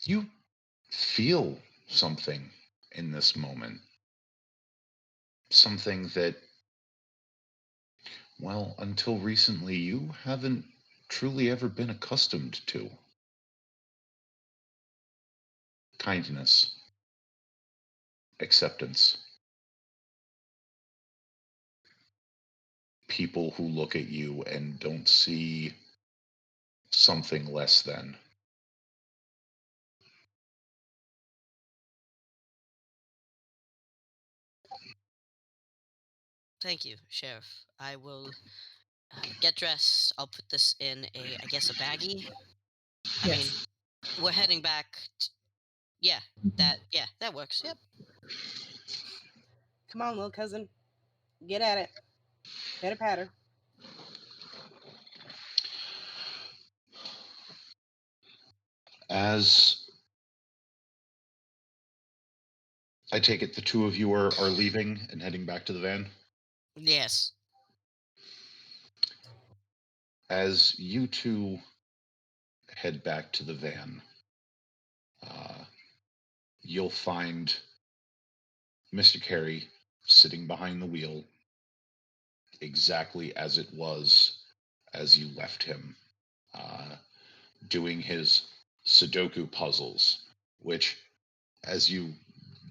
you feel something in this moment. Something that, well, until recently, you haven't truly ever been accustomed to. Kindness. Acceptance. People who look at you and don't see something less than. Thank you, Sheriff. I will get dressed. I'll put this in a baggie. I mean, Yes. we're heading back. Yeah, that works. Yep. Come on, little cousin. Get at it. Pitter patter. As I take it, the two of you are leaving and heading back to the van? Yes. As you two head back to the van, you'll find Mr. Carey sitting behind the wheel exactly as it was as you left him, doing his Sudoku puzzles, which, as you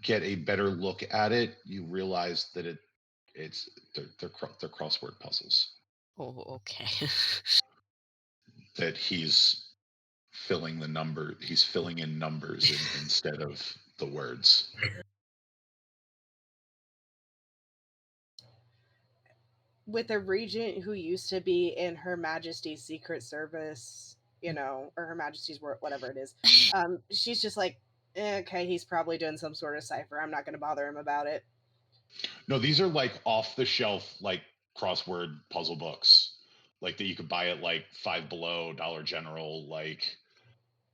get a better look at it, you realize that they're crossword puzzles. Oh, okay. That he's filling in numbers instead of the words. With a regent who used to be in Her Majesty's Secret Service, or Her Majesty's whatever it is, she's just like, okay, he's probably doing some sort of cipher. I'm not going to bother him about it. No, these are like off the shelf, like crossword puzzle books, like that you could buy at like Five Below, Dollar General, like.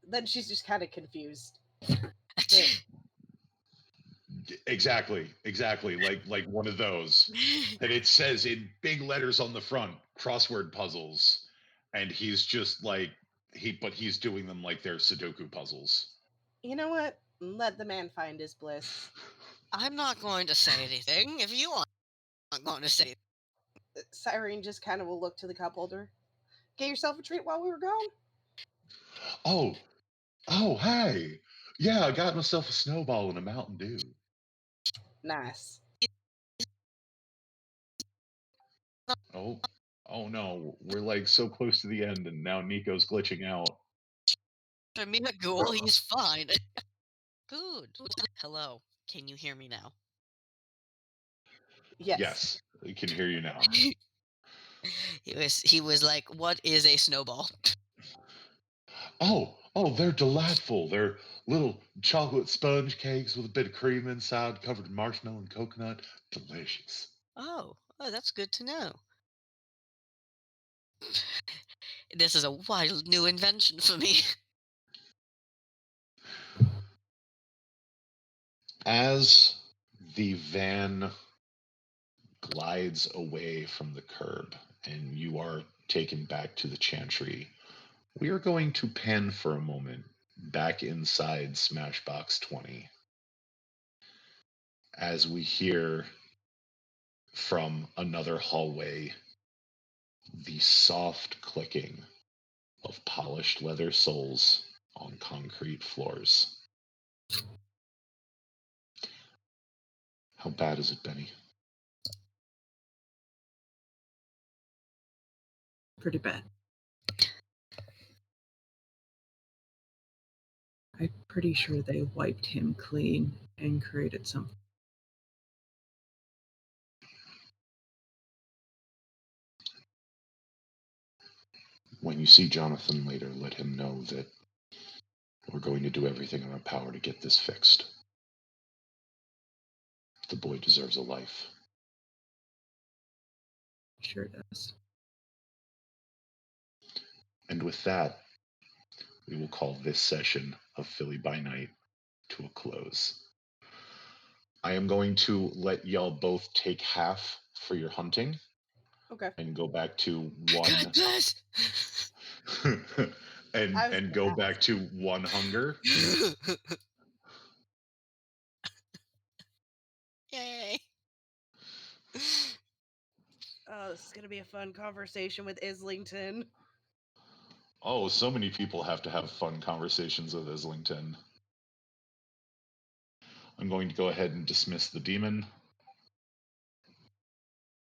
Then she's just kind of confused. Exactly, like one of those. And it says in big letters on the front, crossword puzzles, and he's just like he's doing them like they're Sudoku puzzles. You know what? Let the man find his bliss. I'm not going to say anything if you aren't going to say. Cyrene just kind of will look to the cup holder. Get yourself a treat while we were gone. Oh, hey. Yeah, I got myself a snowball and a Mountain Dew. Nice. Oh no, we're like so close to the end and now Nico's glitching out. For me, a ghoul, he's fine. Good. Hello. Can you hear me now? Yes. We can hear you now. He was like, "What is a snowball?" Oh, they're delightful. They're little chocolate sponge cakes with a bit of cream inside, covered in marshmallow and coconut. Delicious. Oh, that's good to know. This is a wild new invention for me. As the van glides away from the curb and you are taken back to the chantry, we are going to pan for a moment back inside Smashbox 20 as we hear from another hallway the soft clicking of polished leather soles on concrete floors. How bad is it, Benny? Pretty bad. I'm pretty sure they wiped him clean and created something. When you see Jonathan later, let him know that we're going to do everything in our power to get this fixed. The boy deserves a life. Sure does. And with that, we will call this session of Philly by Night to a close. I am going to let y'all both take half for your hunting Okay. and go back to God one bless. I was and gonna go ask. back to one hunger. Yay. Oh, this is gonna be a fun conversation with Islington. Oh, so many people have to have fun conversations with Islington. I'm going to go ahead and dismiss the demon.